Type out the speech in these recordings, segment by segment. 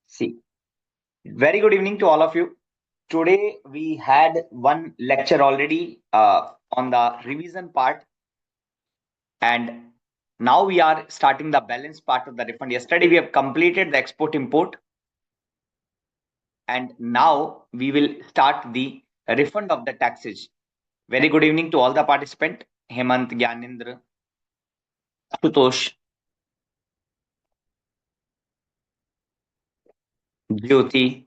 See, very good evening to all of you. Today we had one lecture already on the revision part, and now we are starting the balance part of the refund. Yesterday we have completed the export import, and now we will start the refund of the taxes. Very good evening to all the participants. Hemant, Gyanendra, Sutosh, Jyoti.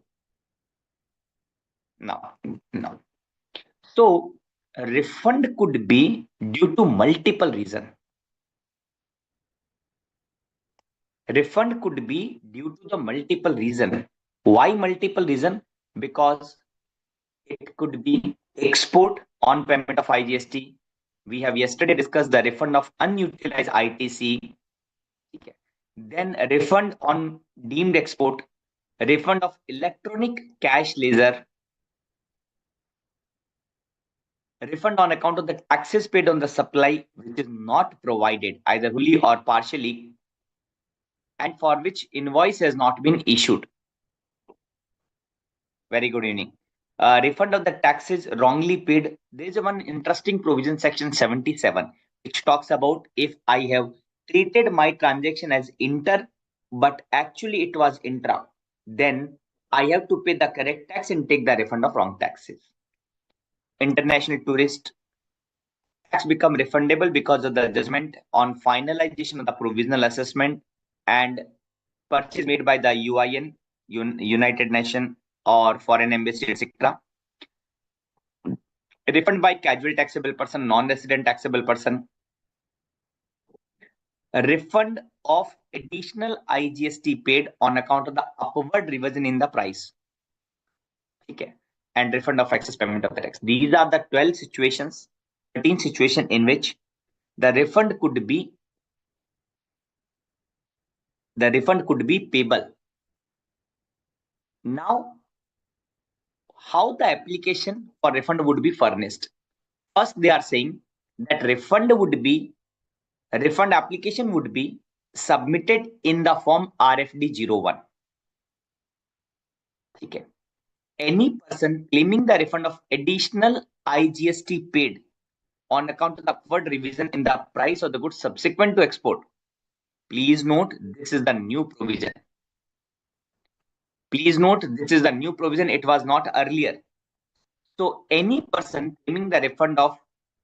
Now. So refund could be due to multiple reasons. Refund could be due to the multiple reason. Why multiple reason? Because it could be export on payment of IGST. We have yesterday discussed the refund of unutilized ITC. Okay. Then a refund on deemed export, refund of electronic cash ledger, refund on account of the taxes paid on the supply which is not provided either fully or partially, and for which invoice has not been issued. Very good evening. Refund of the taxes wrongly paid. There is one interesting provision, section 77, which talks about if I have treated my transaction as inter, but actually it was intra, then I have to pay the correct tax and take the refund of wrong taxes. International tourist tax become refundable because of the judgment on finalization of the provisional assessment and purchase made by the UIN, United Nations, or foreign embassy, etc. Refund by casual taxable person, non-resident taxable person. A refund of additional IGST paid on account of the upward revision in the price. Okay. And refund of excess payment of the tax. These are the 12 situations, 13 situations in which the refund could be payable. Now, how the application for refund would be furnished? First, they are saying that refund application would be submitted in the form RFD01. Okay. Any person claiming the refund of additional IGST paid on account of the upward revision in the price of the goods subsequent to export. Please note, this is the new provision. Please note, this is the new provision. It was not earlier. So any person claiming the refund of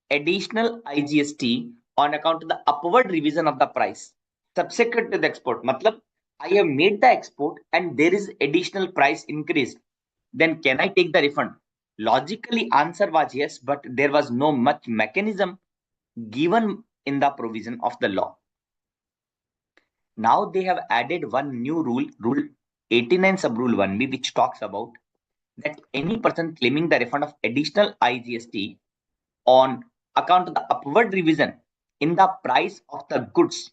additional IGST on account of the upward revision of the price subsequent to the export, matlab, I have made the export and there is additional price increase, then can I take the refund? Logically, answer was yes, but there was no much mechanism given in the provision of the law. Now they have added one new rule, Rule 89 sub Rule 1B, which talks about that any person claiming the refund of additional IGST on account of the upward revision in the price of the goods,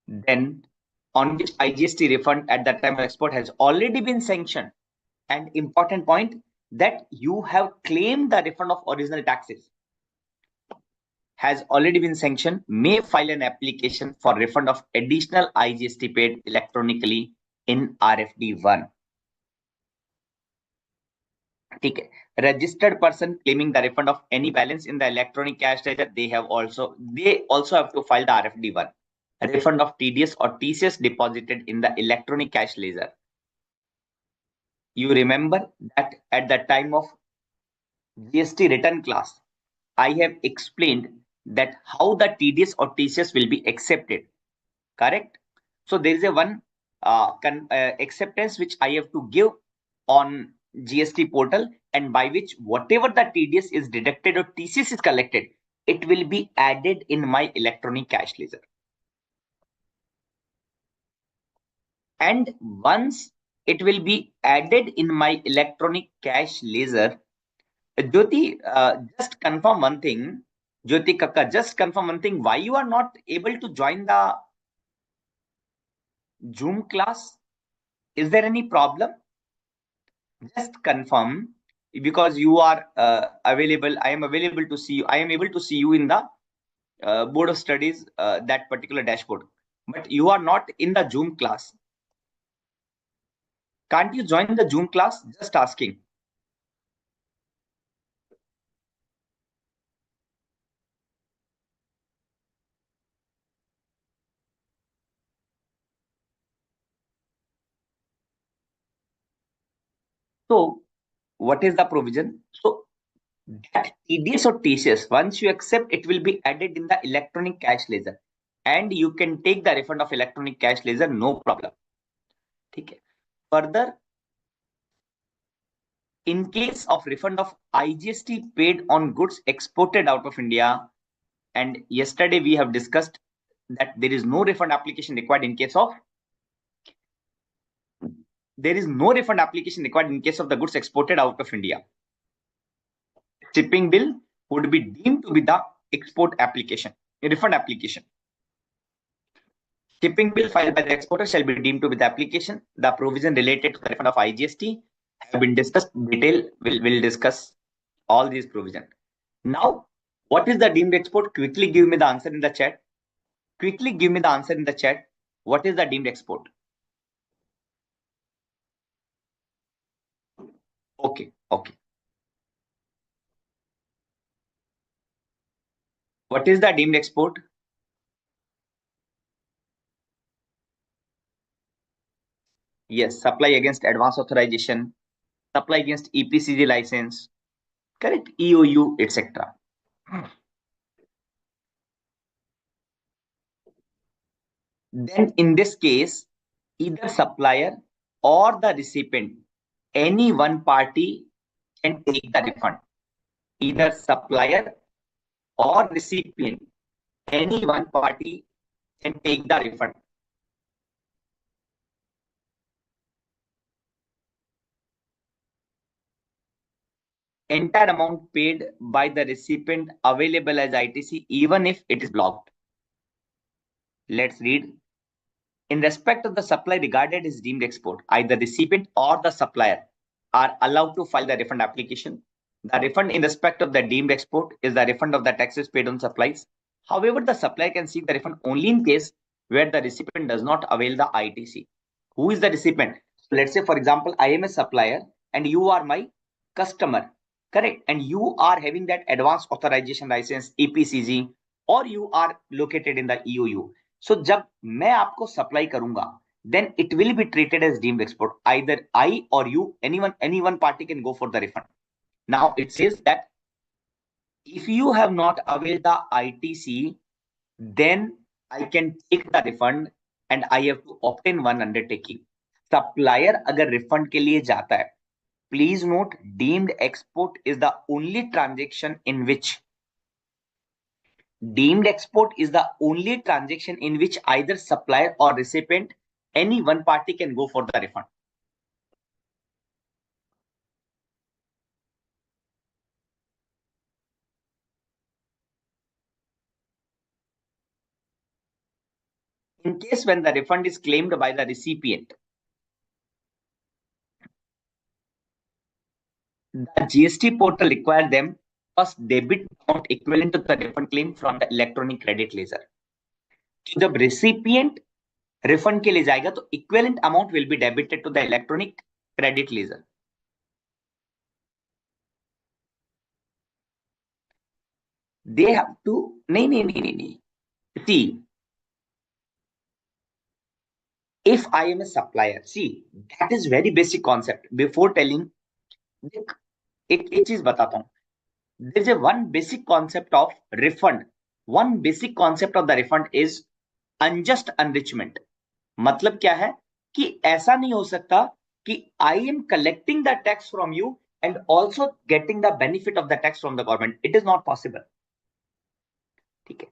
then on which IGST refund at that time of export has already been sanctioned. And important point, that you have claimed the refund of original taxes has already been sanctioned, may file an application for refund of additional IGST paid electronically in RFD1. Okay. Registered person claiming the refund of any balance in the electronic cash ledger, they also have to file the RFD1. Refund of TDS or TCS deposited in the electronic cash ledger. You remember that at the time of GST return class, I have explained that how the TDS or TCS will be accepted. Correct? So there is a one acceptance which I have to give on GST portal, and by which whatever the TDS is deducted or TCS is collected, it will be added in my electronic cash ledger. And once it will be added in my electronic cash ledger, Jyoti, just confirm one thing. Jyoti Kaka, just confirm one thing. Why you are not able to join the Zoom class? Is there any problem? Just confirm, because you are available. I am available to see you. I am able to see you in the board of studies, that particular dashboard, but you are not in the Zoom class. Can't you join the Zoom class? Just asking. So, what is the provision? So, that tedious or tedious, once you accept, it will be added in the electronic cash ledger, and you can take the refund of electronic cash ledger, no problem. Okay. Further, in case of refund of IGST paid on goods exported out of India, and yesterday we have discussed that there is no refund application required in case of the goods exported out of India. Shipping bill would be deemed to be the export application, refund application. Shipping bill filed by the exporter shall be deemed to be the application. The provision related to the refund of IGST have been discussed. Detail will discuss all these provisions. Now, what is the deemed export? Quickly give me the answer in the chat. Quickly give me the answer in the chat. What is the deemed export? Okay, okay. What is the deemed export? Yes, supply against advance authorization, supply against EPCG license, correct? EOU, etc. Then in this case, either supplier or the recipient, any one party can take the refund. Either supplier or recipient, any one party can take the refund. Entire amount paid by the recipient available as ITC, even if it is blocked. Let's read. In respect of the supply regarded as deemed export, either recipient or the supplier are allowed to file the refund application. The refund in respect of the deemed export is the refund of the taxes paid on supplies. However, the supplier can seek the refund only in case where the recipient does not avail the ITC. Who is the recipient? So let's say, for example, I am a supplier and you are my customer, correct? And you are having that advanced authorization license, EPCG, or you are located in the EOU. So जब मैं आपको supply करूंगा, then it will be treated as deemed export. Either I or you, any one party can go for the refund. Now it says that if you have not availed the ITC, then I can take the refund and I have to obtain one undertaking. Supplier अगर refund के लिए जाता है, please note deemed export is the only transaction in which either supplier or recipient, any one party can go for the refund. In case when the refund is claimed by the recipient, the GST portal requires them first debit amount equivalent to the refund claim from the electronic credit ledger. तो जब recipient refund के लिए जाएगा तो equivalent amount will be debited to the electronic credit ledger. They have to नहीं. See, if I am a supplier, see, that is very basic concept. Before telling, एक चीज बताता हूँ. There is a one basic concept of refund. One basic concept of the refund is unjust enrichment. मतलब क्या है कि ऐसा नहीं हो सकता कि I am collecting the tax from you and also getting the benefit of the tax from the government. It is not possible. ठीक है.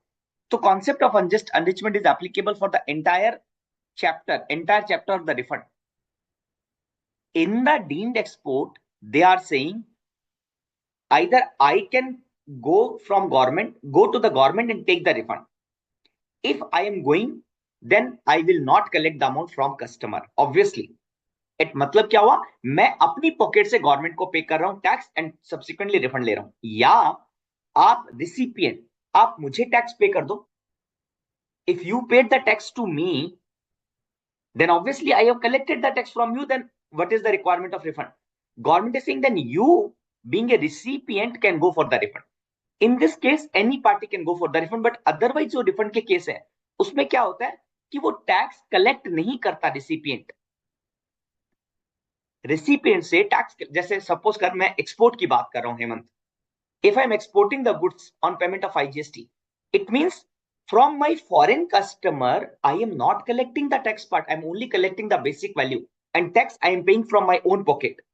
तो concept of unjust enrichment is applicable for the entire chapter of the refund. In the deemed export they are saying either I can go to the government and take the refund. If I am going, then I will not collect the amount from customer. Obviously, मतलब क्या हुआ, मैं अपनी pocket से government को पे कर रहा हूं टैक्स एंड सब्सिक्वेंटली रिफंड ले रहा हूं. या आप रिसिपिएंट, आप मुझे टैक्स पे कर दो. If you paid the tax to me, then obviously I have collected the tax from you, then what is the requirement of refund? Government is saying then you, being a recipient, can go for the refund. In this case, any party can go for the refund, but otherwise जो refund के case है, उसमें क्या होता है कि वो tax collect नहीं करता रिसिपिएंट. रिसिपिएंट से टैक्स, जैसे सपोज कर मैं एक्सपोर्ट की बात कर रहा हूं Hemant. If I'm exporting the goods on payment of IGST, it means from my foreign customer, I am not collecting the tax part. I'm only collecting the basic value, and tax I am paying from my own pocket.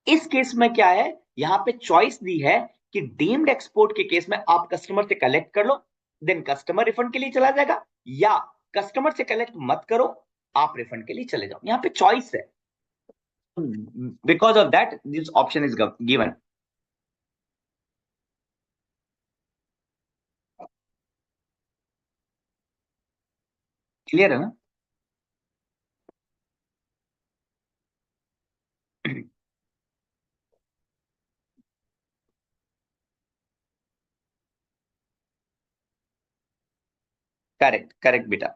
इस case में क्या है, यहां पे choice दी है कि deemed export के case में आप कस्टमर से कलेक्ट कर लो, देन कस्टमर रिफंड के लिए चला जाएगा, या कस्टमर से कलेक्ट मत करो, आप रिफंड के लिए चले जाओ. यहां पे चॉइस है. Because of that this option is given. Clear है ना? करेक्ट करेक्ट बेटा.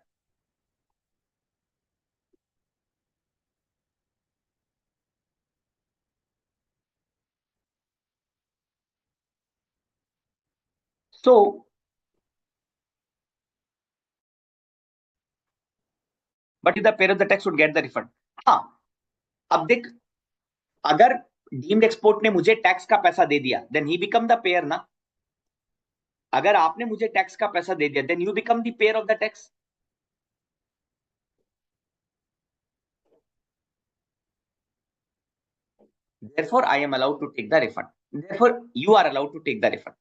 So but the payer of the tax would get the refund. हाँ, अब देख, अगर डीम्ड एक्सपोर्ट ने मुझे टैक्स का पैसा दे दिया, then he become the payer ना. अगर आपने मुझे टैक्स का पैसा दे दिया, then you become the payer of the tax. Therefore, I am allowed to take the refund. Therefore, you are allowed to take the refund.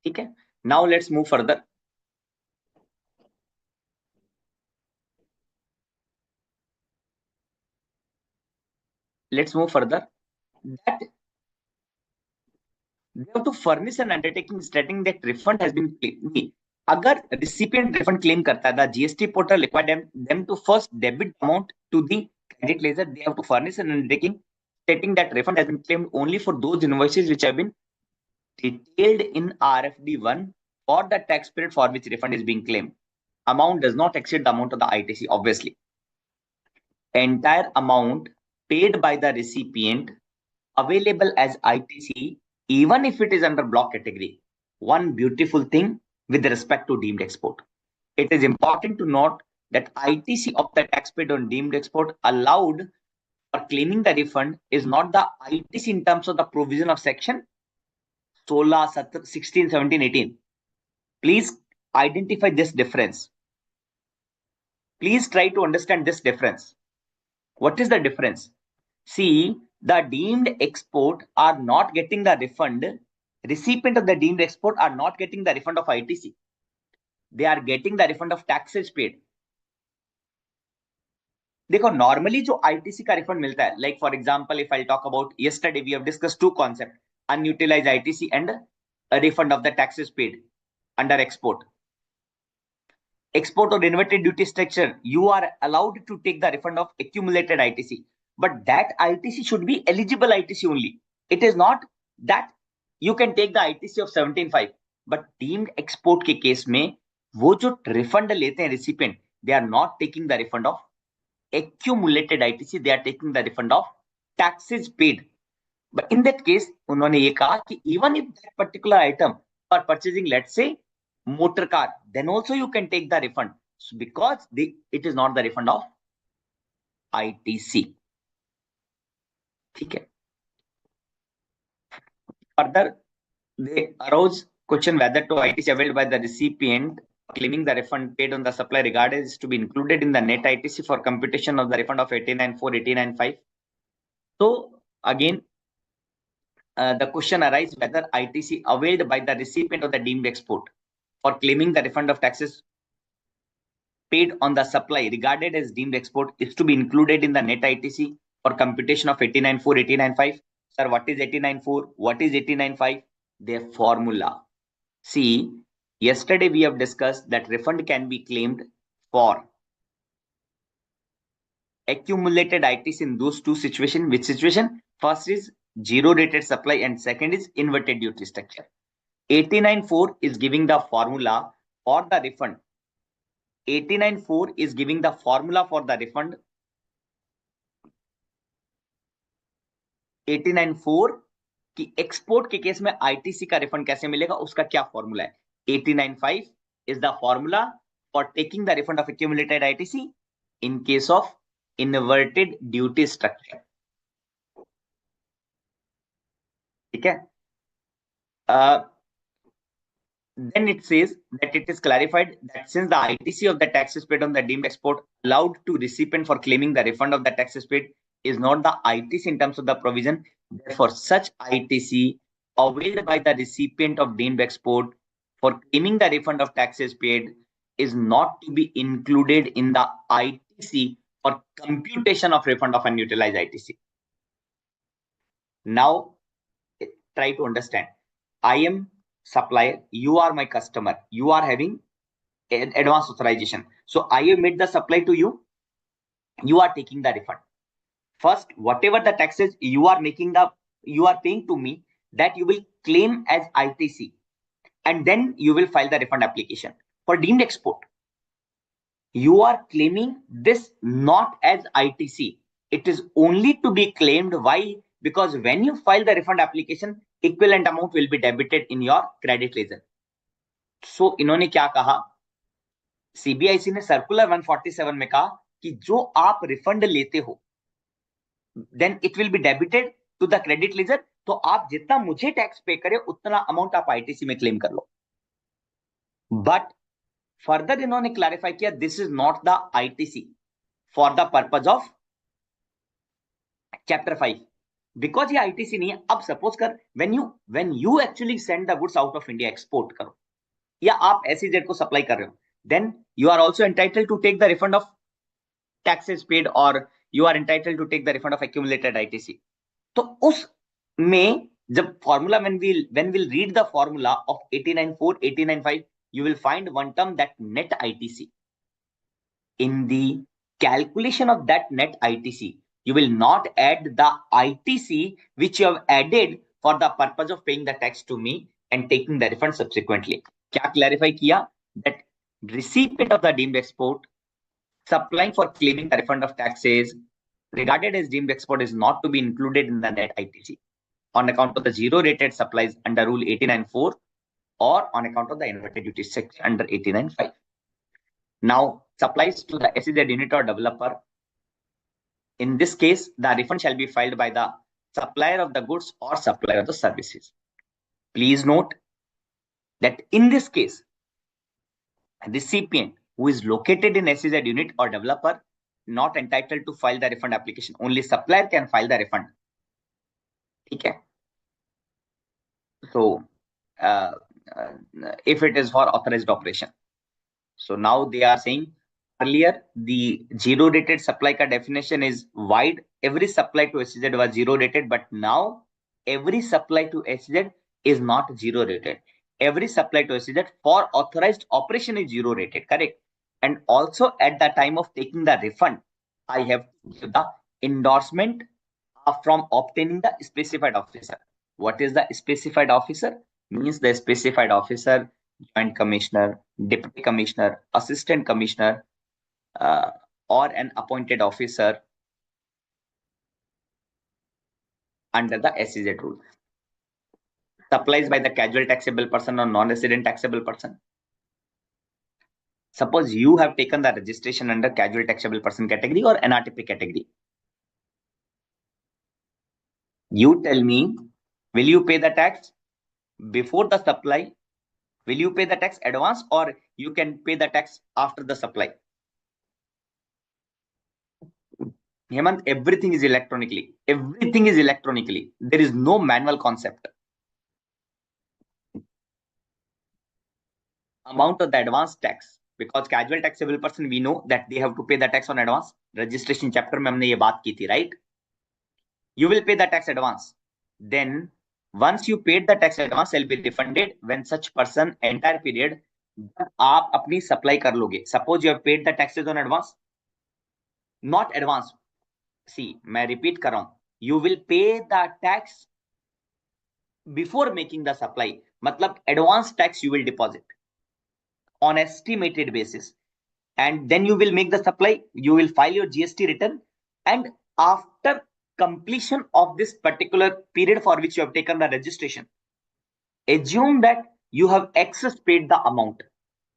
ठीक है. Now let's move further. Let's move further. That they have to furnish an undertaking stating that refund has been claimed. अगर recipient refund claim करता है, the GST portal required them to first debit amount to the credit ledger. They have to furnish an undertaking stating that refund has been claimed only for those invoices which have been detailed in RFD1 for the tax period for which refund is being claimed. Amount does not exceed the amount of the ITC, obviously. Entire amount paid by the recipient available as ITC, even if it is under block category. One beautiful thing with respect to deemed export. It is important to note that ITC of the tax paid on deemed export allowed for claiming the refund is not the ITC in terms of the provision of section 16, 16, 17, 18. Please identify this difference. Please try to understand this difference. What is the difference? See, the deemed export are not getting the refund. Recipient of the deemed export are not getting the refund of ITC. They are getting the refund of taxes paid. देखो, normally जो ITC का refund मिलता है, like for example, if I'll talk about yesterday, we have discussed two concepts, unutilized ITC and a refund of the taxes paid under export. Export or inverted duty structure, you are allowed to take the refund of accumulated ITC, but that ITC should be eligible ITC only. It is not that you can take the ITC of 17.5, but deemed export के case में वो जो refund लेते हैं recipient, they are not taking the refund of accumulated ITC, they are taking the refund of taxes paid. But in that case, उन्होंने ये कहा कि even if that particular item for purchasing, let's say motor car, then also you can take the refund, so because it is not the refund of ITC. ठीक है. Further, they arose question whether to ITC availed by the recipient claiming the refund paid on the supply regarded is to be included in the net ITC for computation of the refund of 89.4, 89.5. So again, the question arises whether ITC availed by the recipient of the deemed export for claiming the refund of taxes paid on the supply regarded as deemed export is to be included in the net ITC for computation of 89.4, 89.5. Sir, what is 89.4? What is 89.5? Their formula. See, yesterday we have discussed that refund can be claimed for accumulated ITC in those two situations. Which situation? First is zero rated supply, and second is inverted duty structure. 89.4 is giving the formula for the refund. 89.4 is giving the formula for the refund. 89.4 कि export के case में ITC का refund कैसे मिलेगा, उसका क्या formula है. 89.5 is the formula for taking the refund of accumulated ITC in case of inverted duty structure. ठीक है. Then it says that it is clarified that since the ITC of the taxes paid on the deemed export allowed to recipient for claiming the refund of the taxes paid is not the ITC in terms of the provision, therefore such ITC availed by the recipient of deemed export for claiming the refund of taxes paid is not to be included in the ITC for computation of refund of unutilized ITC. Now, try to understand. I am supplier, you are my customer, you are having an advance authorization. So I have made the supply to you, you are taking the refund. First, whatever the taxes you are paying to me, that you will claim as ITC, and then you will file the refund application. For deemed export, you are claiming this not as ITC. It is only to be claimed. Why? Because when you file the refund application, equivalent amount will be debited in your credit ledger. So इन्होंने क्या कहा, CBIC ने circular 147 में कहा कि जो आप refund लेते हो, then it will be debited to the credit ledger. तो आप जितना मुझे टैक्स पे करे उतना अमाउंट आप आईटीसी में क्लेम कर लो. बट फर्दर इन्होंने क्लैरिफाई किया, this is not the ITC for the purpose of chapter 5, because ये आईटीसी नहीं है. अब सपोज कर when you actually send the goods out of India, export करो या आप एसईजेड को सप्लाई कर रहे हो, then you are also entitled to take the refund of taxes paid और you are entitled to take the refund of accumulated ITC. तो उस में जब formula when we'll read the formula of 89.4, 89.5, you will find one term, that net ITC. In the calculation of that net ITC, you will not add the ITC which you have added for the purpose of paying the tax to me and taking the refund subsequently. क्या clarify किया? That recipient of the deemed export supplying for claiming the refund of taxes regarded as deemed export is not to be included in the net ITC on account of the zero rated supplies under rule 89.4 or on account of the inverted duty section under 89.5. Now, supplies to the SEZ unit or developer. In this case, the refund shall be filed by the supplier of the goods or supplier of the services. Please note that in this case, recipient who is located in SEZ unit or developer not entitled to file the refund application. Only supplier can file the refund. Okay. So, if it is for authorized operation. So now they are saying, earlier the zero rated supply ka definition is wide. Every supply to SEZ was zero rated, but now every supply to SEZ is not zero rated. Every supply to SEZ for authorized operation is zero rated, correct? And also at the time of taking the refund, I have to give the endorsement from obtaining the specified officer. What is the specified officer? Means the specified officer, joint commissioner, deputy commissioner, assistant commissioner, or an appointed officer under the SEZ rule. Supplies by the casual taxable person or non-resident taxable person. Suppose you have taken the registration under casual taxable person category or NRTP category. You tell me, will you pay the tax before the supply? Will you pay the tax advance or you can pay the tax after the supply? Hemant, everything is electronically. Everything is electronically. There is no manual concept. Amount of the advance tax, because casual taxable person, we know that they have to pay the tax on advance. Registration chapter में हमने ये बात की थी, right? You will pay the tax advance. Then once you paid the tax advance, will be refunded when such person entire period आप अपनी supply कर लोगे. Suppose you have paid the taxes on advance, not advance. See, मैं repeat कर रहा हूँ. you will pay the tax before making the supply. Matlab advance tax you will deposit on estimated basis, and then you will make the supply, you will file your GST return, and after completion of this particular period for which you have taken the registration, assume that you have excess paid the amount,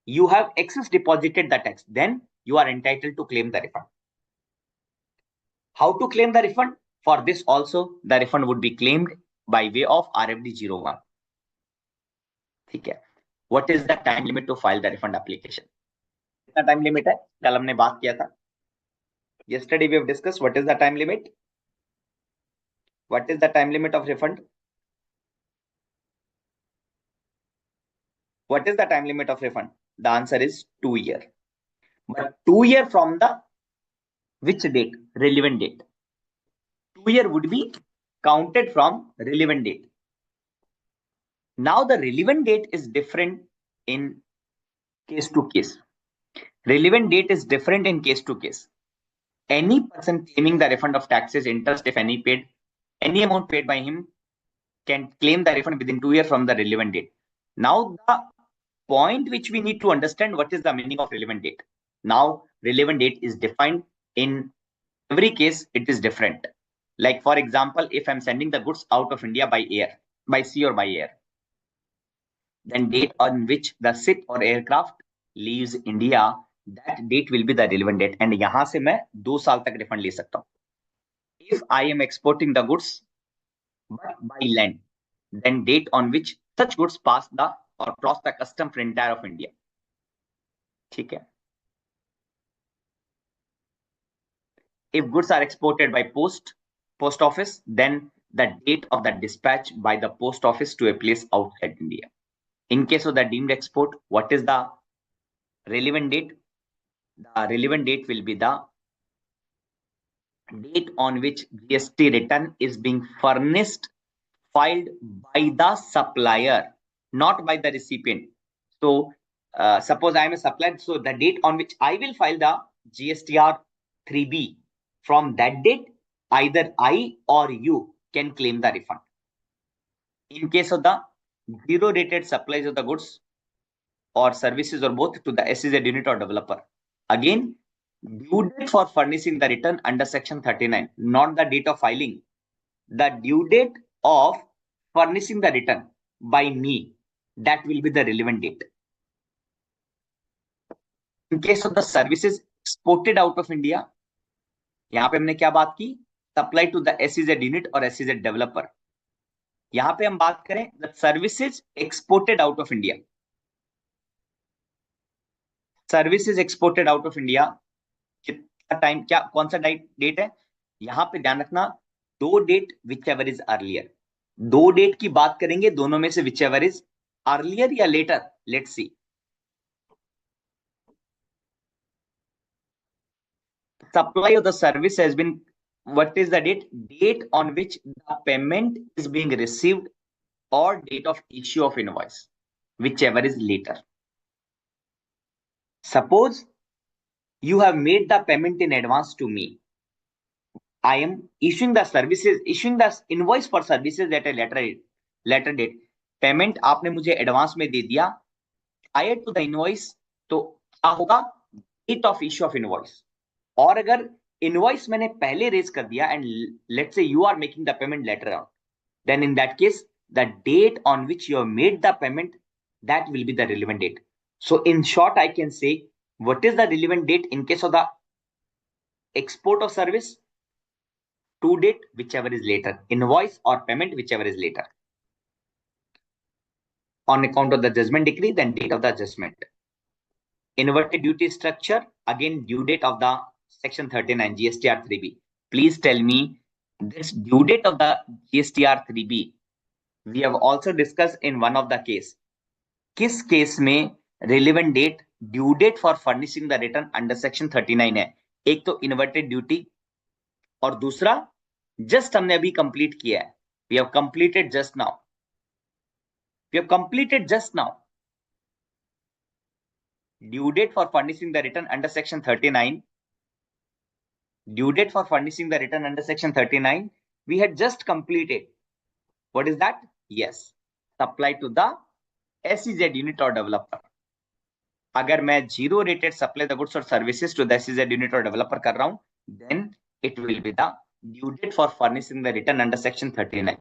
you have excess deposited the tax, then you are entitled to claim the refund. How to claim the refund? For this also, the refund would be claimed by way of RFD 01. ठीक है. What is the time limit to file the refund application? कितना time limit है? कल हमने बात किया था. Yesterday we have discussed what is the time limit. What is the time limit of refund? What is the time limit of refund? The answer is 2 years. But 2 years from the which date? Relevant date. 2 years would be counted from relevant date. Now the relevant date is different in case to case. Relevant date is different in case to case. Any person claiming the refund of taxes, interest, if any paid, any amount paid by him can claim the refund within 2 years from the relevant date. Now the point which we need to understand, what is the meaning of relevant date? Now relevant date is defined in every case, it is different. Like for example, if I'm sending the goods out of India by air, by sea or by air, then date on which the ship or aircraft leaves India, that date will be the relevant date. And यहाँ से मैं 2 साल तक refund ले सकता हूँ. If I am exporting the goods but by land, then date on which such goods pass the or cross the custom frontier of India. ठीक है. If goods are exported by post office, then the date of the dispatch by the post office to a place outside India. In case of the deemed export, what is the relevant date? The relevant date will be the date on which GST return is being furnished, filed by the supplier, not by the recipient. So suppose I am a supplier, so the date on which I will file the GSTR 3B, from that date, either I or you can claim the refund. In case of the zero rated supplies of the goods or services or both to the SEZ unit or developer, again, due date for furnishing the return under section 39, not the date of filing, the due date of furnishing the return by me, that will be the relevant date. In case of the services exported out of India, यहाँ पे हमने क्या बात की? Supply to the SEZ unit or SEZ developer. यहाँ पे हम बात करें the services exported out of India. Services exported out of India, कितना टाइम, क्या कौन सा डेट है? यहाँ पे ध्यान रखना, 2 date whichever is earlier. 2 date की बात करेंगे, दोनों में से whichever is earlier या later. Let's see. Supply of the service has been, what is the date? Date on which the payment is being received or date of issue of invoice, whichever is later. Suppose you have made the payment in advance to me. I am issuing the services, issuing the invoice for services at a later date. Payment आपने मुझे advance में दे दिया. I add to the invoice, तो क्या होगा? Date of issue of invoice. और अगर invoice मैंने पहले रेज कर दिया and let's say you are making the payment later on, then in that case the date on which you have made the payment, that will be the relevant date. So in short, I can say what is the relevant date in case of the export of service? To date, whichever is later, invoice or payment, whichever is later. On account of the judgment decree, then date of the judgment. Inverted duty structure, again due date of the section 39 GSTR 3B. Please tell me this due date of the GSTR 3B. We have also discussed in one of the case. किस case में relevant date, due date for furnishing the return under section 39 है? एक तो inverted duty और दूसरा just हमने अभी complete किया है. We have completed just now. We have completed just now. Due date for furnishing the return under section 39. Due date for furnishing the return under section 39 we had just completed. What is that? Yes, supply to the SEZ unit or developer. अगर मैं zero rated supply the goods और services to the SEZ unit or developer कर रहा हूं, then it will be the due date for furnishing the return under section 39.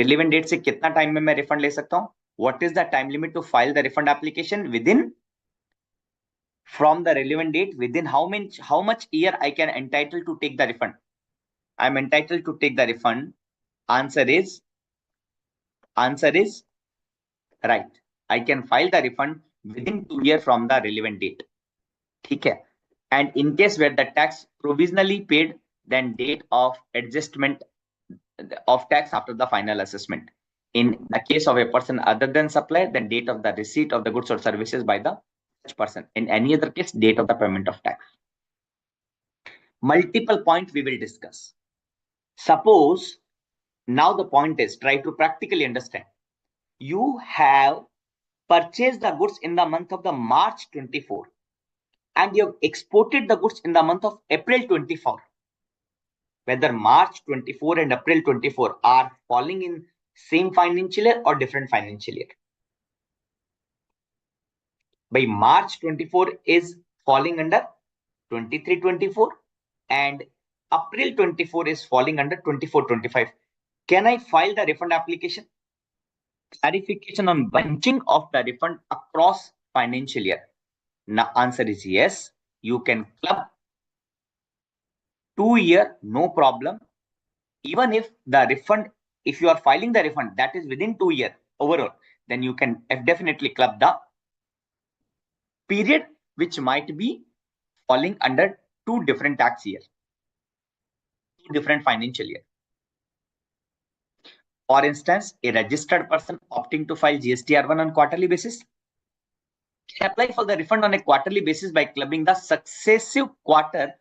Relevant date से कितना time में मैं रिफंड ले सकता हूं? What is the time limit to file the refund application within? From the relevant date, within how much year I can entitled to take the refund? I am entitled to take the refund. Answer is right. I can file the refund within 2 years from the relevant date. ठीक है? And in case where the tax provisionally paid, then date of adjustment of tax after the final assessment. In the case of a person other than supplier, then date of the receipt of the goods or services by the such person. In any other case, date of the payment of tax. Multiple points we will discuss. Suppose now the point is try to practically understand. You have purchased the goods in the month of the March 24 and you have exported the goods in the month of April 24. Whether March 24 and April 24 are falling in same financial year or different financial year. By March 24 is falling under 23-24 and April 24 is falling under 24-25. Can I file the refund application? Clarification on bunching of the refund across financial year. Now answer is yes. You can club 2 year, no problem. Even if the refund, if you are filing the refund that is within 2 years overall, then you can definitely club the period which might be falling under 2 different tax years, 2 different financial year. For instance, a registered person opting to file GST-R1 on quarterly basis can apply for the refund on a quarterly basis by clubbing the successive quarter.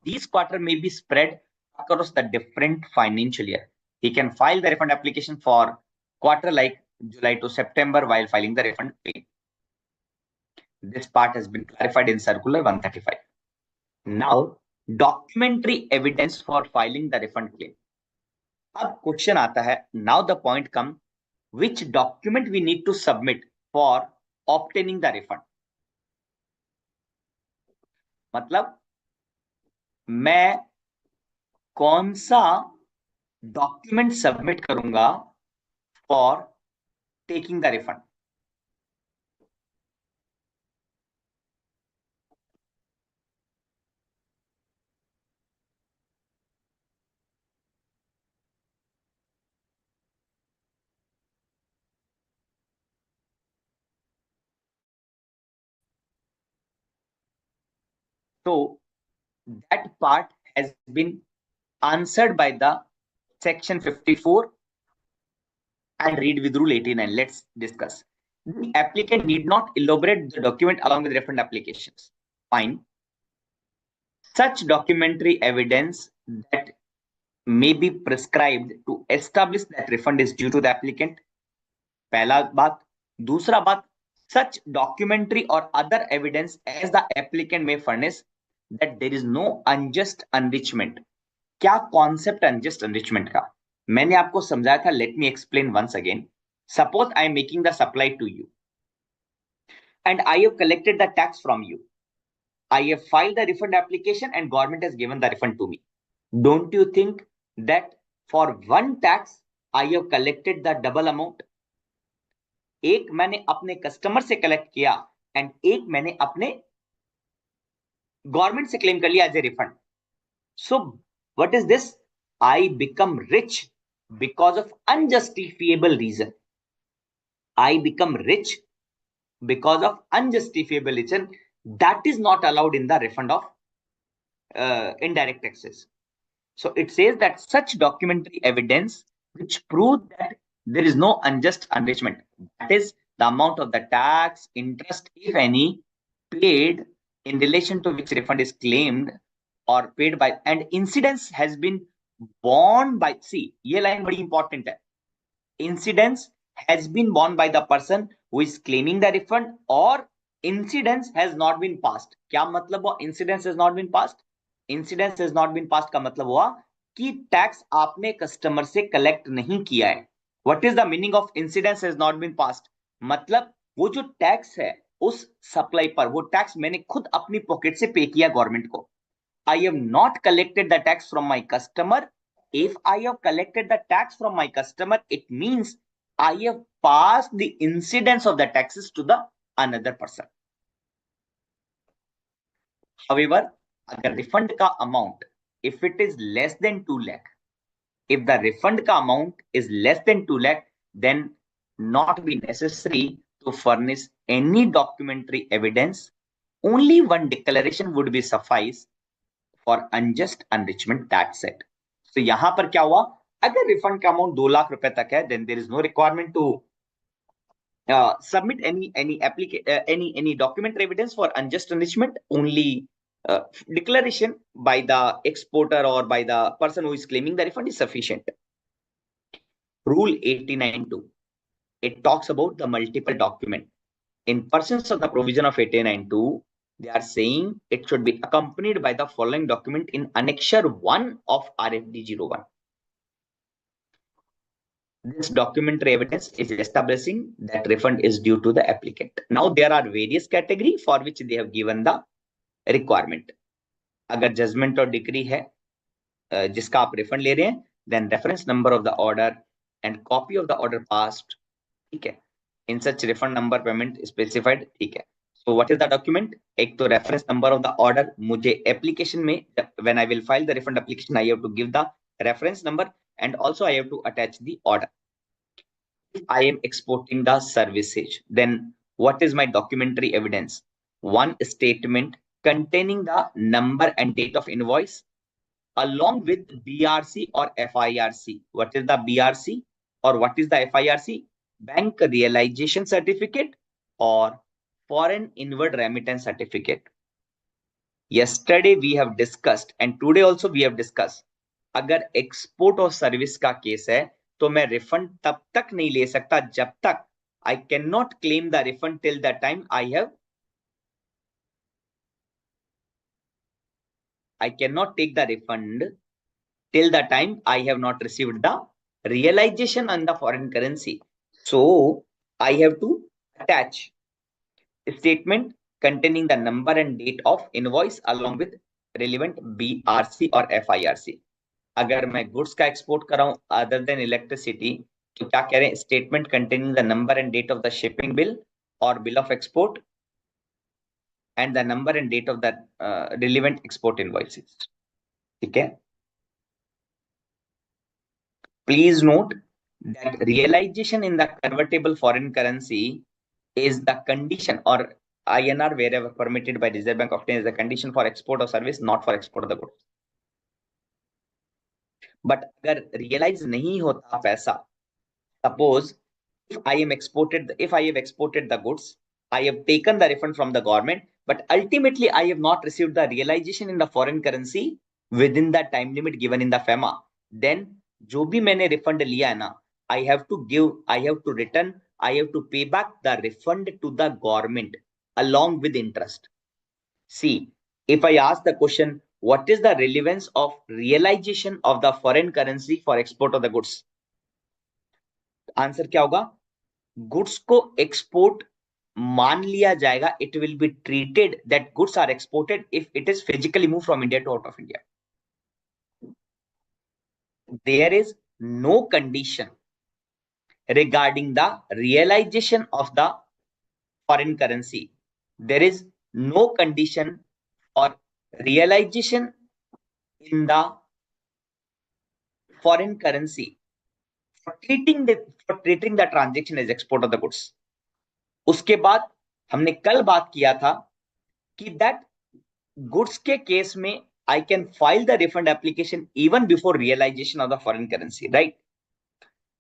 These quarter may be spread across the different financial year. He can file the refund application for quarter like July to September while filing the refund claim. This part has been clarified in Circular 135. Now, documentary evidence for filing the refund claim. अब question आता है, now the point come, which document we need to submit for obtaining the refund. मतलब मैं कौन सा document submit करूंगा for taking the refund. So that part has been answered by the section 54 and read with rule 89. Let's discuss. The applicant need not elaborate the document along with refund applications. Fine. Such documentary evidence that may be prescribed to establish that refund is due to the applicant. पहला बात. दूसरा बात, such documentary or other evidence as the applicant may furnish that there is no unjust enrichment. क्या concept unjust enrichment का मैंने आपको समझाया था. Let me explain once again. Suppose I am making the supply to you and I have collected the tax from you. I have filed the refund application and government has given the refund to me. Don't you think that for one tax I have collected the double amount? एक मैंने अपने customer से collect किया and एक मैंने अपने government से claim कर लिया as a refund. So what is this? I become rich because of unjustifiable reason. I become rich because of unjustifiable reason. That is not allowed in the refund of indirect taxes. So it says that such documentary evidence which prove that there is no unjust enrichment, that is the amount of the tax, interest, if any, paid in relation to which refund is claimed or paid by, and incidence has been borne by, see, ये line very important है. Incidence has been borne by the person who is claiming the refund or incidence has not been passed. क्या मतलब हुआ incidence has not been passed? Incidence has not been passed का मतलब हुआ कि tax आपने customer से कलेक्ट नहीं किया है। What is the meaning of incidence has not been passed? मतलब वो जो टैक्स है उस सप्लाई पर, वो टैक्स मैंने खुद अपनी पॉकेट से पे किया गवर्नमेंट को। I have not collected the tax from my customer. If I have collected the tax from my customer, it means I have passed the incidence of the taxes to the another person. However, अगर refund का amount, if it is less than 2 lakh, if the refund ka amount is less than 2 lakh, then not be necessary to furnish any documentary evidence. Only one declaration would be suffice for unjust enrichment tax set. So यहां पर क्या हुआ, अगर refund का amount 2 lakh रुपए तक है, then there is no requirement to submit any documentary evidence for unjust enrichment. Only declaration by the exporter or by the person who is claiming the refund is sufficient. Rule 89.2, it talks about the multiple document. In pursuance of the provision of 89.2, they are saying it should be accompanied by the following document in Annexure 1 of RFD 01. This documentary evidence is establishing that refund is due to the applicant. Now there are various categories for which they have given the requirement. अगर judgment और decree है जिसका आप refund ले रहे हैं, then reference number of the order and copy of the order passed, ठीक है, in such refund number payment specified, ठीक है. So what is the document? एक तो reference number of the order, मुझे application में when I will file the refund application, I have to give the reference number and also I have to attach the order. If I am exporting the services, then what is my documentary evidence? One statement containing the number and date of invoice along with BRC or FIRC. What is the BRC or what is the FIRC? Bank realization certificate or foreign inward remittance certificate. Yesterday we have discussed and today also we have discussed, अगर export और service का case है तो मैं refund तब तक नहीं ले सकता जब तक I cannot claim the refund till the time I cannot take the refund till the time I have not received the realization on the foreign currency. So I have to attach a statement containing the number and date of invoice along with relevant BRC or FIRC. अगर मैं goods का export कर रहा हूं other than electricity, तो क्या कह रहे हैं, statement containing the number and date of the shipping bill और bill of export and the number and date of the relevant export invoices, ठीक है. Please note that realization in the convertible foreign currency is the condition, or INR wherever permitted by Reserve Bank of India is the condition for export of service, not for export of the goods. But अगर realize नहीं होता पैसा, suppose if I have exported the goods, I have taken the refund from the government, but ultimately I have not received the realization in the foreign currency within the time limit given in the FEMA, then जो भी मैंने refund लिया है ना, I have to return, I have to pay back the refund to the government along with interest. See, if I ask the question, what is the relevance of realization of the foreign currency for export of the goods? Answer क्या होगा, goods को export मान लिया जाएगा, it will be treated that goods are exported if it is physically move from India to out of India. There is no condition regarding the realization of the foreign currency. There is no condition for realization in the foreign currency for treating the transaction as export of the goods. उसके बाद हमने कल बात किया था कि that goods के case में I can file the refund application even before realization of the foreign currency, right?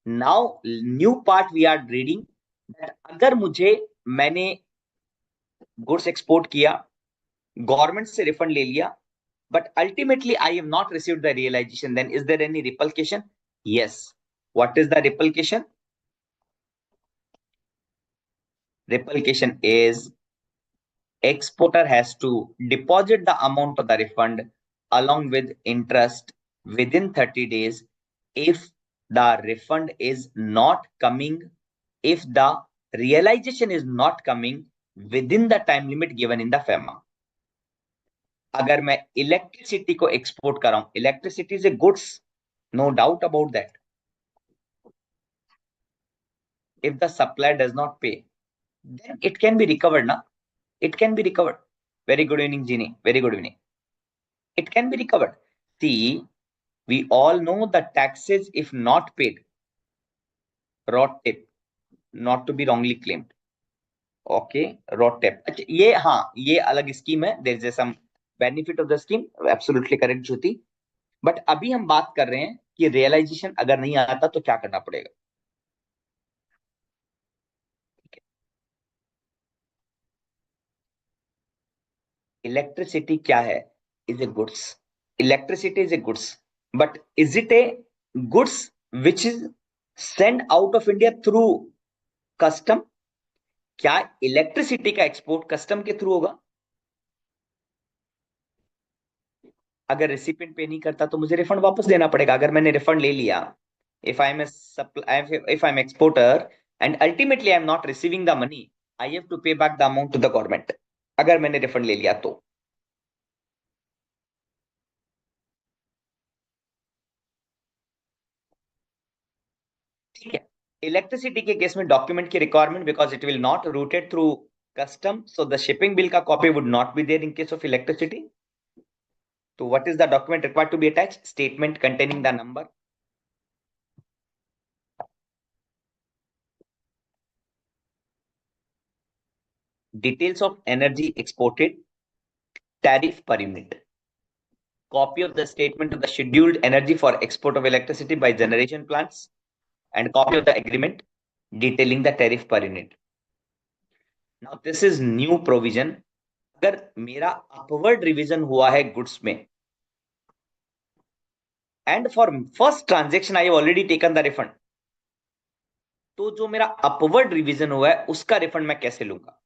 Now new part we are reading that अगर मैंने गुड्स एक्सपोर्ट किया, गवर्नमेंट से रिफंड ले लिया, but ultimately I have not received the realization, then is there any replication? Yes. What is the replication? Replication is exporter has to deposit the amount of the refund along with interest within 30 days if the refund is not coming, if the realization is not coming within the time limit given in the FEMA. अगर मैं electricity को export कर रहा हूं, electricity is a goods, no doubt about that. If the supplier does not pay, then it can be recovered, na? It can be recovered. Very good evening, Jeannie. Very good evening. It can be recovered. See, we all know the taxes, if not paid, rot tip, not to be wrongly claimed. Okay, rot tip. अच्छा, ये हाँ, ये अलग scheme है. There is some benefit of the scheme. Absolutely correct, Jyoti. But अभी हम बात कर रहे हैं कि रियलाइजेशन अगर नहीं आता तो क्या करना पड़ेगा. इलेक्ट्रिसिटी क्या है? Is a goods. Electricity is a goods, but is it A goods which is send out of India through custom? क्या इलेक्ट्रिसिटी का एक्सपोर्ट कस्टम के थ्रू होगा? अगर रेसिपिएंट पे नहीं करता तो मुझे रिफंड वापस देना पड़ेगा. अगर मैंने रिफंड ले लिया, if I'm exporter and ultimately I'm not receiving the money, I have to pay back the amount to the government. अगर मैंने रिफंड ले लिया तो ठीक है. इलेक्ट्रिसिटी के केस में डॉक्यूमेंट की requirement, because it will not routed through custom, so the shipping bill का copy would not be there in case of electricity. तो what is the document required to be attached? Statement containing the number, details of energy exported, tariff per unit, copy of the statement of the scheduled energy for export of electricity by generation plants, and copy of the agreement detailing the tariff per unit. Now this is new provision. अगर मेरा upward revision हुआ है goods में, and for first transaction I have already taken the refund, तो जो मेरा upward revision हुआ है उसका रिफंड मैं कैसे लूंगा?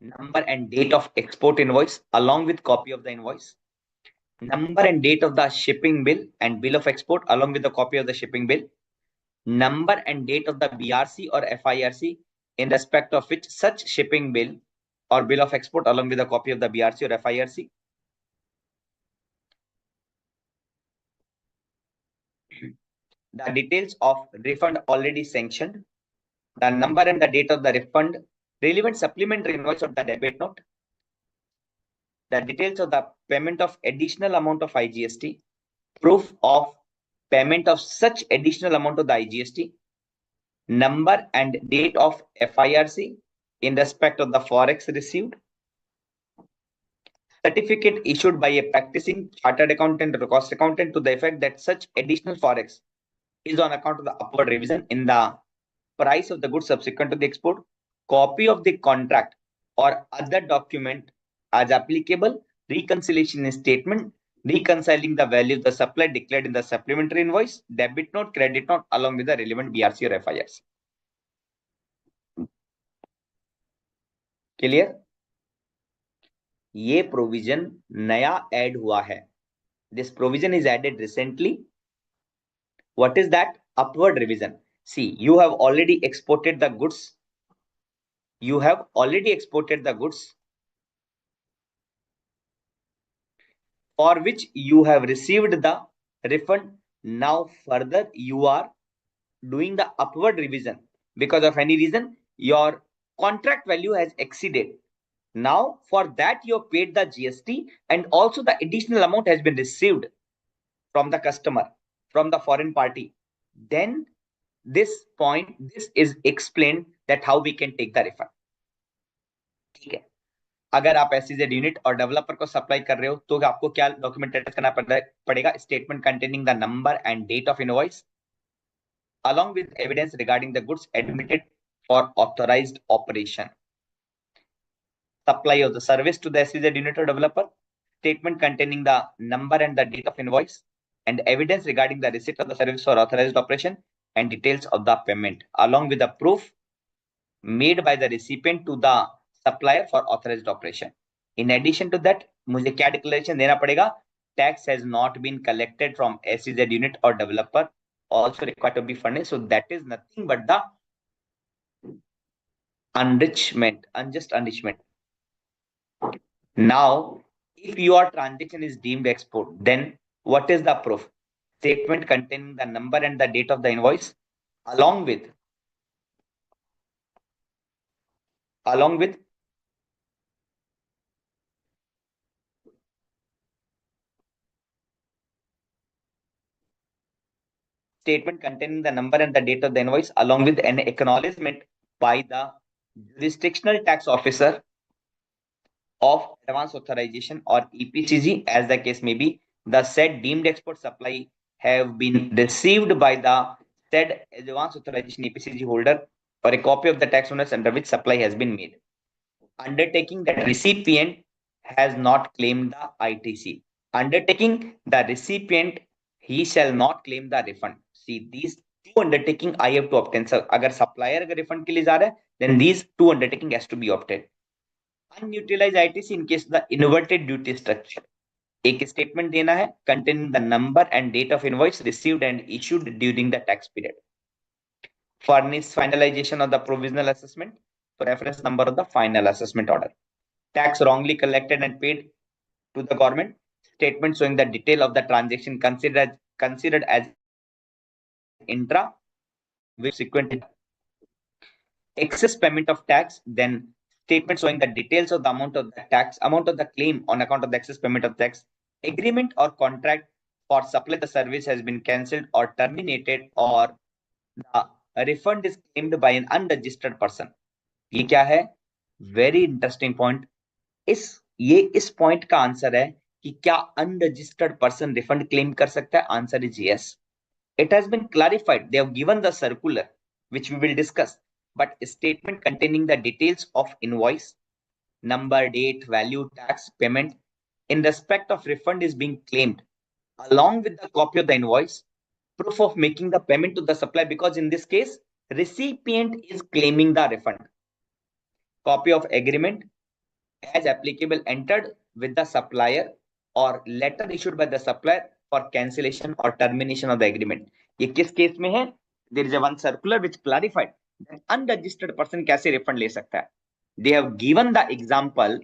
Number and date of export invoice along with copy of the invoice, number and date of the shipping bill and bill of export along with the copy of the shipping bill, number and date of the BRC or FIRC in respect of which such shipping bill or bill of export along with the copy of the BRC or FIRC, the details of refund already sanctioned, the number and the date of the refund, relevant supplementary invoice of the debit note, the details of the payment of additional amount of IGST, proof of payment of such additional amount of the IGST, number and date of FIRC in respect of the forex received, certificate issued by a practicing chartered accountant or cost accountant to the effect that such additional forex is on account of the upward revision in the price of the goods subsequent to the export, copy of the contract or other document as applicable, reconciliation statement reconciling the value of the supply declared in the supplementary invoice, debit note, credit note along with the relevant BRC or FIRC. Clear? ये provision नया add हुआ है. This provision is added recently. What is that? Upward revision. See, you have already exported the goods. You have already exported the goods for which you have received the refund. Now further you are doing the upward revision because of any reason your contract value has exceeded. Now for that you have paid the GST and also the additional amount has been received from the customer, from the foreign party. Then this is explained that how we can take the refund. ठीक है. अगर आप SEZ unit और developer को supply कर रहे हो तो आपको क्या डॉक्यूमेंट अटैच करना पड़ेगा? Statement containing the number and date of invoice along with evidence regarding the goods admitted for authorized operation, supply of the service to the SEZ unit or developer, statement containing the number and the date of invoice, and evidence regarding the receipt of the service for authorized operation and details of the payment, along with the proof made by the recipient to the supplier for authorized operation. In addition to that, मुझे क्या declaration देना पड़ेगा? tax has not been collected from SEZ unit or developer also required to be funded. So that is nothing but the enrichment, unjust enrichment. Now, if your transaction is deemed export, then what is the proof? Statement containing the number and the date of the invoice, along with along with statement containing the number and the date of the invoice, along with an acknowledgement by the jurisdictional tax officer of advance authorization or EPCG, as the case may be, the said deemed export supply have been received by the said advance authorization EPCG holder, or a copy of the tax notice under which supply has been made. Undertaking that recipient has not claimed the ITC. Undertaking the recipient, he shall not claim the refund. See, these two undertaking I have to obtain. So, अगर supplier अगर refund के लिए जा रहा है, then these two undertaking has to be obtained. Unutilized ITC in case the inverted duty structure. एक statement देना है containing the number and date of invoice received and issued during the tax period. Furnish finalization of the provisional assessment, so reference number of the final assessment order. Tax wrongly collected and paid to the government. Statement showing the detail of the transaction considered as intra with subsequent excess payment of tax. Then statement showing the details of the amount of the tax, amount of the claim on account of the excess payment of tax. Agreement or contract for supply the service has been cancelled or terminated, or the refund is claimed by an unregistered person. ये क्या है? Very interesting point. इस point का answer है कि क्या unregistered person refund claim कर सकता है? Answer is yes. It has been clarified. They have given the circular, which we will discuss, but statement containing the details of invoice, number, date, value, tax, payment in respect of refund is being claimed, along with the copy of the invoice, proof of making the payment to the supplier, because in this case, recipient is claiming the refund. Copy of agreement as applicable entered with the supplier, or letter issued by the supplier for cancellation or termination of the agreement. ये किस case में है? There is a one circular which clarified that unregistered person कैसे refund ले सकता है. They have given the example.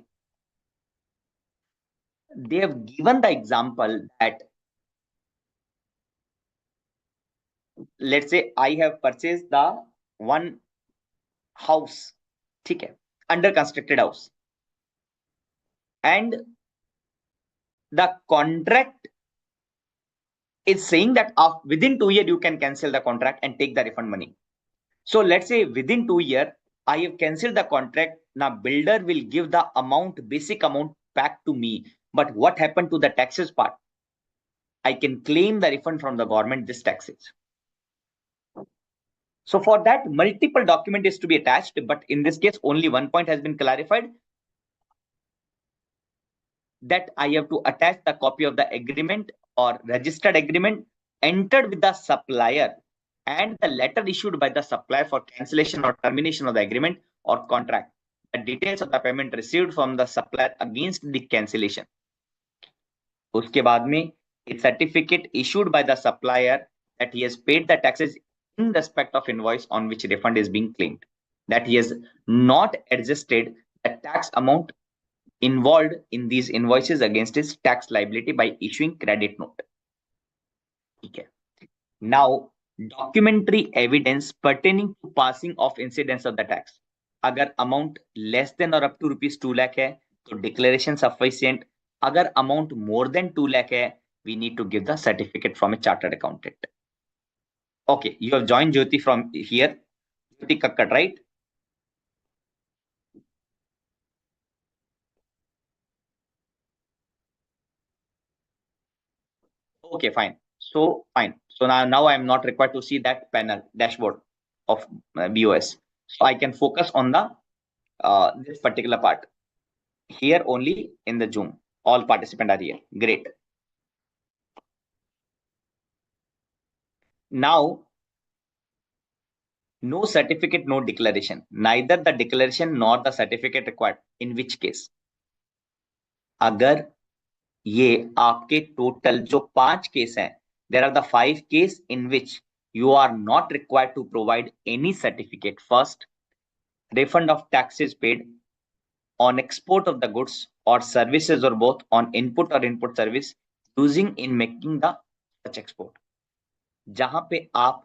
They have given the example that, let's say I have purchased the one house, ठीक है, under constructed house, and the contract is saying that within 2 years you can cancel the contract and take the refund money. So let's say within 2 years I have cancelled the contract. Now builder will give the amount, basic amount back to me. But what happened to the taxes part? I can claim the refund from the government, this taxes. So for that, multiple document is to be attached, but in this case only one point has been clarified, that I have to attach the copy of the agreement or registered agreement entered with the supplier, and the letter issued by the supplier for cancellation or termination of the agreement or contract. The details of the payment received from the supplier against the cancellation. उसके बाद में a certificate issued by the supplier that he has paid the taxes in respect of invoice on which refund is being claimed, that he has not adjusted the tax amount involved in these invoices against his tax liability by issuing credit note. Okay. Now, documentary evidence pertaining to passing of incidence of the tax. अगर amount less than or up to ₹2 lakh है, तो declaration sufficient. अगर amount more than 2 lakh है, we need to give the certificate from a chartered accountant. Okay, you have joined Jyoti from here. Jyoti Kakkad, right? Okay, fine. So fine. So now I am not required to see that panel dashboard of BOS. So I can focus on the this particular part here only in the Zoom. All participants are here. Great. Now, no certificate, no declaration. Neither the declaration nor the certificate required. In which case, अगर ये आपके total जो 5 case हैं, there are the 5 cases in which you are not required to provide any certificate. First, refund of taxes paid on export of the goods or services or both on input or input service using in making the such export. जहां पे आप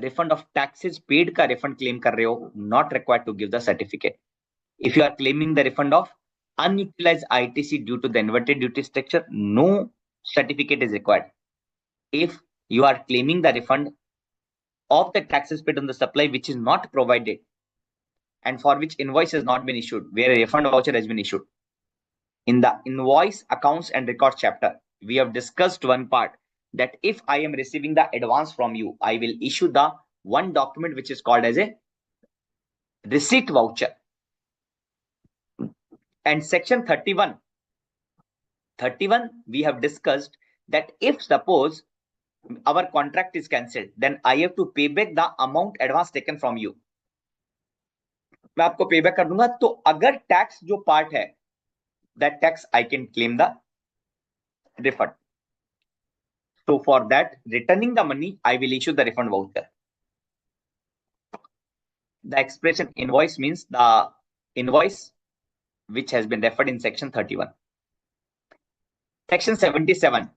refund of taxes paid का refund claim कर रहे हो, not required to give the certificate. If you are claiming the refund of unutilized ITC due to the inverted duty structure, no certificate is required. If you are claiming the refund of the taxes paid on the supply which is not provided and for which invoice has not been issued, where a refund voucher has been issued, in the invoice accounts and records chapter, we have discussed one part that if I am receiving the advance from you, I will issue the one document which is called as a receipt voucher. And section 31, we have discussed that if suppose our contract is cancelled, then I have to pay back the amount advance taken from you. मैं आपको पे back कर दूंगा. तो अगर tax जो part है, that tax I can claim the refund. So for that, returning the money, I will issue the refund voucher. The expression invoice means the invoice which has been referred in section 31. Section 77.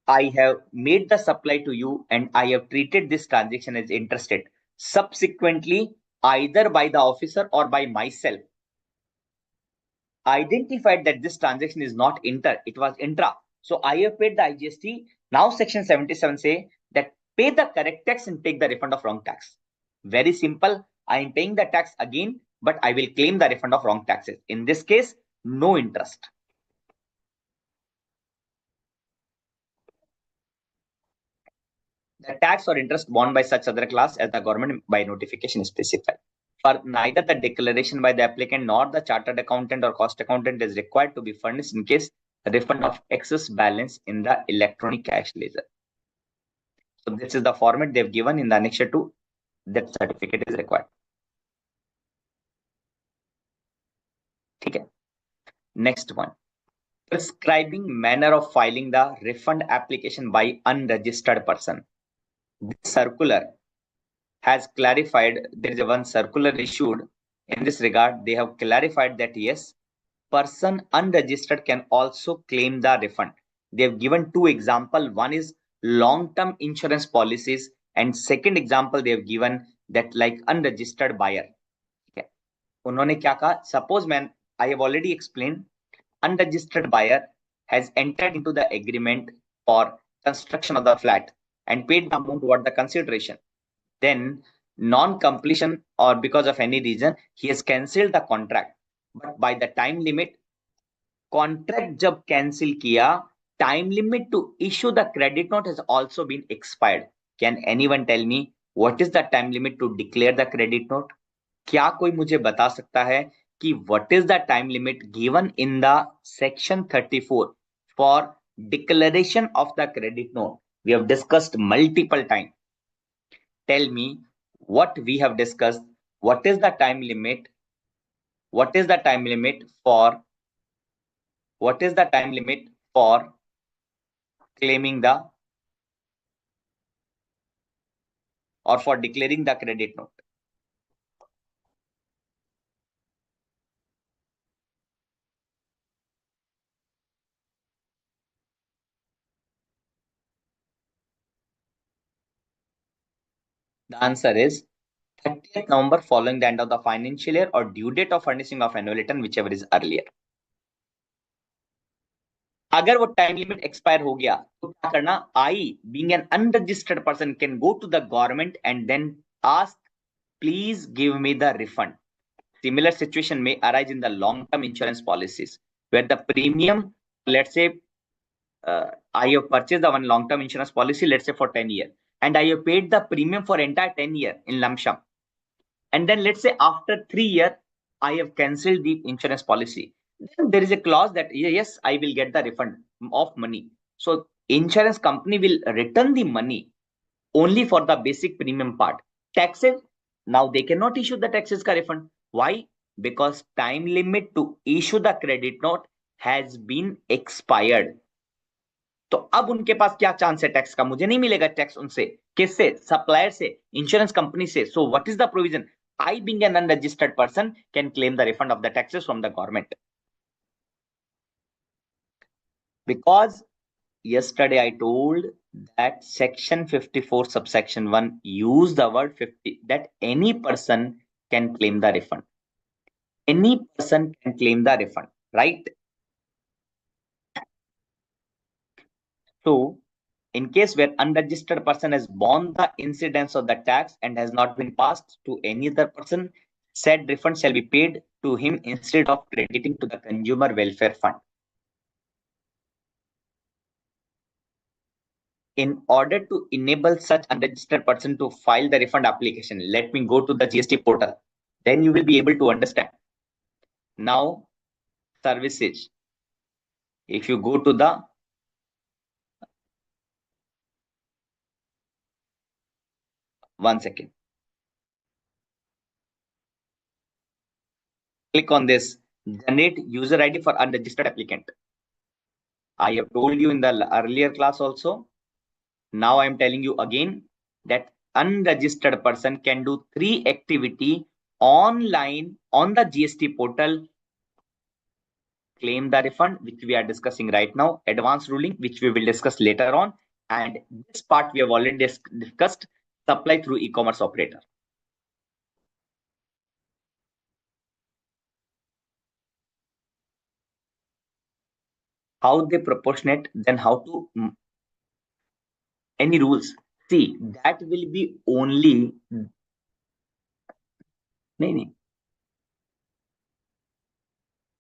I have made the supply to you and I have treated this transaction as interested. Subsequently, either by the officer or by myself, identified that this transaction is not inter, it was intra. So I have paid the IGST. Now section 77 say that pay the correct tax and take the refund of wrong tax. Very simple. I am paying the tax again, but I will claim the refund of wrong taxes. In this case, no interest. The tax or interest borne by such other class as the government by notification specified. For neither the declaration by the applicant nor the chartered accountant or cost accountant is required to be furnished in case refund of excess balance in the electronic cash ledger. So this is the format they've given in the annexure 2. That certificate is required. Okay. Next one. Prescribing manner of filing the refund application by unregistered person. This circular has clarified, there is one circular issued in this regard. They have clarified that yes, person unregistered can also claim the refund. They have given two examples. One is long-term insurance policies, and second example they have given that like unregistered buyer. Okay. उन्होंने क्या कहा? Suppose man, I have already explained, unregistered buyer has entered into the agreement for construction of the flat and paid the amount toward the consideration. Then non-completion or because of any reason he has cancelled the contract, but by the time limit, contract जब cancel किया, time limit to issue the credit note has also been expired. Can anyone tell me what is the time limit to declare the credit note? क्या कोई मुझे बता सकता है कि what is the time limit given in the section 34 for declaration of the credit note? We have discussed multiple times. Tell me what we have discussed. What is the time limit? What is the time limit for? What is the time limit for claiming the or for declaring the credit note? The answer is 30th November following the end of the financial year or due date of furnishing of annual return, whichever is earlier. अगर वो time limit expire हो गया तो क्या करना? I being an unregistered person can go to the government and then ask please give me the refund. Similar situation may arise in the long-term insurance policies where the premium, let's say, I have purchased the one long-term insurance policy, let's say for 10 years, and I have paid the premium for entire 10 years in lump sum. And then let's say after 3 years, I have cancelled the insurance policy. Then there is a clause that yes, I will get the refund of money. So insurance company will return the money only for the basic premium part. Taxes, now they cannot issue the taxes ka refund. Why? Because time limit to issue the credit note has been expired. तो अब उनके पास क्या chance है tax का? मुझे नहीं मिलेगा tax उनसे, किससे? सप्लायर से, इंश्योरेंस कंपनी से. सो what is the provision? I, being an unregistered person, can claim the refund of the taxes from the government. Because yesterday I told that section 54 subsection 1 use the word 50, that any person can claim the refund. Any person can claim the refund, right? So, in case where unregistered person has borne the incidence of the tax and has not been passed to any other person, said refund shall be paid to him instead of crediting to the consumer welfare fund. In order to enable such unregistered person to file the refund application, let me go to the GST portal. Then you will be able to understand. Now, services. If you go to the one second, click on this generate user ID for unregistered applicant. I have told you in the earlier class also. Now I am telling you again that unregistered person can do 3 activity online on the GST portal. Claim the refund, which we are discussing right now, advanced ruling, which we will discuss later on, and this part we have already discussed, supply through e-commerce operator. How they proportionate, then how to any rules. See, that will be only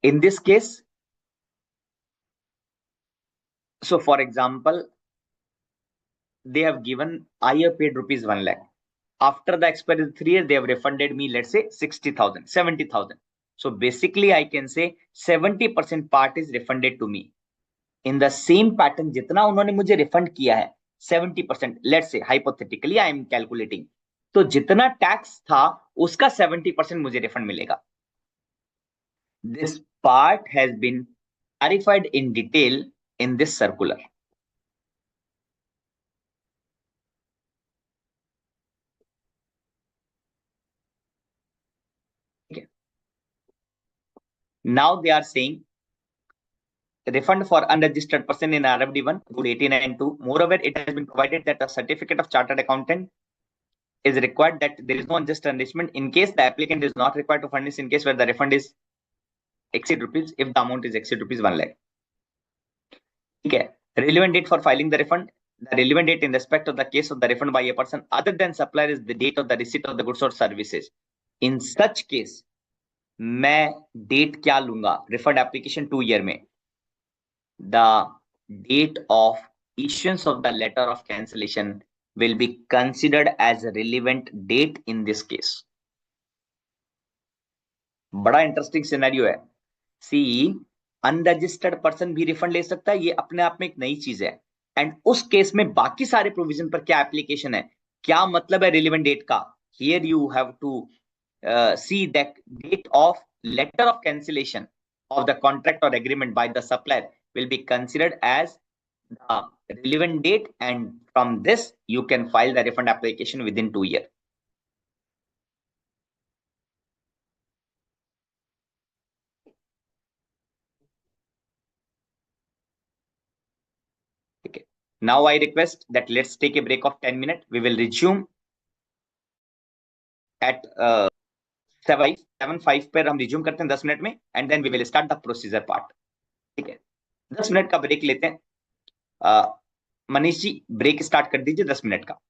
in this case. So for example, they have given, I have paid rupees 1 lakh. After the expiry of 3 years, they have refunded me, let's say 60,000, 70,000. So basically I can say 70% part is refunded to me. In the same pattern, जितना उन्होंने मुझे refund किया है 70%, let's say hypothetically I am calculating, तो जितना tax था उसका 70% मुझे रिफंड मिलेगा. This part has been clarified in detail in this circular. Okay. Now they are saying refund for unregistered person in RFD1 Rule 89(2). Moreover, it has been provided that a certificate of chartered accountant is required, that there is no unjust enrichment in case the applicant is not required to furnish in case where the refund is exceed rupees, if the amount is exceed rupees 1 lakh. Okay. Relevant date for filing the refund. The relevant date in respect of the case of the refund by a person other than supplier is the date of the receipt of the goods or services. In such case, मैं date क्या लूंगा refund application 2 year में? The date of issuance of the letter of cancellation will be considered as a relevant date in this case. बड़ा interesting scenario है. सी, unregistered person भी refund ले सकता है, ये अपने आप में एक नई चीज है. एंड उस केस में बाकी सारे प्रोविजन पर क्या एप्लीकेशन है, क्या मतलब है रिलेवेंट डेट का? Here you have to see that date of letter of cancellation of the contract or agreement by the supplier will be considered as the relevant date, and from this you can file the refund application within 2 years. Okay. Now I request that let's take a break of 10 minutes. We will resume at 7:05 पर हम resume करते हैं 10 minute में, and then we will start the procedure part. ठीक है, 10 minute का break लेते हैं. मनीष जी, ब्रेक स्टार्ट कर दीजिए 10 मिनट का.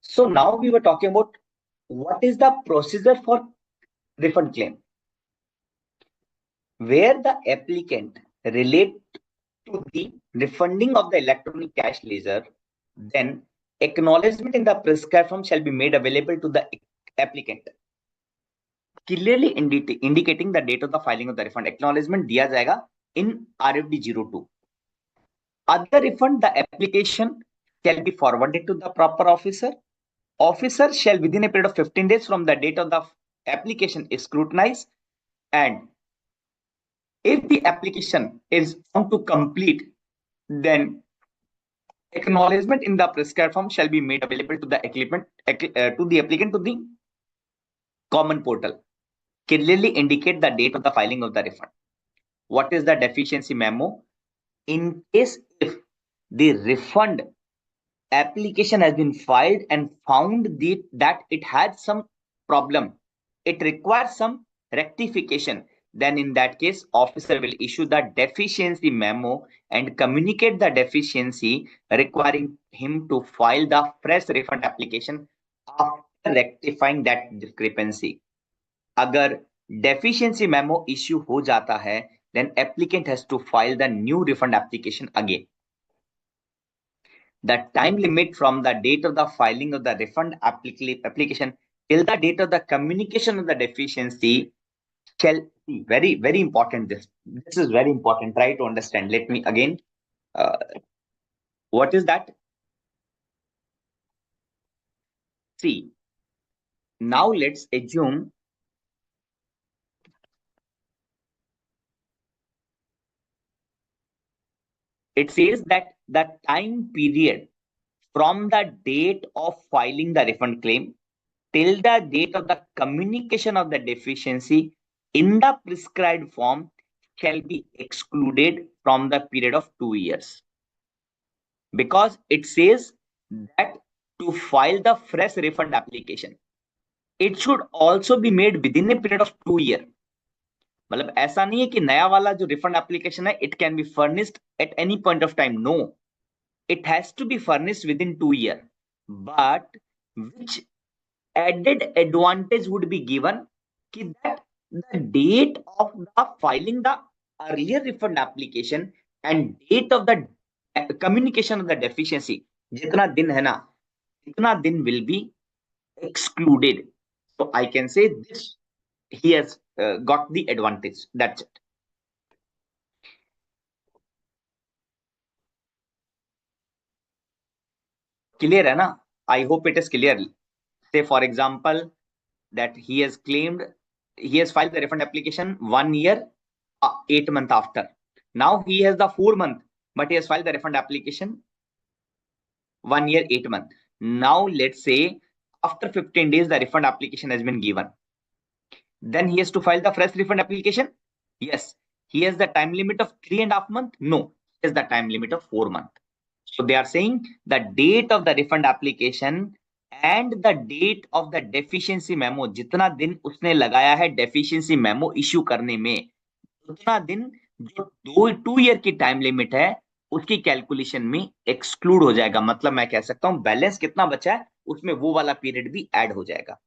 So now we were talking about what is the procedure for refund claim, where the applicant relate to the refunding of the electronic cash ledger, then acknowledgement in the prescribed form shall be made available to the applicant, clearly indicating the date of the filing of the refund. Acknowledgement दिया जाएगा in RFD 02. Other refund, the application shall be forwarded to the proper officer. Officer shall, within a period of 15 days from the date of the application, is scrutinized, and if the application is found to complete, then acknowledgement in the prescribed form shall be made available to the applicant to the common portal. Clearly indicate the date of the filing of the refund. What is the deficiency memo? In case if the refund application has been filed and found that it had some problem, it requires some rectification, then in that case officer will issue the deficiency memo and communicate the deficiency, requiring him to file the fresh refund application after rectifying that discrepancy. अगर deficiency memo issue हो जाता है, then applicant has to file the new refund application again. The time limit from the date of the filing of the refund application till the date of the communication of the deficiency shall be very, very important. This is very important. Try to understand. Let me again. What is that? See, now let's assume it says that the time period from the date of filing the refund claim till the date of the communication of the deficiency in the prescribed form shall be excluded from the period of 2 years, because it says that to file the fresh refund application, it should also be made within a period of 2 years. मतलब ऐसा नहीं है कि नया वाला जो refund application है it can be furnished at any point of time. No, it has to be furnished within 2 years. But which added advantage would be given that the date of the filing the earlier refund application and date of the communication of the deficiency, jitna din hai na, itna din will be excluded. So I can say this, he has got the advantage. That's it. Clear hai na? I hope it is clear. Say for example that he has filed the refund application 1 year 8 months after. Now he has the 4 month, but he has filed the refund application 1 year 8 months. Now let's say after 15 days the refund application has been given, then he has to file the fresh refund application. Yes, he has the time limit of 3.5 months. No, he has the time limit of 4 months. So they are saying the date of the refund application and the date of the deficiency memo, जितना दिन उसने लगाया है deficiency memo issue करने में, उतना दिन जो 2 ईयर की टाइम लिमिट है उसकी कैलकुलेशन में एक्सक्लूड हो जाएगा. मतलब मैं कह सकता हूं बैलेंस कितना बचा है उसमें वो वाला पीरियड भी ऐड हो जाएगा,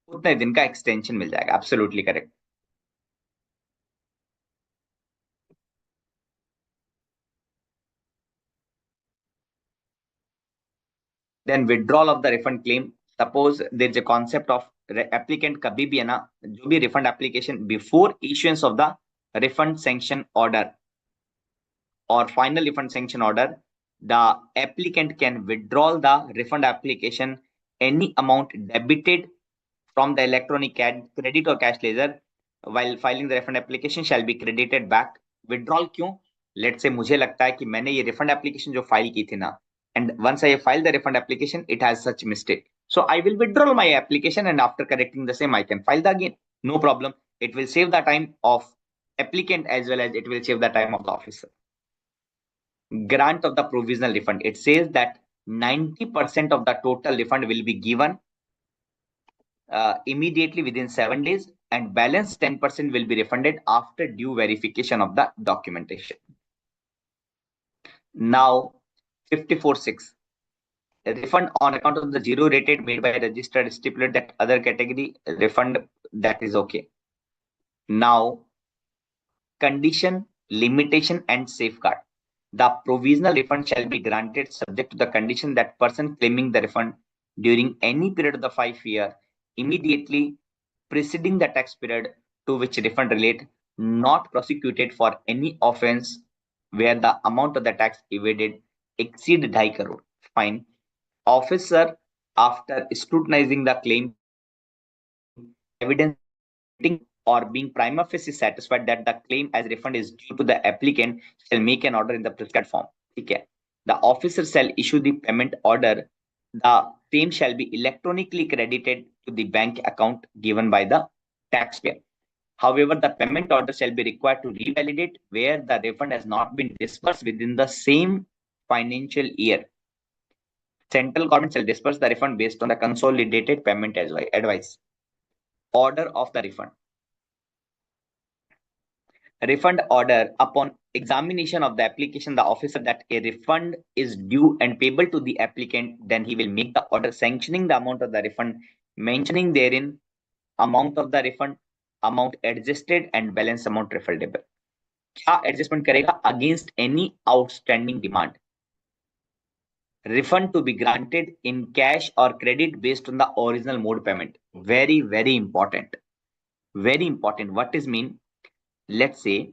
उतने दिन का एक्सटेंशन मिल जाएगा. Absolutely correct. Then withdrawal of the refund claim. Suppose there is a concept of applicant कभी भी है ना, जो भी refund application before issuance of the refund sanction order or final refund sanction order, the applicant can withdraw the refund application any amount debited from the electronic credit or cash ledger while filing the refund application shall be credited back. Withdrawal क्यों? Let's say मुझे लगता है कि मैंने ये refund application जो file की थी ना, and once I file the refund application it has such mistake, so I will withdraw my application and after correcting the same I can file the again. No problem. It will save the time of applicant as well as it will save the time of the officer. Grant of the provisional refund. It says that 90% of the total refund will be given immediately within 7 days, and balance 10% will be refunded after due verification of the documentation. Now 54.6. refund on account of the zero rated made by registered stipulate that other category refund, that is okay. Now, condition, limitation, and safeguard. The provisional refund shall be granted subject to the condition that person claiming the refund during any period of the 5 year immediately preceding the tax period to which refund relate, not prosecuted for any offense where the amount of the tax evaded exceed 2.5 crore. Fine. Officer, after scrutinizing the claim, evidence or being prima facie satisfied that the claim as refund is due to the applicant, shall make an order in the prescribed form. Okay. The officer shall issue the payment order. The same shall be electronically credited to the bank account given by the taxpayer. However, the payment order shall be required to revalidate where the refund has not been disbursed within the same financial year. Central government shall disburse the refund based on the consolidated payment advice. Order of the refund. Refund order. Upon examination of the application, the officer that a refund is due and payable to the applicant, then he will make the order sanctioning the amount of the refund, mentioning therein amount of the refund, amount adjusted and balance amount refundable. क्या adjustment करेगा? Against any outstanding demand. Refund to be granted in cash or credit based on the original mode payment. Very, very important. Very important. What is mean? Let's say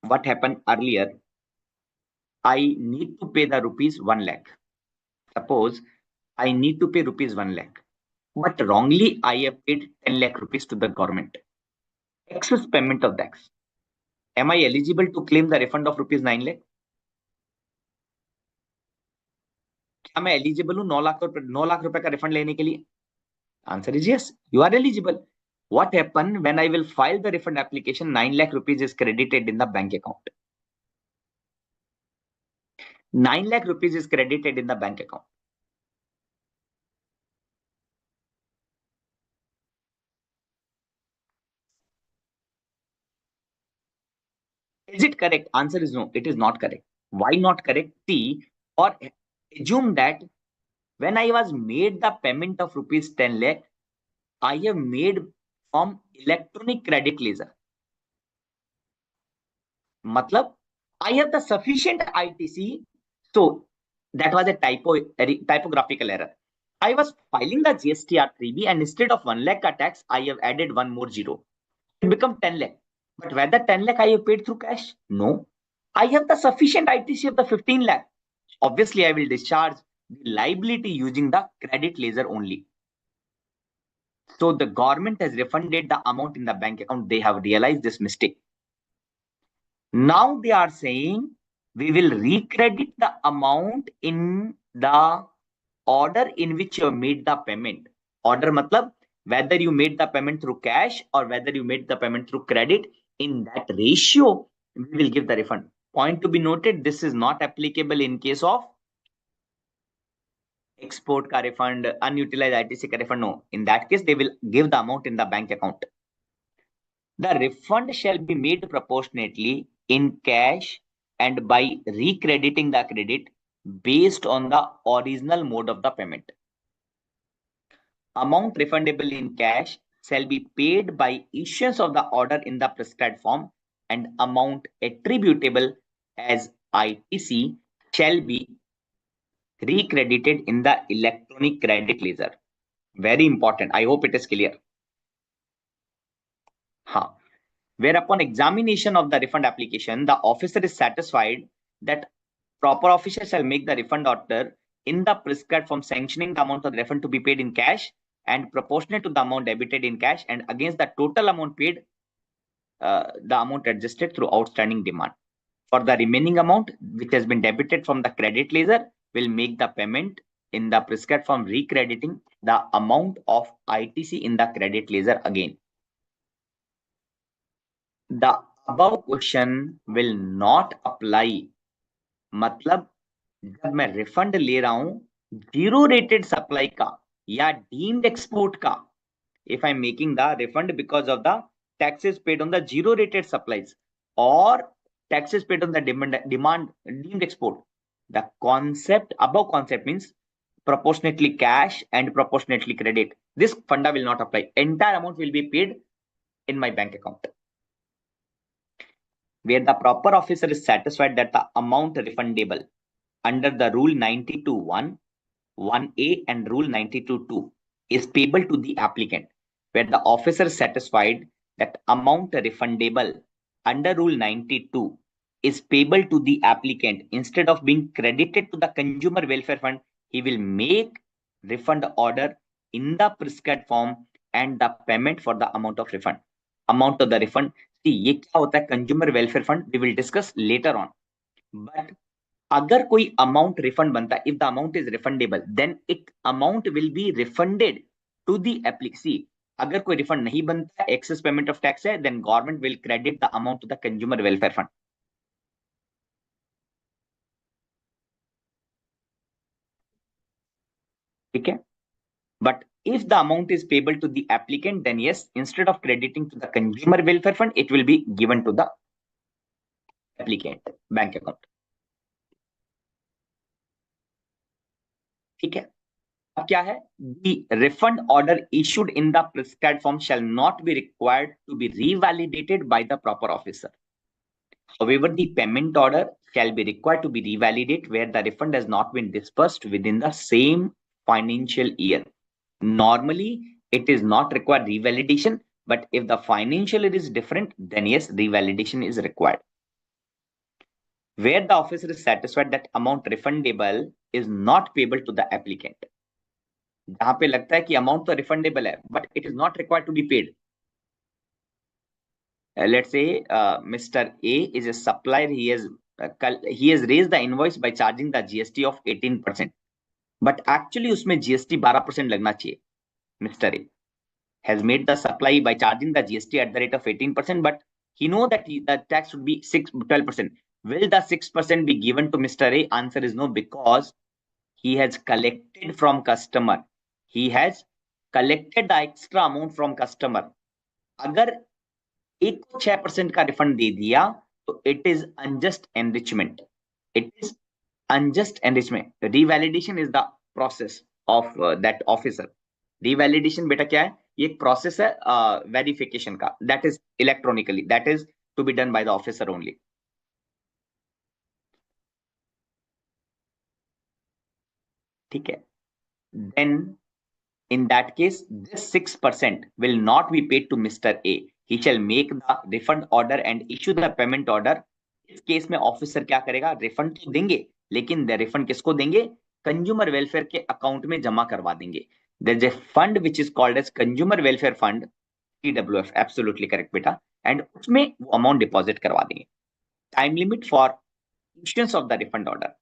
what happened earlier. I need to pay the rupees 1 lakh. Suppose I need to pay rupees 1 lakh, but wrongly I have paid 10 lakh rupees to the government. Excess payment of tax. Am I eligible to claim the refund of rupees 9 lakh? क्या मैं eligible हूं 9 लाख रुपए का refund लेने के लिए? Answer is yes, you are eligible. What happened when I will file the refund application? 9 lakh rupees is credited in the bank account. 9 lakh rupees is credited in the bank account. Is it correct? Answer is no, it is not correct. Why not correct? See, or assume that when I was made the payment of rupees 10 lakh, I have made from electronic credit ledger. Matlab, I have the sufficient ITC. So that was a typographical error. I was filing the GST R3B and instead of 1 lakh tax, I have added one more zero. It become 10 lakh. But whether 10 lakh I have paid through cash? No. I have the sufficient ITC of the 15 lakh. Obviously, I will discharge the liability using the credit ledger only. So the government has refunded the amount in the bank account. They have realized this mistake. Now they are saying we will recredit the amount in the order in which you have made the payment. Order matlab whether you made the payment through cash or whether you made the payment through credit, in that ratio we will give the refund. Point to be noted, this is not applicable in case of export ka refund, unutilized ITC ka refund. No, in that case they will give the amount in the bank account. The refund shall be made proportionately in cash and by recrediting the credit based on the original mode of the payment. Amount refundable in cash shall be paid by issuance of the order in the prescribed form, and amount attributable as ITC shall be recredited in the electronic credit ledger. Very important. I hope it is clear. Where upon examination of the refund application, the officer is satisfied that proper officer shall make the refund order in the prescribed form, sanctioning the amount of the refund to be paid in cash and proportionate to the amount debited in cash, and against the total amount paid, the amount adjusted through outstanding demand. For the remaining amount which has been debited from the credit ledger, will make the payment in the prescribed form, recrediting the amount of ITC in the credit ledger again. The above question will not apply. मतलब जब मैं refund ले रहा हूं zero rated supply का या deemed export का, if I'm making the refund because of the taxes paid on the zero rated supplies or taxes paid on the demand deemed export, The concept, above concept means proportionately cash and proportionately credit. This funda will not apply. Entire amount will be paid in my bank account. Where the proper officer is satisfied that the amount refundable under the Rule 92(1), 1A and Rule 92(2) is payable to the applicant, where the officer is satisfied that amount refundable under Rule 92 is payable to the applicant instead of being credited to the Consumer Welfare Fund, he will make refund order in the prescribed form and the payment for the amount of refund. Amount of the refund. See, ये क्या होता है consumer welfare fund, we will discuss later on. But अगर कोई amount refund बनता है, if the amount is refundable, then it amount will be refunded to the applicant. अगर कोई रिफंड नहीं बनता है, एक्सेस पेमेंट ऑफ टैक्स है, then government will credit the amount to the consumer welfare fund. ठीक है. But if the amount is payable to the applicant, then yes, instead of crediting to the consumer welfare fund, it will be given to the applicant bank account. ठीक है. अब क्या है, the refund order issued in the prescribed form shall not be required to be revalidated by the proper officer. However, the payment order shall be required to be revalidated where the refund has not been disbursed within the same financial year. Normally, it is not required revalidation, but if the financial year is different, then yes, revalidation is required. Where the officer is satisfied that amount refundable is not payable to the applicant. जहां पे लगता है कि amount तो refundable है, but it is not required to be paid. Let's say Mr. A is a supplier. He has raised the invoice by charging the GST of 18%, but actually उसमें GST 12% लगना चाहिए. Mr. A has made the supply by charging the GST at the rate of 18%, but he know that the tax would be 12%. Will the 6% be given to Mr. A? Answer is no, because he has collected from customer. He has collected the extra amount from customer. अगर एक को 6% का refund दे दिया तो it is unjust enrichment. It is unjust enrichment. Revalidation is the process of that officer. Revalidation बेटा क्या है, ये एक प्रोसेस है वेरिफिकेशन का, that is electronically, that is to be done by the officer only. ठीक है. Then in that case, this 6% will not be paid to Mr. A. He shall make the refund order and issue the payment order. इस case में officer क्या करेगा, refund तो देंगे, लेकिन refund किसको देंगे, कंज्यूमर वेलफेयर के अकाउंट में जमा करवा देंगे. There is a fund which is called as consumer welfare fund, CWF. Absolutely correct बेटा. एंड उसमें वो अमाउंट डिपॉजिट करवा देंगे. Time limit for issuance of the refund order.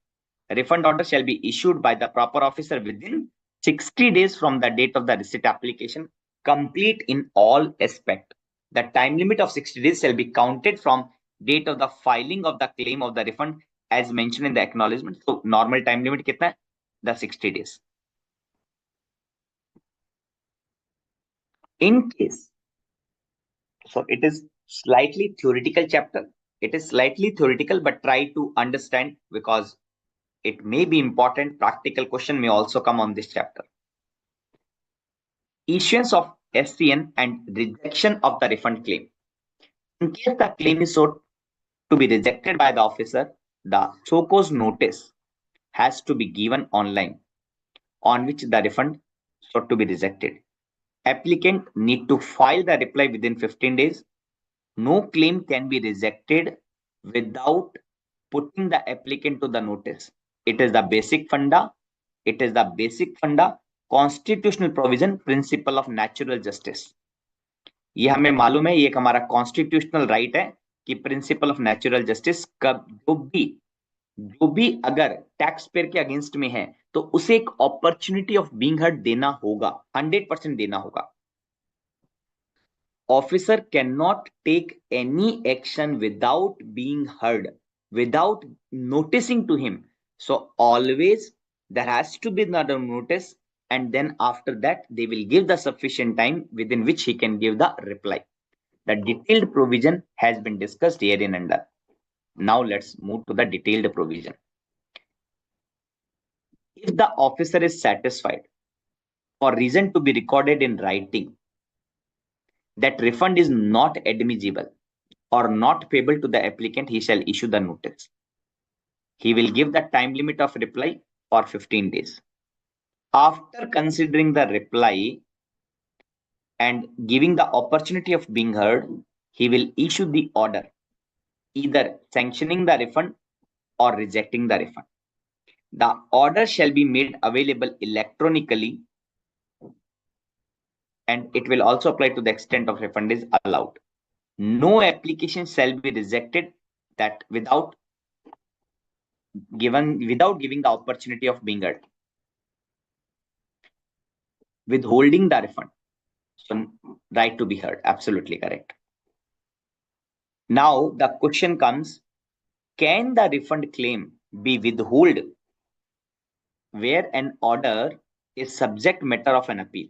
A refund order shall be issued by the proper officer within 60 days from the date of the receipt application, complete in all aspect. The time limit of 60 days shall be counted from date of the filing of the claim of the refund as mentioned in the acknowledgement. So normal time limit कितना है, the 60 days. In case, so it is slightly theoretical chapter. It is slightly theoretical, but try to understand because it may be important. Practical question may also come on this chapter. Issuance of SCN and rejection of the refund claim. In case the claim is sought to be rejected by the officer, the so-called notice has to be given online on which the refund sought to be rejected. Applicant need to file the reply within 15 days. No claim can be rejected without putting the applicant to the notice. It is the basic funda. It is the basic funda. Constitutional provision, principle of natural justice. ये हमें मालूम है, ये एक हमारा constitutional right है कि principle of natural justice कब जो भी अगर टैक्स पेयर के अगेंस्ट में है तो उसे एक अपॉर्चुनिटी ऑफ बीइंग हर्ड देना होगा, 100% देना होगा. Officer can not take any action without being heard, without noticing to him. So always there has to be another notice, and then after that they will give the sufficient time within which he can give the reply. The detailed provision has been discussed here in under. Now let's move to the detailed provision. If the officer is satisfied, for reason to be recorded in writing, that refund is not admissible or not payable to the applicant, he shall issue the notice. He will give the time limit of reply for 15 days. After considering the reply and giving the opportunity of being heard, he will issue the order, either sanctioning the refund or rejecting the refund. The order shall be made available electronically, and it will also apply to the extent of refund is allowed. No application shall be rejected that without giving the opportunity of being heard. Withholding the refund. So right to be heard. Absolutely correct. Now the question comes, can the refund claim be withheld where an order is subject matter of an appeal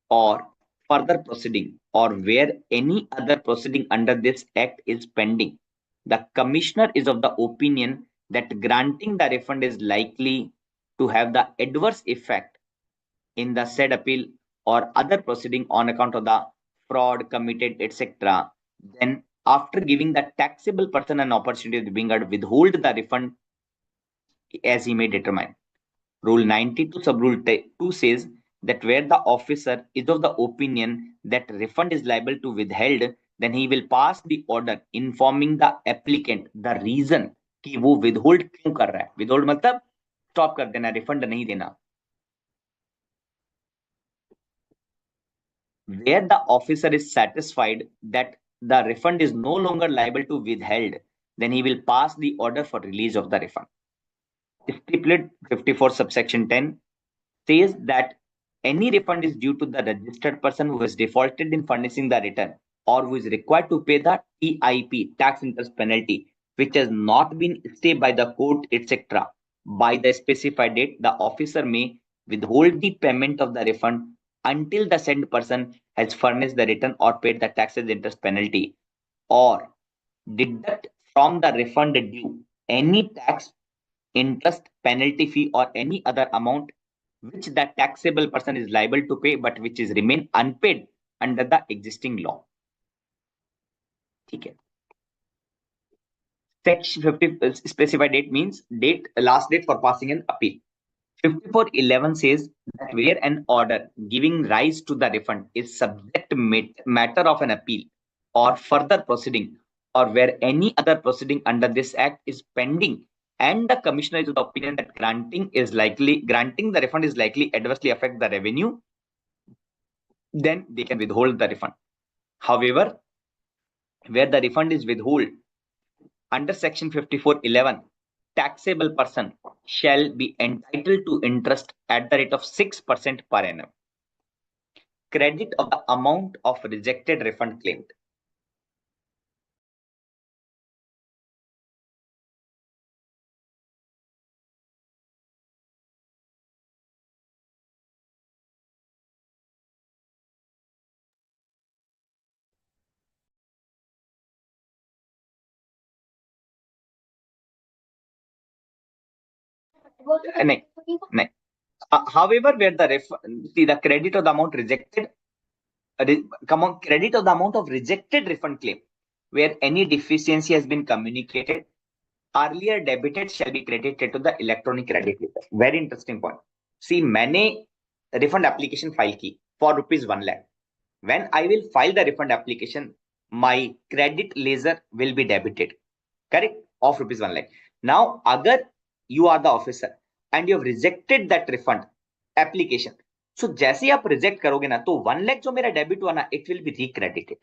or further proceeding, or where any other proceeding under this act is pending? The commissioner is of the opinion that granting the refund is likely to have the adverse effect in the said appeal or other proceeding on account of the fraud committed, etc. Then, after giving the taxable person an opportunity to being heard, withhold the refund as he may determine. Rule 92 sub-rule 2 says that where the officer is of the opinion that refund is liable to withheld, then he will pass the order informing the applicant the reason कि वो withhold क्यों कर रहा है. Withhold मतलब stop कर देना, refund नहीं देना. Where the officer is satisfied that the refund is no longer liable to withheld, then he will pass the order for release of the refund. Stipulate 54 subsection 10 says that any refund is due to the registered person who has defaulted in furnishing the return or who is required to pay the TIP, tax interest penalty, which has not been stayed by the court, etc. By the specified date, the officer may withhold the payment of the refund until the said person has furnished the return or paid the taxes interest penalty, or deduct from the refund due any tax, interest, penalty, fee, or any other amount which the taxable person is liable to pay but which is remain unpaid under the existing law. ठीक है. Section 50 specified date means date, last date for passing an appeal. 5411 says that where an order giving rise to the refund is subject matter of an appeal or further proceeding, or where any other proceeding under this act is pending, and the commissioner is of the opinion that granting the refund is likely adversely affect the revenue, then they can withhold the refund. However, where the refund is withheld under section 5411, taxable person shall be entitled to interest at the rate of 6% per annum, credit of the amount of rejected refund claimed. नहीं, नहीं. However, where the credit of the amount rejected, credit of the amount of rejected refund claim, where any deficiency has been communicated, earlier debited shall be credited to the electronic credit ledger. Very interesting point. See, मैंने refund application file की for ₹1 lakh. When I will file the refund application, my credit ledger will be debited, correct, of ₹1 lakh. Now, agar you are the officer and you have rejected that refund application, so जैसे आप reject करोगे ना, तो 1 lakh जो मेरा debit हुआ ना, it will be recredited.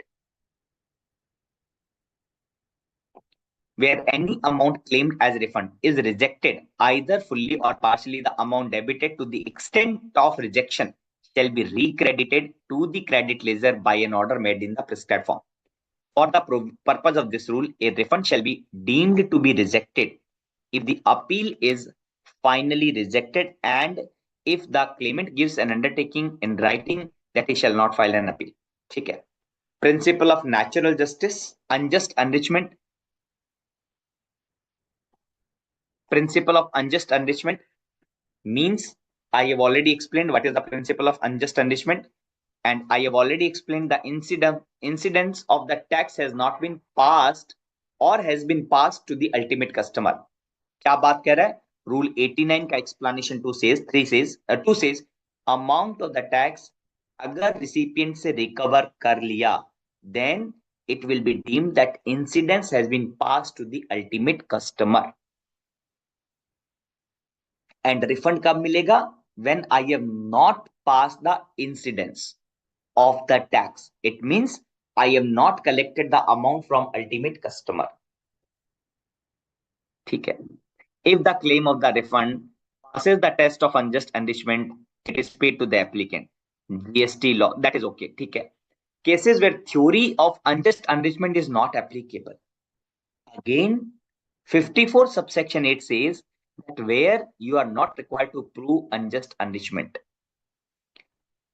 Where any amount claimed as refund is rejected, either fully or partially, the amount debited to the extent of rejection shall be recredited to the credit ledger by an order made in the prescribed form. For the purpose of this rule, a refund shall be deemed to be rejected if the appeal is finally rejected and if the claimant gives an undertaking in writing that he shall not file an appeal. ठीक है. Principle of natural justice, unjust enrichment. Principle of unjust enrichment. means I have already explained what is the principle of unjust enrichment, and I have already explained the incidence of the tax has not been passed or has been passed to the ultimate customer. क्या बात कर रहा है? Rule 89 का explanation 2 says amount of the tax अगर recipient से recover कर लिया, then it will be deemed that incidence has been passed to the ultimate customer. And refund कब मिलेगा? When I have not passed the incidence of the tax. It means I have not collected the amount from ultimate customer. ठीक है. If the claim of the refund passes the test of unjust enrichment, it is paid to the applicant. GST law, that is okay. ठीक है. Cases where theory of unjust enrichment is not applicable. Again, 54 subsection 8 says that where you are not required to prove unjust enrichment.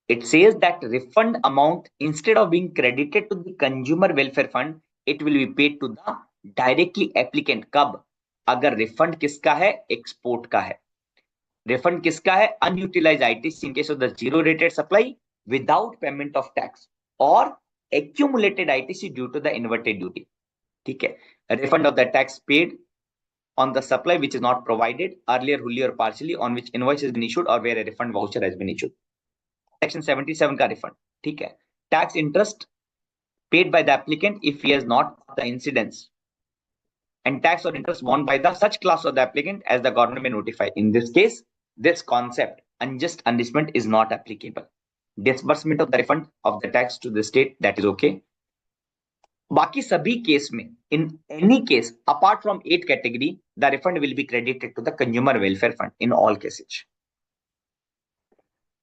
It says that refund amount, instead of being credited to the consumer welfare fund, it will be paid to the directly applicant. कब? अगर refund किसका है? Export का है. Refund किसका है? Unutilized ITC in case of the zero rated supply without payment of tax or accumulated ITC due to the inverted duty. ठीक है. Refund of the tax paid on the supply which is not provided earlier wholly or partially, on which invoice has been issued or where a refund voucher has been issued. Section 77 का refund. ठीक है. Tax interest paid by the applicant if he has not the incidence, and tax or interest borne by the such class of the applicant as the government may notify. In this case, this concept unjust enrichment is not applicable. Disbursement of the refund of the tax to the state, that is okay. बाकी सभी case में, in any case apart from 8 category, the refund will be credited to the consumer welfare fund in all cases.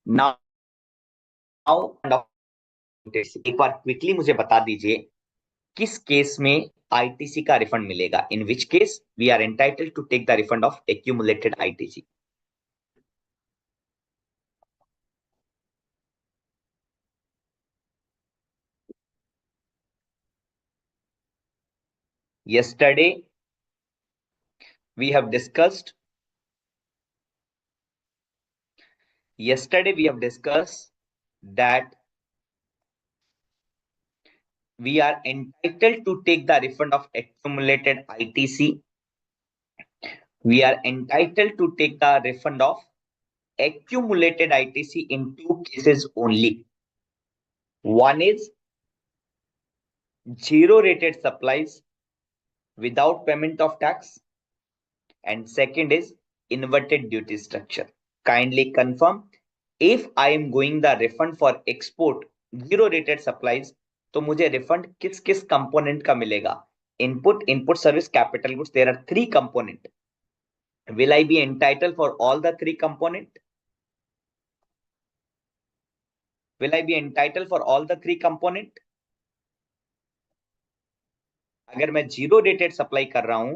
Now एक बार quickly मुझे बता दीजिए किस case में ITC का रिफंड मिलेगा. In which case we are entitled to take the refund of accumulated ITC. yesterday we have discussed that we are entitled to take the refund of accumulated ITC. We are entitled to take the refund of accumulated ITC in 2 cases only. One is zero rated supplies without payment of tax, and second is inverted duty structure. Kindly confirm, if I am going the refund for export zero rated supplies, तो मुझे refund किस किस component का मिलेगा? Input service, capital goods. There are 3 component. Will I be entitled for all the 3 component? Will I be entitled for all the 3 component? अगर मैं zero rated supply कर रहा हूं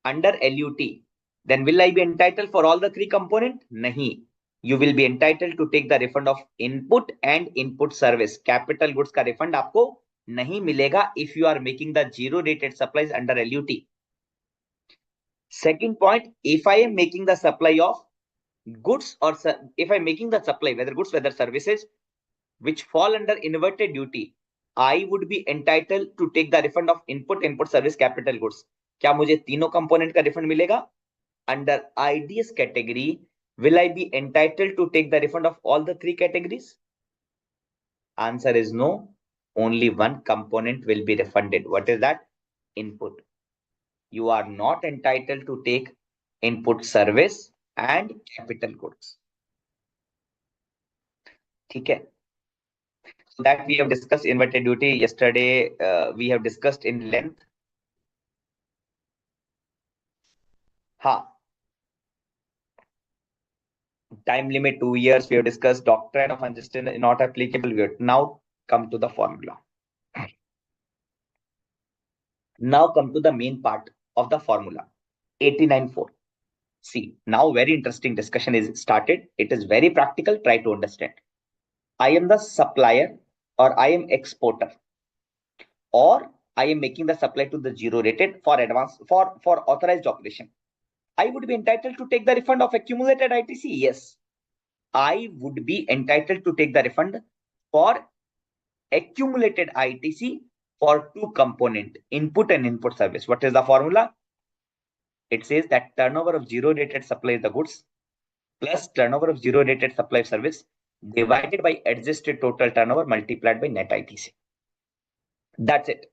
under LUT, then will I be entitled for all the 3 component? नहीं. You will be entitled to take the refund of input and input service. Capital goods का refund आपको नहीं मिलेगा if you are making the zero rated supplies under LUT. Second point, if I am making the supply of goods, or if I am making the supply whether goods whether services which fall under inverted duty, I would be entitled to take the refund of input service, capital goods. क्या मुझे तीनों component का refund मिलेगा? Under IDS category, will I be entitled to take the refund of all the 3 categories? Answer is no. Only one component will be refunded. What is that? Input. You are not entitled to take input service and capital goods. ठीक है. So that we have discussed inverted duty yesterday. We have discussed in length. हाँ. Time limit 2 years. We have discussed doctrine of unjust not applicable. We have now come to the formula. Now come to the main part of the formula. 89.4. See, now very interesting discussion is started. It is very practical. Try to understand. I am the supplier, or I am exporter, or I am making the supply to the zero rated for advance for authorized operation. I would be entitled to take the refund of accumulated ITC. Yes, I would be entitled to take the refund for accumulated ITC for two component, input and input service. What is the formula? It says that turnover of zero rated supply of the goods plus turnover of zero rated supply of service divided by adjusted total turnover multiplied by net ITC. That's it.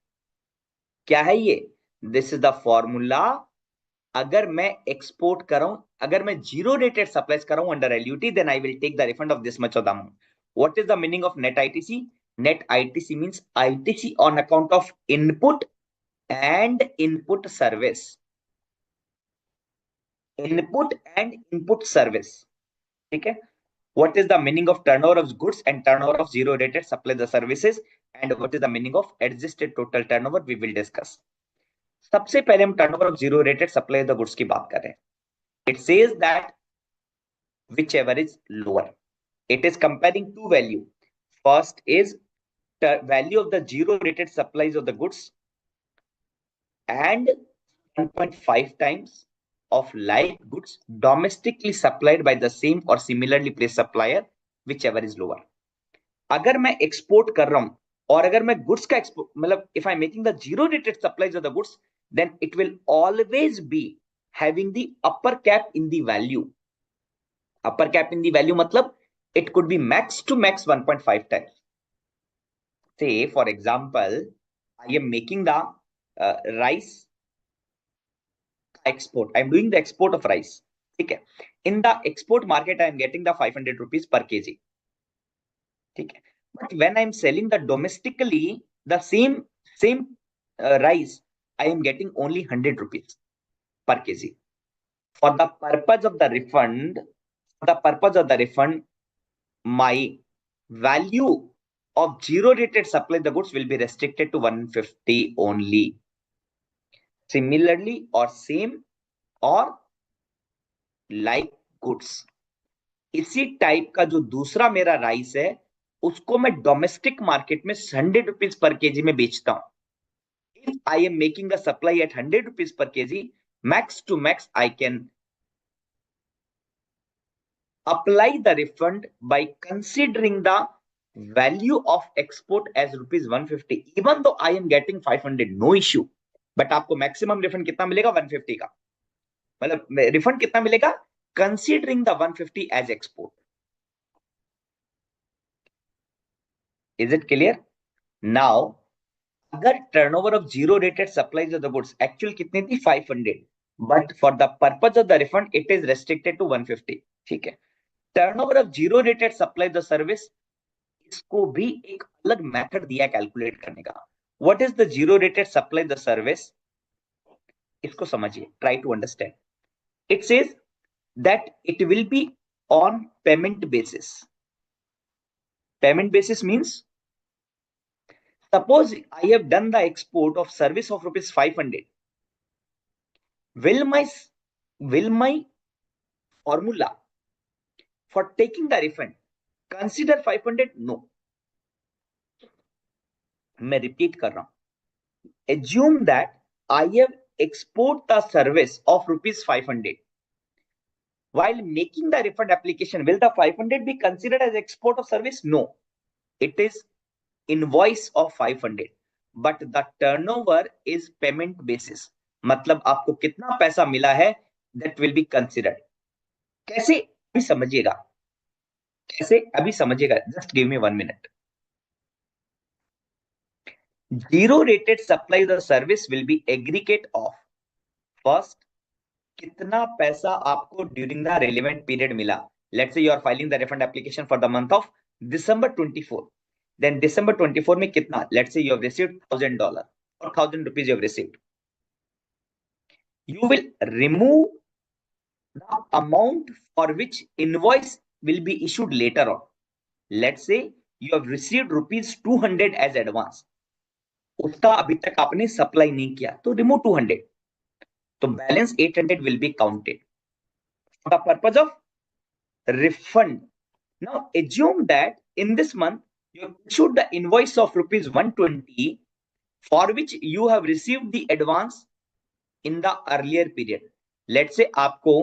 क्या है ये? This is the formula. अगर मैं export कर रहा हूं, अगर मैं जीरो रेटेड सप्लाईज कर रहा हूं under LUT, then I will take the refund of this much of the amount. What is the meaning of net ITC? Net ITC means ITC on account of input and input service. Input and input service. ठीक है. What is the meaning of turnover of goods and turnover of zero rated supply the services, and what is the meaning of adjusted total turnover? We will discuss. सबसे पहले हम turnover of zero rated supply the goods की बात कर रहे हैं. It says that whichever is lower. It is comparing two value. First is the value of the zero rated supplies of the goods and 1.5 times of like goods domestically supplied by the same or similarly placed supplier, whichever is lower. अगर मैं export कर रहा हूं और अगर मैं goods का export मतलब if I'm making the zero rated supplies of the goods, then it will always be having the upper cap in the value. Upper cap in the value matlab it could be max to max 1.5 times. Say for example, I am making the rice export. I am doing the export of rice. Okay. In the export market, I am getting the 500 rupees per kg. Okay. But when I am selling the domestically, the same rice, I am getting only 100 rupees per kg. For the purpose of the refund, my value of zero rated supply the goods will be restricted to 150 only. Similarly or same or like goods. इसी type का जो दूसरा मेरा rice है उसको मैं domestic market में 100 rupees per KG में बेचता हूं. If I am making the supply at 100 rupees per KG, max to max I can apply the refund by considering the value of export as rupees 150. even though I am getting 500, no issue. But आपको maximum refund कितना मिलेगा? 150 का. मतलब refund कितना मिलेगा? Considering the 150 as export. Is it clear? Now अगर turnover of zero rated supplies of the goods actual कितनी थी? 500, but for the purpose of the refund it is restricted to 150. ठीक है. Turnover of zero rated supply the service, इसको भी एक अलग method दिया कैलकुलेट करने का. What is the zero rated supply the service? इसको समझिए, try to understand. It says that it will be on payment basis. Payment basis means suppose I have done the export of service of rupees 500. Will my formula for taking the refund consider 500? No. मैं repeat कर रहा हूं. Assume that I have export the service of rupees 500. While making the refund application, will the 500 be considered as export of service? No. It is invoice of 500, but the turnover is payment basis. मतलब आपको कितना पैसा मिला है that will be considered. कैसे? अभी समझिएगा. कैसे? अभी समझिएगा. Just give me 1 minute. Zero rated supply the service will be aggregate of first कितना पैसा आपको ड्यूरिंग द रेलेवेंट पीरियड मिला. Let's say you are filing the refund application for the month of December 24. Then December 24 में कितना? Let's say you have received $1,000 or 1,000 rupees you have received. You will remove the amount for which invoice will be issued later on. Let's say you have received rupees 200 as advance. उसका अभी तक आपने supply नहीं किया तो remove 200. तो balance 800 will be counted for the purpose of refund. Now assume that in this month you have issued the invoice of rupees 120 for which you have received the advance in the earlier period. Let say आपको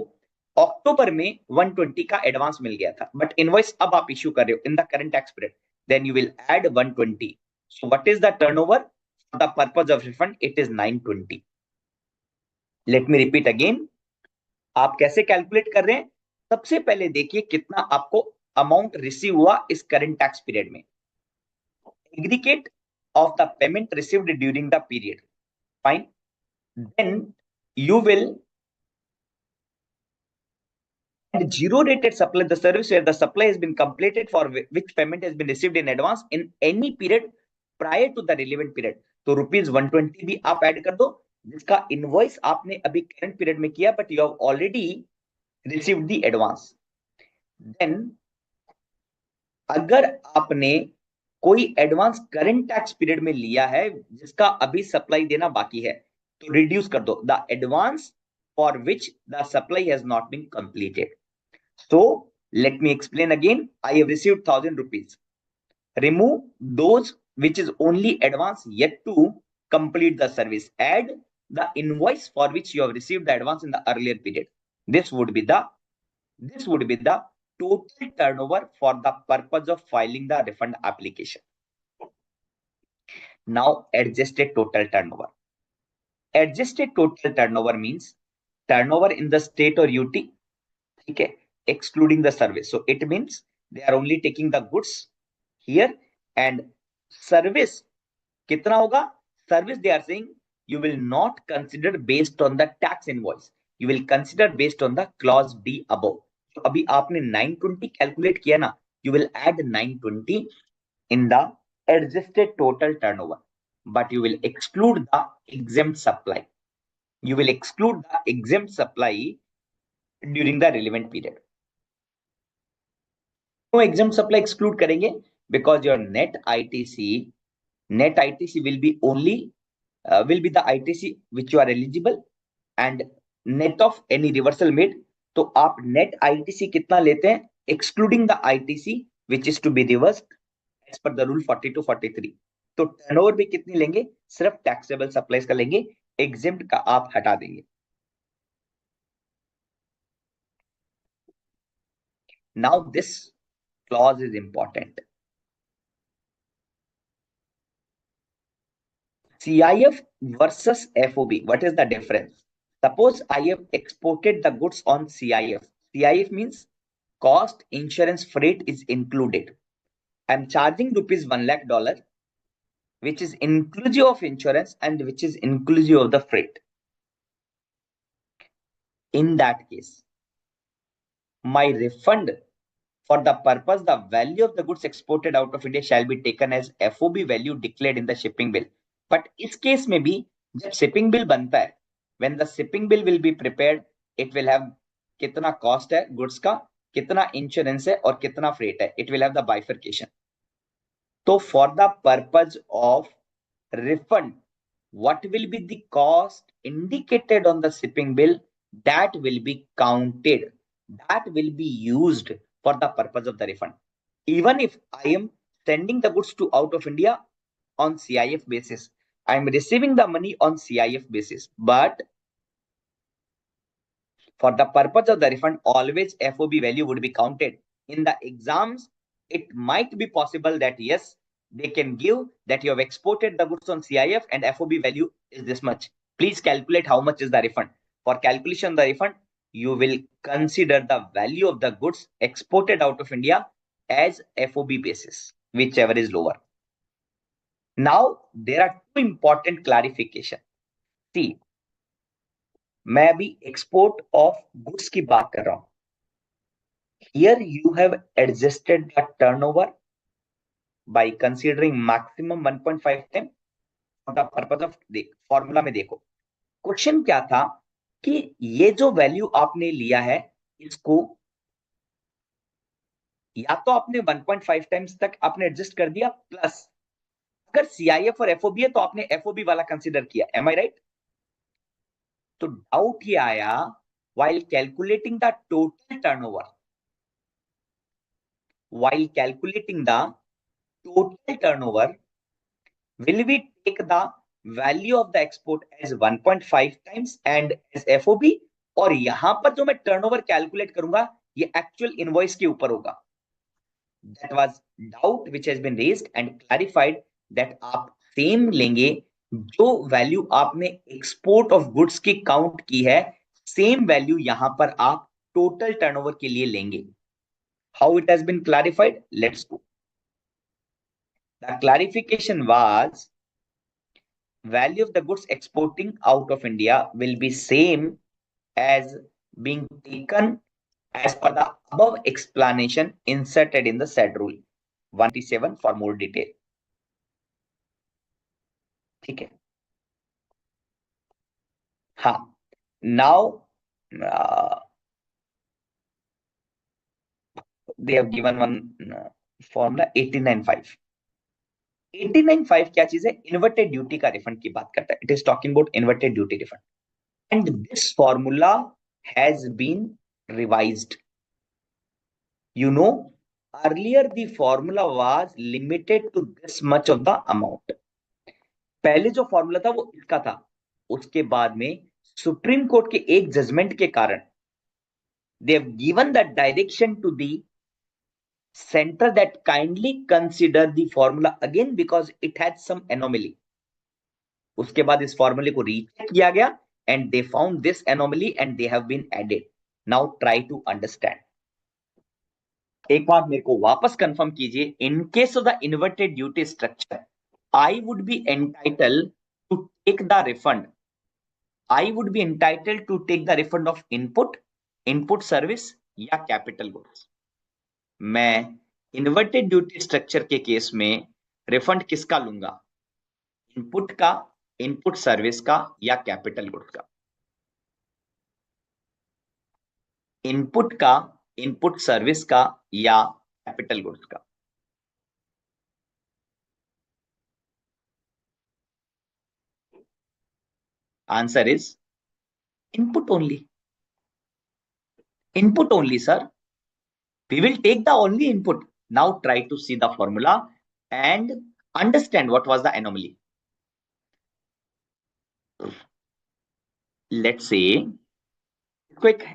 अक्टूबर में 120 का advance मिल गया था, but invoice अब आप issue कर रहे हो in the current tax period, then you will add 120. So what is the turnover for the purpose of refund? It is 920. Let me repeat again. आप कैसे कैलकुलेट कर रहे हैं? सबसे पहले देखिए कितना आपको अमाउंट रिसीव हुआ इस करंट टैक्स पीरियड में. Aggregate of the payment received during the period. Fine. Then you will add zero rated supply the service where the supply has been completed for which payment has been received in advance in any period prior to the relevant period. तो ₹120 भी आप add कर दो जिसका invoice आपने अभी current period में किया, but you have already received the advance. Then अगर आपने कोई एडवांस करंट टैक्स पीरियड में लिया है जिसका अभी सप्लाई देना बाकी है, तो रिड्यूस कर दो the advance for which the supply has not been completed. So let me explain again. I have received 1,000 rupees. Remove those which is only advance yet to complete the service. Add the invoice for which you have received the advance in the earlier period. This would be the total turnover for the purpose of filing the refund application. Now adjusted total turnover. Adjusted total turnover means turnover in the state or UT. Okay, excluding the service. So it means they are only taking the goods here, and service kitna hoga? Service they are saying you will not consider based on the tax invoice, you will consider based on the clause D above. So abhi aapne 920 calculate kiya na, you will add 920 in the adjusted total turnover, but you will exclude the exempt supply. You will exclude the exempt supply during the relevant period. क्यों exempt supply exclude करेंगे? Because your net ITC will be only will be the ITC which you are eligible and net of any reversal made. तो आप net ITC कितना लेते हैं excluding the ITC which is to be reversed as per the rule 42 43. तो turnover भी कितनी लेंगे? सिर्फ टैक्सेबल सप्लाईज का लेंगे, एग्जेम्प्ट का आप हटा देंगे. Now this clause is important. CIF versus FOB. What is the difference? Suppose I have exported the goods on CIF. CIF means cost, insurance, freight is included. I'm charging rupees 1 lakh dollar, which is inclusive of insurance and which is inclusive of the freight. In that case, my refund for the purpose, the value of the goods exported out of India shall be taken as FOB value declared in the shipping bill. But इस case में भी जब shipping bill बनता है, when the shipping bill will be prepared, it will have कितना cost है goods का, कितना इंश्योरेंस है और कितना फ्रेट है. It will have the bifurcation. तो for the purpose of refund, what will be the cost indicated on the shipping bill, that will be counted, that will be used for the purpose of the refund. Even if I am sending the goods to out of India on CIF basis, I am receiving the money on CIF basis, but for the purpose of the refund, always FOB value would be counted. In the exams, it might be possible that yes, they can give that you have exported the goods on CIF and FOB value is this much. Please calculate how much is the refund. For calculation of the refund, you will consider the value of the goods exported out of India as FOB basis, whichever is lower. Now, there are two important clarification. See, मैं अभी export of goods की बात कर रहा हूं. Here you have adjusted the turnover by considering maximum 1.5 time for the purpose of formula में देखो question क्या था कि ये जो वैल्यू आपने लिया है इसको या तो आपने 1.5 टाइम्स तक आपने एडजस्ट कर दिया, प्लस अगर सीआईएफ और एफओबी है तो आपने एफओबी वाला कंसीडर किया. एम आई राइट? तो डाउट ये आया while calculating the total turnover, while calculating the total turnover, will we take the value of the export as 1.5 times and as FOB, और यहां पर जो मैं टर्नओवर कैलकुलेट करूंगा ये एक्चुअल इनवॉइस के ऊपर होगा. That was doubt which has been raised and clarified that आप सेम लेंगे जो वैल्यू आपने एक्सपोर्ट ऑफ गुड्स की काउंट की है, सेम वैल्यू यहां पर आप टोटल टर्नओवर के लिए लेंगे. How it has been clarified, let's go. The clarification was value of the goods exporting out of India will be same as being taken as per the above explanation inserted in the said rule 187 for more detail. ठीक है. हाँ. Now they have given one formula 89.5. 89.5 क्या चीज है? Inverted duty का refund की बात करता है. It is talking about inverted duty refund and this formula has been revised. You know, earlier the formula was limited to this much of the amount. पहले जो फॉर्मूला था वो इसका था. उसके बाद में सुप्रीम कोर्ट के एक जजमेंट के कारण they have given that direction to the center that kindly consider the formula again because it had some anomaly. उसके बाद इस फॉर्मूले को रीचेक किया गया and they found this anomaly and they have been added. Now try to understand. एक बार मेरे को वापस कंफर्म कीजिए. In case of the inverted duty structure I would be entitle to take the refund. I would be entitle to take the refund of input, input service या capital goods. मैं inverted duty structure के case में refund किसका लूंगा? Input का, input service का या capital goods का? इनपुट का, इनपुट सर्विस का या कैपिटल गुड्स का? Answer is input only. Input only, sir. We will take the only input. Now try to see the formula and understand what was the anomaly. Let's say इसको एक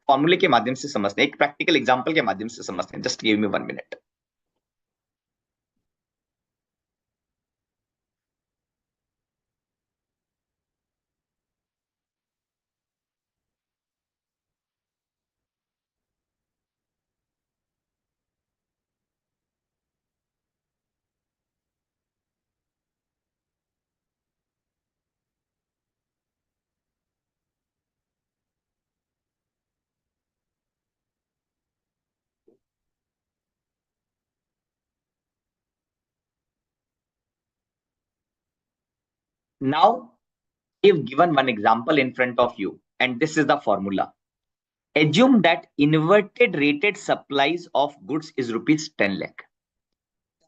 फॉर्मूले के माध्यम से समझते हैं, एक प्रैक्टिकल एग्जांपल के माध्यम से समझते हैं. Just give me 1 minute. Now I've given one example in front of you, and this is the formula. Assume that inverted rated supplies of goods is rupees 10 lakh.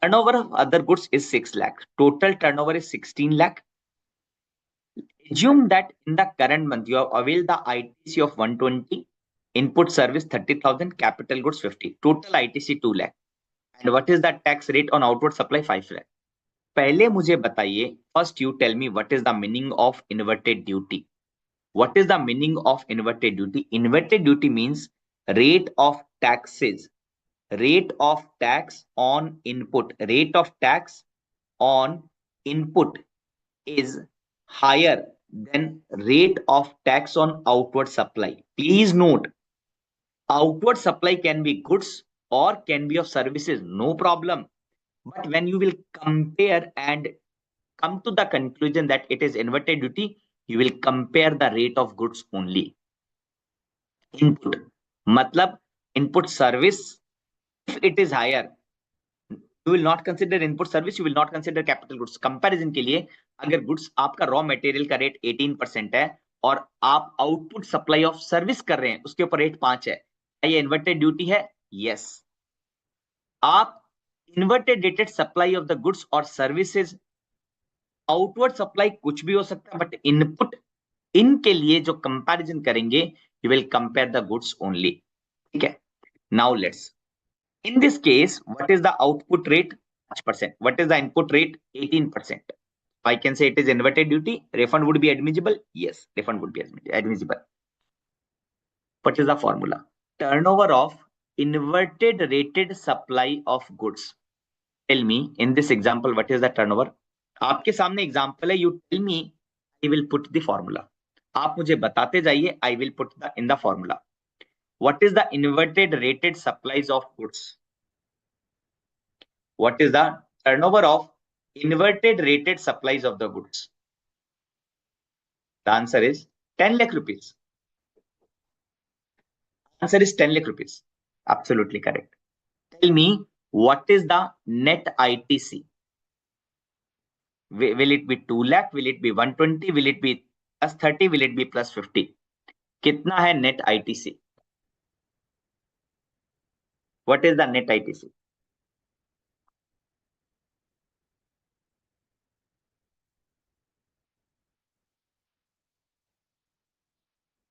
Turnover of other goods is 6 lakh. Total turnover is 16 lakh. Assume that in the current month you have availed the ITC of 120, input service 30,000, capital goods 50, total ITC 2 lakh. And what is the tax rate on outward supply? 5 lakh. पहले मुझे बताइए, first you tell me what is the meaning of inverted duty. What is the meaning of inverted duty? Inverted duty means rate of taxes, rate of tax on input, rate of tax on input is higher than rate of tax on outward supply. Please note, outward supply can be goods or can be of services, no problem. But when you will compare and come to the conclusion that it is inverted duty, you will compare the rate of goods only. Input matlab input service, if it is higher, you will not consider input service, you will not consider capital goods. Comparison के लिए अगर goods आपका raw material का rate 18% है और आप output supply of service कर रहे हैं उसके ऊपर rate 5 है, क्या ये inverted duty है? Yes. आप inverted rated supply of the goods और services, आउटवर्ड सप्लाई कुछ भी हो सकता है, बट इनपुट, इनके लिए जो कंपैरिजन करेंगे you will compare the goods only. ठीक है. Now let's, in this case what is the output rate? 5%. What is the input rate? 18%. I can say it is inverted duty. Refund would be admissible. Yes, refund would be admissible. What is the formula? Turnover of inverted rated supply of goods. Tell me in this example what is the turnover? आपके सामने example है, you tell me, I will put the formula. आप मुझे बताते जाइए, I will put the in the formula. What is the inverted rated supplies of goods? What is the turnover of inverted rated supplies of the goods? The answer is 10 lakh rupees. Answer is 10 lakh rupees. Absolutely correct. Tell me, what is the net ITC? Will it be 2 lakh? Will it be 120? Will it be plus 30? Will it be plus 50? कितना है net ITC? What is the net ITC?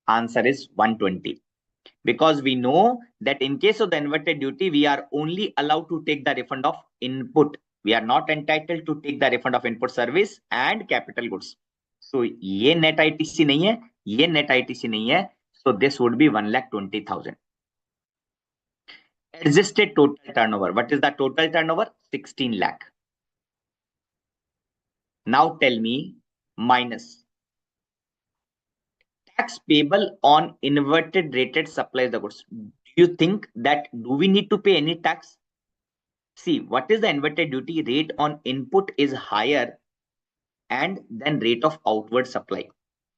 Answer is 120. Because we know that in case of the inverted duty, we are only allowed to take the refund of input. We are not entitled to take the refund of input service and capital goods. So ये net ITC नहीं है, ये net ITC नहीं है. So this would be 1,20,000. Adjusted total turnover. What is the total turnover? 16 lakh. Now tell me, minus tax payable on inverted rated supplies the goods. Do you think that do we need to pay any tax? See, what is the inverted duty? Rate on input is higher and then rate of outward supply.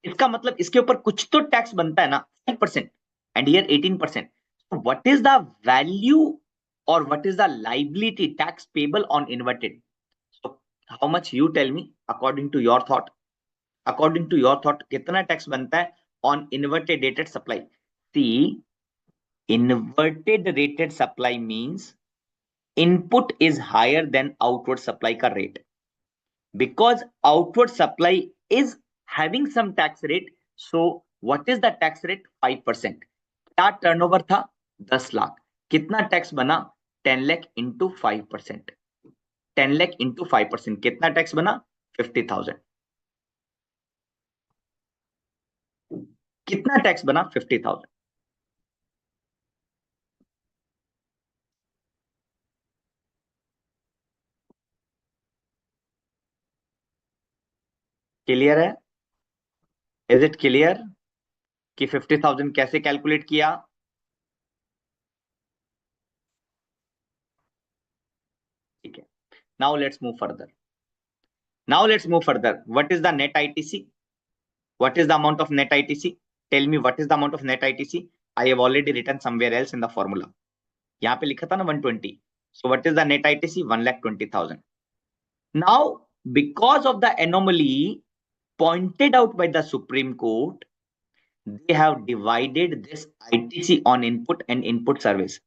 इसका मतलब इसके ऊपर कुछ तो tax बनता है ना, 5% and here 18%. So what is the value or what is the liability tax payable on inverted? So how much you tell me according to your thought? According to your thought, कितना tax बनता है on inverted rated supply? See, inverted rated supply means input is higher than outward supply का rate. Because outward supply is having some tax rate, so what is the tax rate? 5%. क्या turnover था? 10 लाख. कितना tax बना? 10 lakh into 5%. 10 lakh into 5%. कितना tax बना? 50,000. कितना tax बना? 50,000. Clear है? इज इट क्लियर कि 50,000 कैसे कैलकुलेट किया? ठीक है. Now let's move further. Now let's move further. What is the net ITC? What is the amount of net ITC? Tell me what is the amount of net ITC? I have already written somewhere else in the formula. यहाँ पे लिखा था ना 120. So what is the net ITC? 1,20,000. Now, because of the anomaly pointed out by the Supreme Court, they have divided this ITC on input and input service.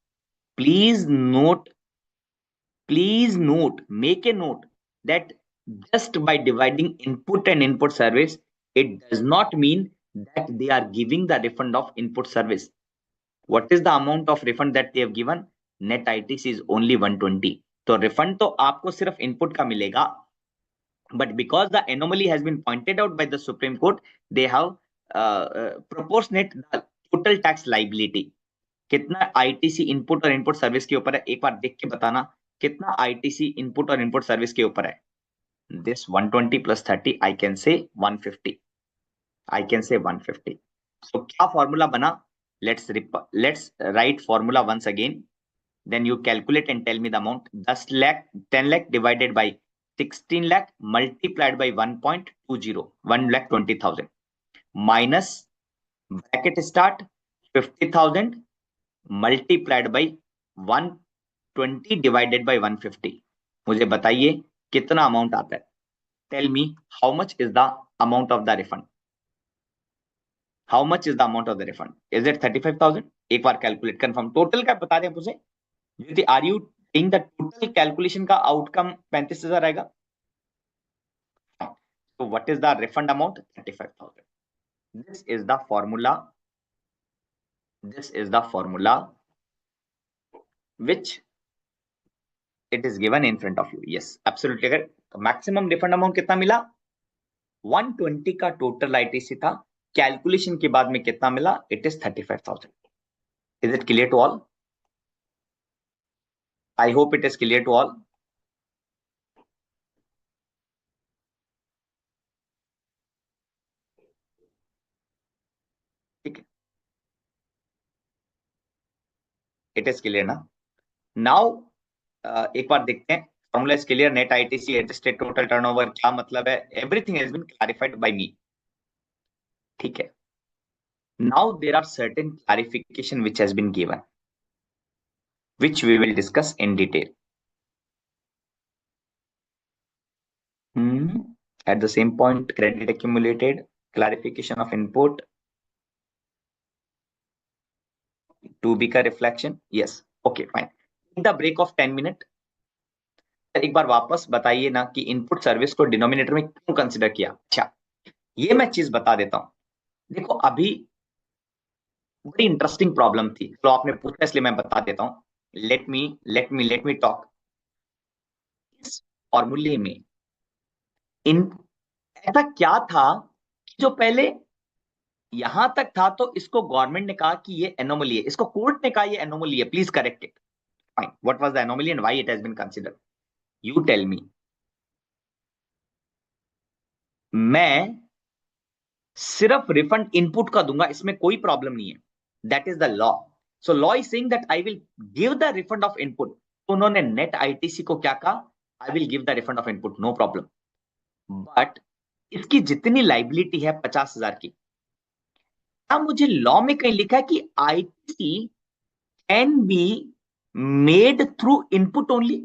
Please note, make a note that just by dividing input and input service, it does not mean that they are giving the refund of input service. What is the amount of refund that they have given? Net ITC is only 120. तो refund तो आपको सिर्फ input का मिलेगा, but because the anomaly has been pointed out by the Supreme Court, they have proportionate the total tax liability. कितना ITC input और input service के ऊपर है? एक बार देख के बताना कितना ITC input और input service के ऊपर है. This 120 plus 30, I can say 150. I can say 150. So क्या formula बना? Let's write formula once again. Then you calculate and tell me the amount. 10 lakh, 10 lakh divided by 16 lakh multiplied by 1.20, 1,20,000 minus bracket start 50,000 multiplied by 120 divided by 150. मुझे बताइए कितना amount आता है? Tell me how much is the amount of the refund? How much is the amount of the refund? Is it 35,000? एक बार calculate confirm total का बता दें मुझे. Are you think the total calculation का आउटकम 35,000 आएगा? So what is the refund amount? 35,000. This is the formula. This is the formula which it is given in front of you. Yes, absolutely correct. Maximum refund amount कितना मिला? 120 का total ITC था. Calculation के बाद में कितना मिला, it is 35,000। Is it clear to all? I hope it is clear to all. ठीक है, इट इज क्लियर ना? नाउ एक बार देखते हैं, formula is clear, net ITC adjusted total turnover क्या मतलब है, everything has been clarified by me. ठीक है, now there are certain clarification which has been given, which we will discuss in detail. At the same point, credit accumulated, clarification of input, to be का reflection, yes, okay, fine. The break of 10 minute. एक बार वापस बताइए ना कि input service को denominator में क्यों consider किया। अच्छा, ये मैं चीज बता देता हूं। देखो अभी बड़ी इंटरेस्टिंग प्रॉब्लम थी, तो आपने पूछा इसलिए मैं बता देता हूं। Let me talk. इस फॉर्मूले में इन ऐसा क्या था कि जो पहले यहां तक था तो इसको गवर्नमेंट ने कहा कि ये एनोमली है, इसको कोर्ट ने कहा ये एनोमली है, please correct it. Fine, what was the anomaly and why it has been considered, you tell me. मैं सिर्फ रिफंड इनपुट का दूंगा, इसमें कोई प्रॉब्लम नहीं है, that is the law. So law is saying that I will give the refund of input. तो उन्होंने नेट आईटीसी को क्या कहा, I will give the refund of input, no problem. But इसकी जितनी लाइबिलिटी है 50,000 की, क्या मुझे लॉ में कहीं लिखा है कि ITC can be made through input only?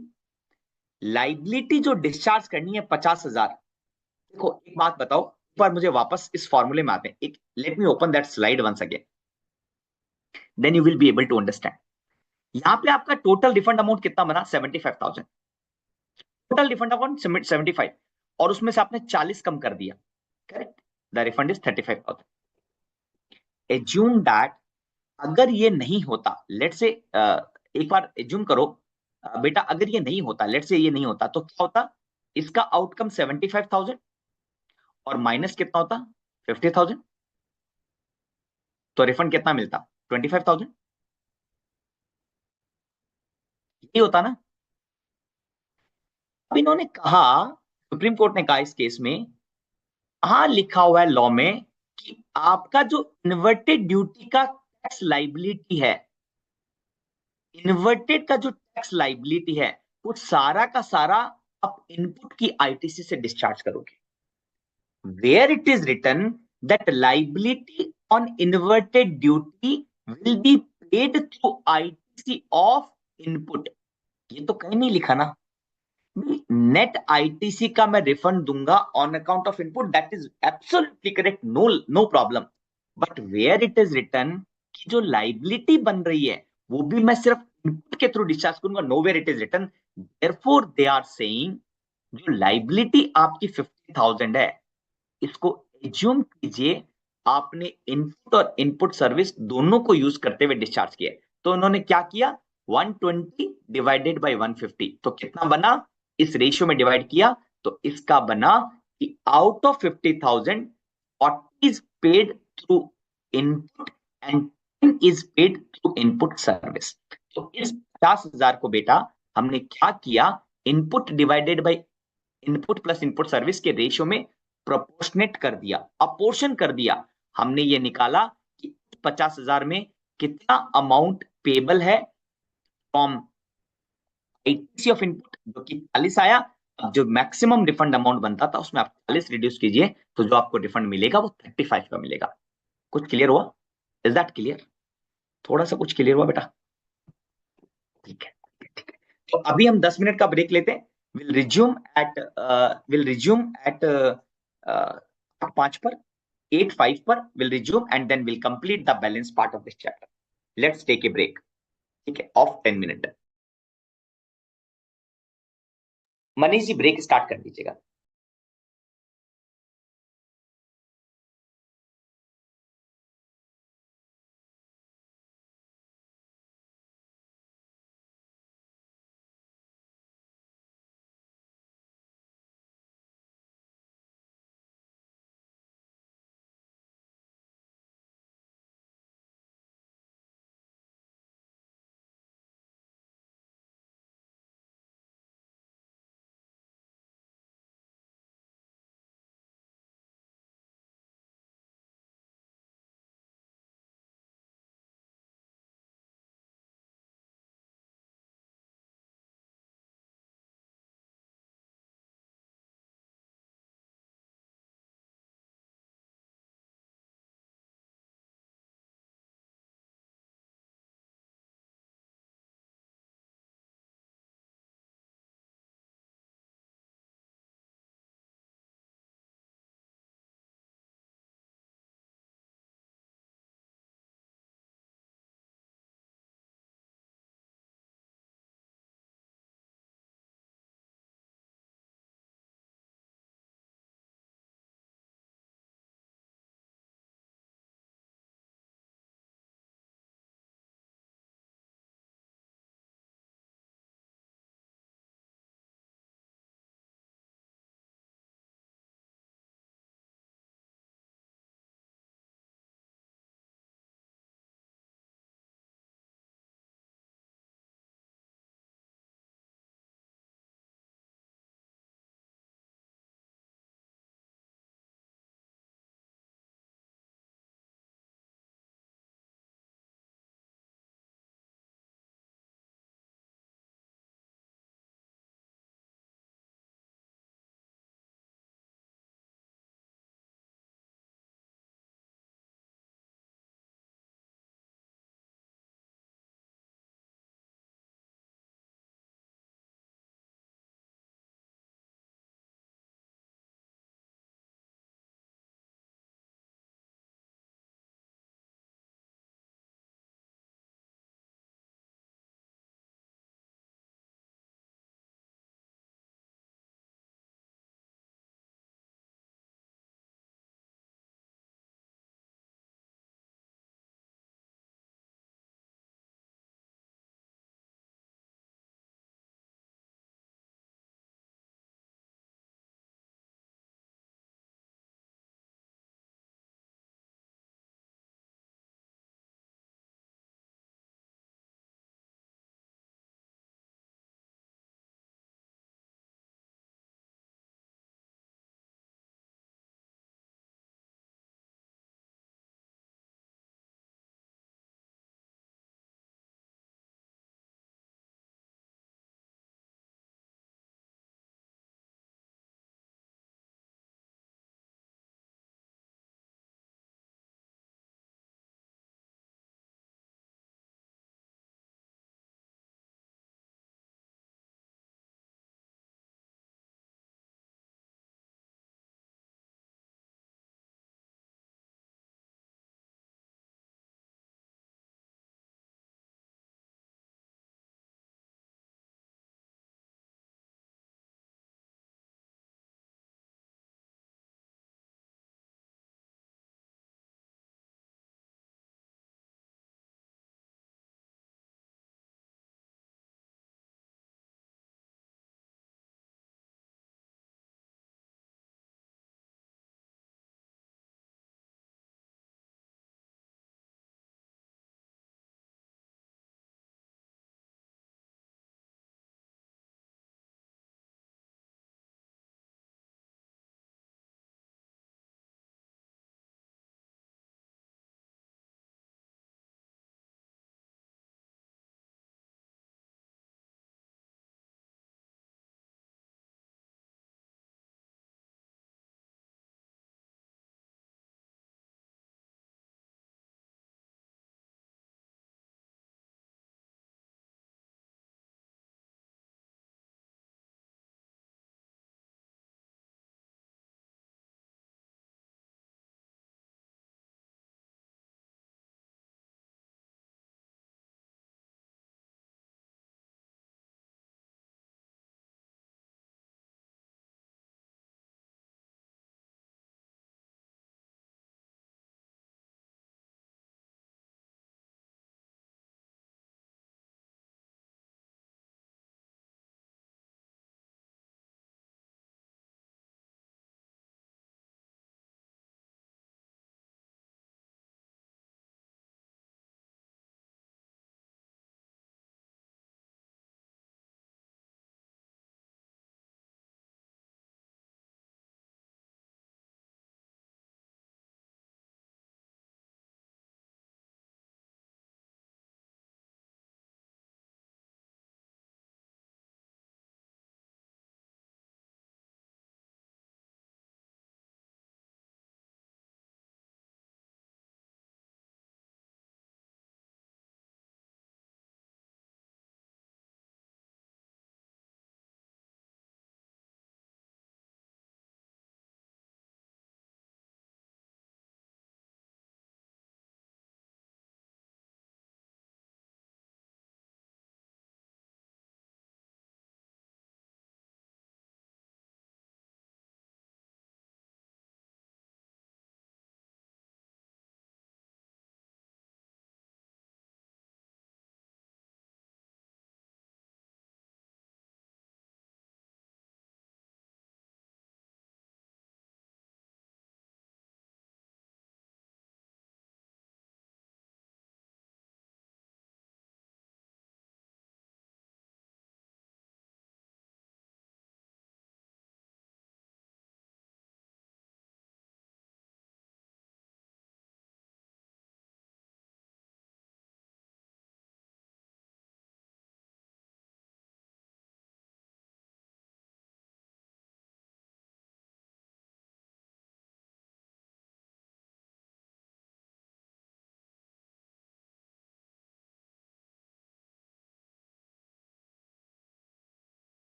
Liability जो डिस्चार्ज करनी है 50,000। देखो एक बात बताओ, एक बार मुझे वापस इस फॉर्मूले में आते हैं, एक let me open that slide once again, then you will be able to understand. यहां पे आपका टोटल रिफंड अमाउंट कितना बना, 75,000। टोटल रिफंड अमाउंट 75, और उसमें से आपने 40 कम कर दिया, correct? The refund is 35,000। Assume that अगर ये नहीं होता, लेट से एक बार एज्यूम करो बेटा, अगर ये नहीं होता, लेट से ये नहीं होता, तो क्या होता? इसका आउटकम 75,000 और माइनस कितना होता, 50,000। तो रिफंड कितना मिलता, 25,000। यही होता ना? अब इन्होंने कहा, सुप्रीम कोर्ट ने कहा इस केस में, हाँ लिखा हुआ है लॉ में कि आपका जो इन्वर्टेड ड्यूटी का टैक्स लाइबिलिटी है, इन्वर्टेड का जो टैक्स लाइबिलिटी है, वो सारा का सारा आप इनपुट की आईटीसी से डिस्चार्ज करोगे। Where it is written that liability on inverted duty will be paid through ITC of input, ये तो कहीं नहीं लिखा ना। नेट आईटीसी का मैं रिफंड दूंगा on account of input, that is absolutely correct, no no problem. But where it is written कि जो लाइबिलिटी बन रही है वो भी मैं सिर्फ इनपुट के थ्रू डिस्चार्ज करूंगा, no where it is written. Therefore they are saying जो लाइबिलिटी आपकी 50,000 है, इसको एज्यूम कीजिए आपने इनपुट और इनपुट सर्विस दोनों को यूज करते हुए डिस्चार्ज किया। तो उन्होंने क्या किया, 120 डिवाइडेड बाय 150, तो कितना बना, इस रेशियो में डिवाइड किया तो इसका बना कि out of 50,000 40 is paid through input and 10 is paid through input service. तो इस 50,000 को बेटा हमने क्या किया, input divided by input plus input service के रेशियो में प्रोपोर्शनेट कर दिया, अपोर्शन कर दिया। हमने ये निकाला कि 50,000 में कितना अमाउंट पेबल है फ्रॉम आईटीसी ऑफ इनपुट, जो कि 40 आया। अब जो मैक्सिमम रिफंड अमाउंट बनता था उसमें आप 40 रिड्यूस कीजिए, तो जो आपको रिफंड मिलेगा वो 35 का मिलेगा। कुछ क्लियर हुआ? Is that clear? थोड़ा सा कुछ क्लियर हुआ बेटा? ठीक है, ठीक है। तो अभी हम 10 मिनट का ब्रेक लेते हैं। विल रिज्यूम एट 5 पर, 8:05 पर will resume and then will complete the balance part of this chapter. Let's take a break, ठीक है, of 10 minute. Manish ji break start कर दीजिएगा।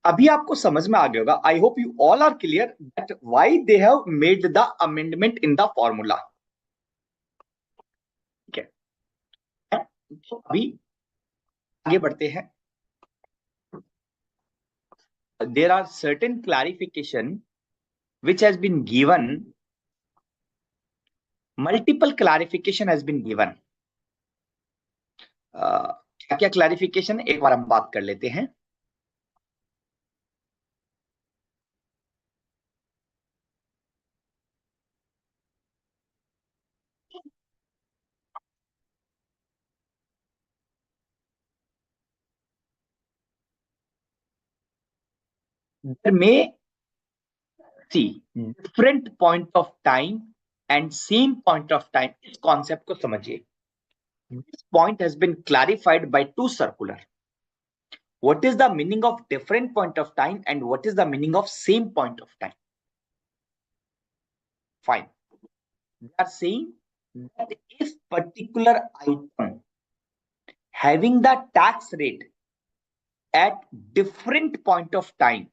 अभी आपको समझ में आ गया होगा, I hope you all are clear that why they have made the amendment in the formula. ठीक है, तो अभी आगे बढ़ते हैं। There are certain clarification which has been given, multiple clarification has been given। क्या क्या क्लैरिफिकेशन एक बार हम बात कर लेते हैं। There may see different point of time and same point of time, इस कॉन्सेप्ट को समझिए। This point has been clarified by two circular. What is the meaning of different point of time and what is the meaning of same point of time? Fine. They are saying that if particular item having the tax rate at different point of time,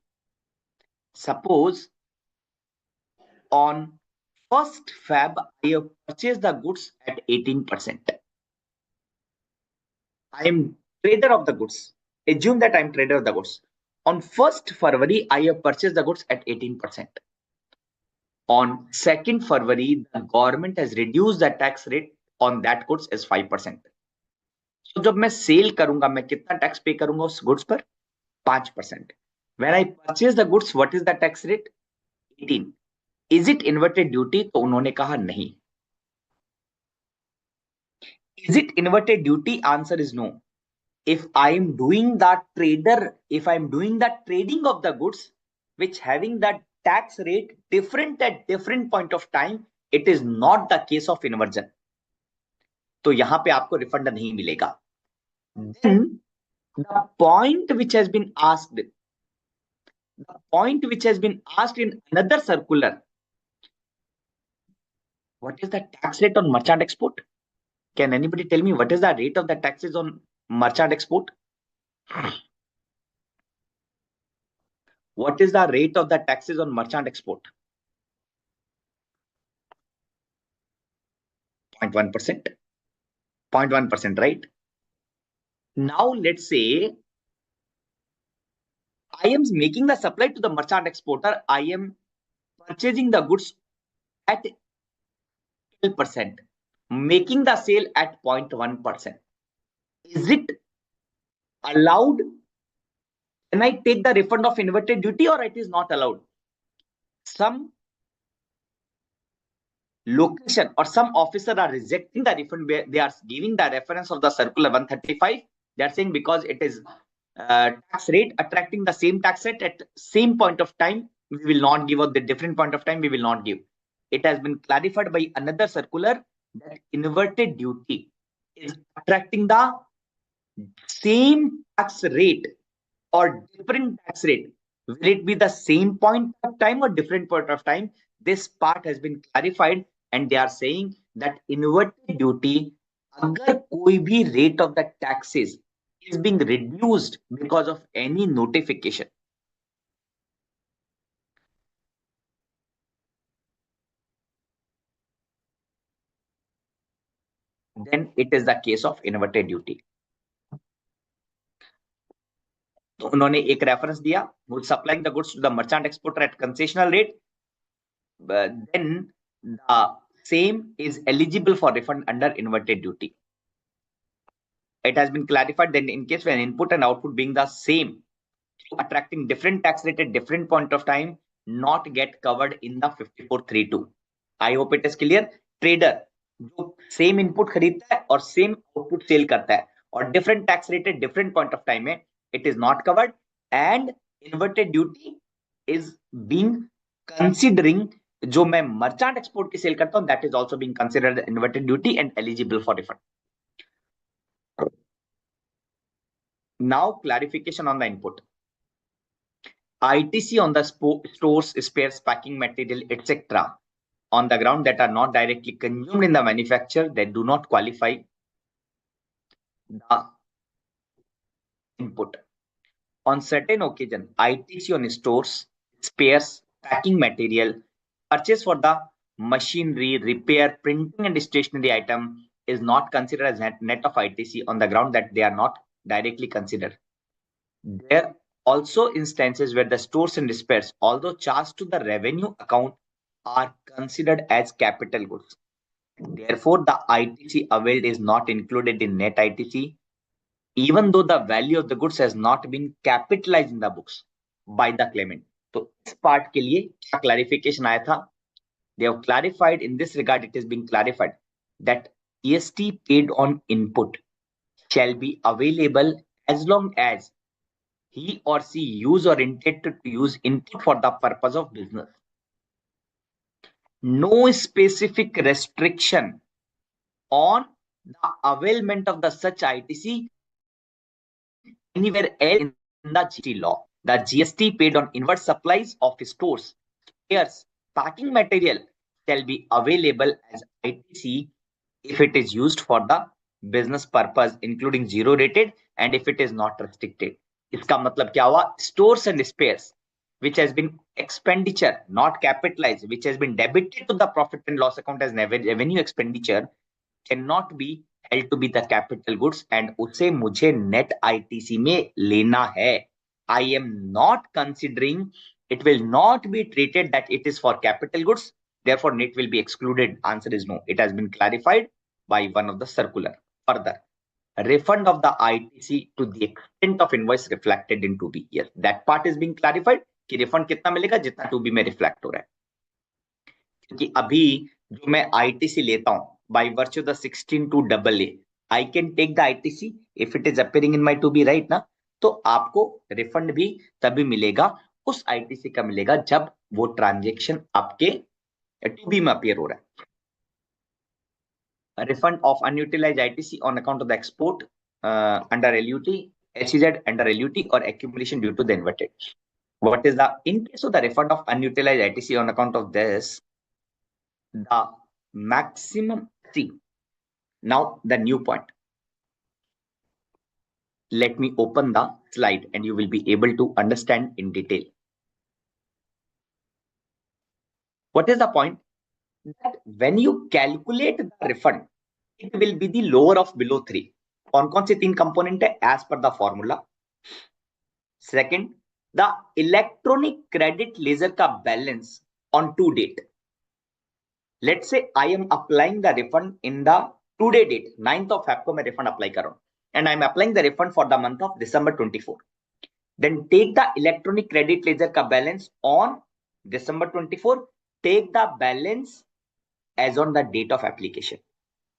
suppose on 1st Feb, I have purchased the goods at 18%. I am trader of the goods. Assume that I am trader of the goods. On 1st February, I have purchased the goods at 18%. On 2nd February, the government has reduced the tax rate on that goods as 5%. So जब मैं cell करूंगा, मैं कितना tax पे करूंगा उस goods पर? 5%. When I purchase the goods, what is the tax rate? 18. Is it inverted duty? तो उन्होंने कहा नहीं. Is it inverted duty? Answer is no. If I am doing the trading of the goods, which having that tax rate different at different point of time, it is not the case of inversion. तो यहां पे आपको refund नहीं मिलेगा. Then the point which has been asked in another circular, what is the tax rate on merchant export? Can anybody tell me what is the rate of the taxes on merchant export? What is the rate of the taxes on merchant export? 0.1%. 0.1%, right? Now let's say I am making the supply to the merchant exporter. I am purchasing the goods at 12%, making the sale at 0.1%. Is it allowed? Can I take the refund of inverted duty or it is not allowed? Some location or some officer are rejecting the refund where they are giving the reference of the circular 135. They are saying because it is tax rate attracting the same tax rate at same point of time, we will not give, or the different point of time we will not give. It has been clarified by another circular that inverted duty is attracting the same tax rate or different tax rate. Will it be the same point of time or different point of time? This part has been clarified and they are saying that inverted duty, अगर कोई भी rate of the taxes is being reduced because of any notification, then it is the case of inverted duty. तो उन्होंने एक reference दिया, supplying the goods to the merchant exporter at concessional rate, then the same is eligible for refund under inverted duty. It has been clarified that in case when input and output being the same, attracting different tax rate at different point of time, not get covered in the 5432. I hope it is clear. Trader जो same input खरीदता है और same output sale करता है और different tax rate at different point of time में, it is not covered and inverted duty is being considering, जो मैं मर्चेंट एक्सपोर्ट की सेल करता हूं, that is also being considered inverted duty and eligible for refund. Now clarification on the input. ITC on the stores, spares, packing material, etc. on the ground that are not directly consumed in the manufacture, they do not qualify the input. On certain occasion, ITC on stores, spares, packing material, purchase for the machinery, repair, printing and stationery item is not considered as net of ITC on the ground that they are not directly considered. There are also instances where the stores and spares, although charged to the revenue account, are considered as capital goods. Therefore, the ITC availed is not included in net ITC, even though the value of the goods has not been capitalized in the books by the claimant. तो इस part के लिए क्या clarification आया था? They have clarified in this regard, it is being clarified that GST paid on input shall be available as long as he or she use or intended to use input for the purpose of business. No specific restriction on the availment of the such ITC anywhere else in the GST law. The GST paid on inward supplies of stores, spares, packing material shall be available as ITC if it is used for the business purpose, including zero rated, and if it is not restricted. इसका मतलब क्या हुआ? Stores and spares which has been expenditure not capitalized, which has been debited to the profit and loss account as revenue expenditure, cannot be held to be the capital goods and उसे मुझे net ITC में लेना है. I am not considering, it will not be treated that it is for capital goods, therefore net will be excluded. Answer is no. It has been clarified by one of the circular. Further, refund of the ITC to the extent of invoice reflected in 2B. Yes, that part is being clarified कि refund कितना मिलेगा जितना 2B में reflect हो रहा है. क्योंकि अभी जो मैं ITC लेता हूं by virtue of the 16(2)AA, I can take the ITC if it is appearing in my 2B, right ना? तो आपको रिफंड भी तभी मिलेगा, उस ITC का मिलेगा जब वो ट्रांजेक्शन आपके 2B में अपीयर हो रहा है. Refund of unutilized ITC on account of the export under LUT, SEZ under LUT or accumulation due to the inverted. What is the, in case of the refund of unutilized ITC on account of this, the maximum, see, now the new point. Let me open the slide and you will be able to understand in detail. What is the point? That when you calculate the refund, it will be the lower of below 3. कौन-कौन से 3 component है as per the formula? Second, the electronic credit ledger का balance on to date. Let's say I am applying the refund in the today date, 9th of Feb को मैं refund apply कर रहा हूँ, and I am applying the refund for the month of December 24. Then take the electronic credit ledger का balance on December 24. Take the balance as on the date of application.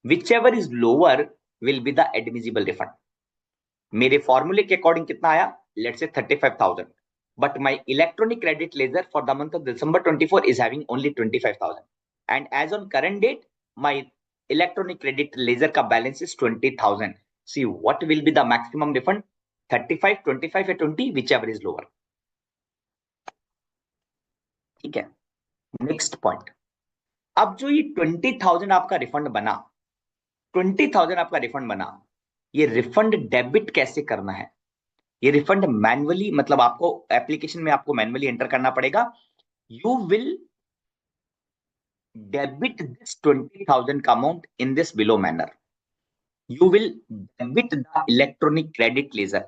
Whichever is lower will be the admissible refund. मेरे formula के according कितना आया? Let's say 35,000. But my electronic credit ledger for the month of December 24 is having only 25,000. And as on current date, my electronic credit ledger का balance is 20,000. See what will be the maximum refund? 35, 25 or 20, whichever is lower. ठीक है. Next point. अब जो ये 20,000 आपका refund बना, 20,000 आपका refund बना, ये रिफंड डेबिट कैसे करना है? ये रिफंड मैन्युअली, मतलब आपको एप्लीकेशन में आपको मैन्युअली एंटर करना पड़ेगा. यू विल डेबिट दिस 20,000 का amount in this below manner. You will debit the electronic credit ledger.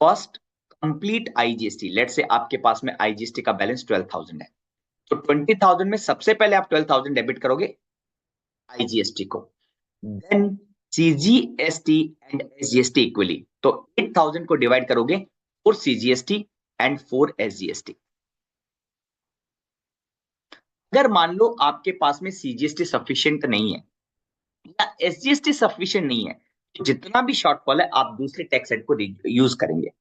First complete IGST. Let's say आपके पास में IGST का बैलेंस 12,000 है, तो 20,000 में सबसे पहले आप 12,000 डेबिट करोगे IGST को, then CGST and SGST equally. तो 8,000 को डिवाइड करोगे for CGST and for SGST. अगर मान लो आपके पास में CGST सफिशिएंट नहीं है या SGST सफिशिएंट नहीं है, तो जितना भी शॉर्टफॉल है आप दूसरे टैक्स हेड को यूज करेंगे.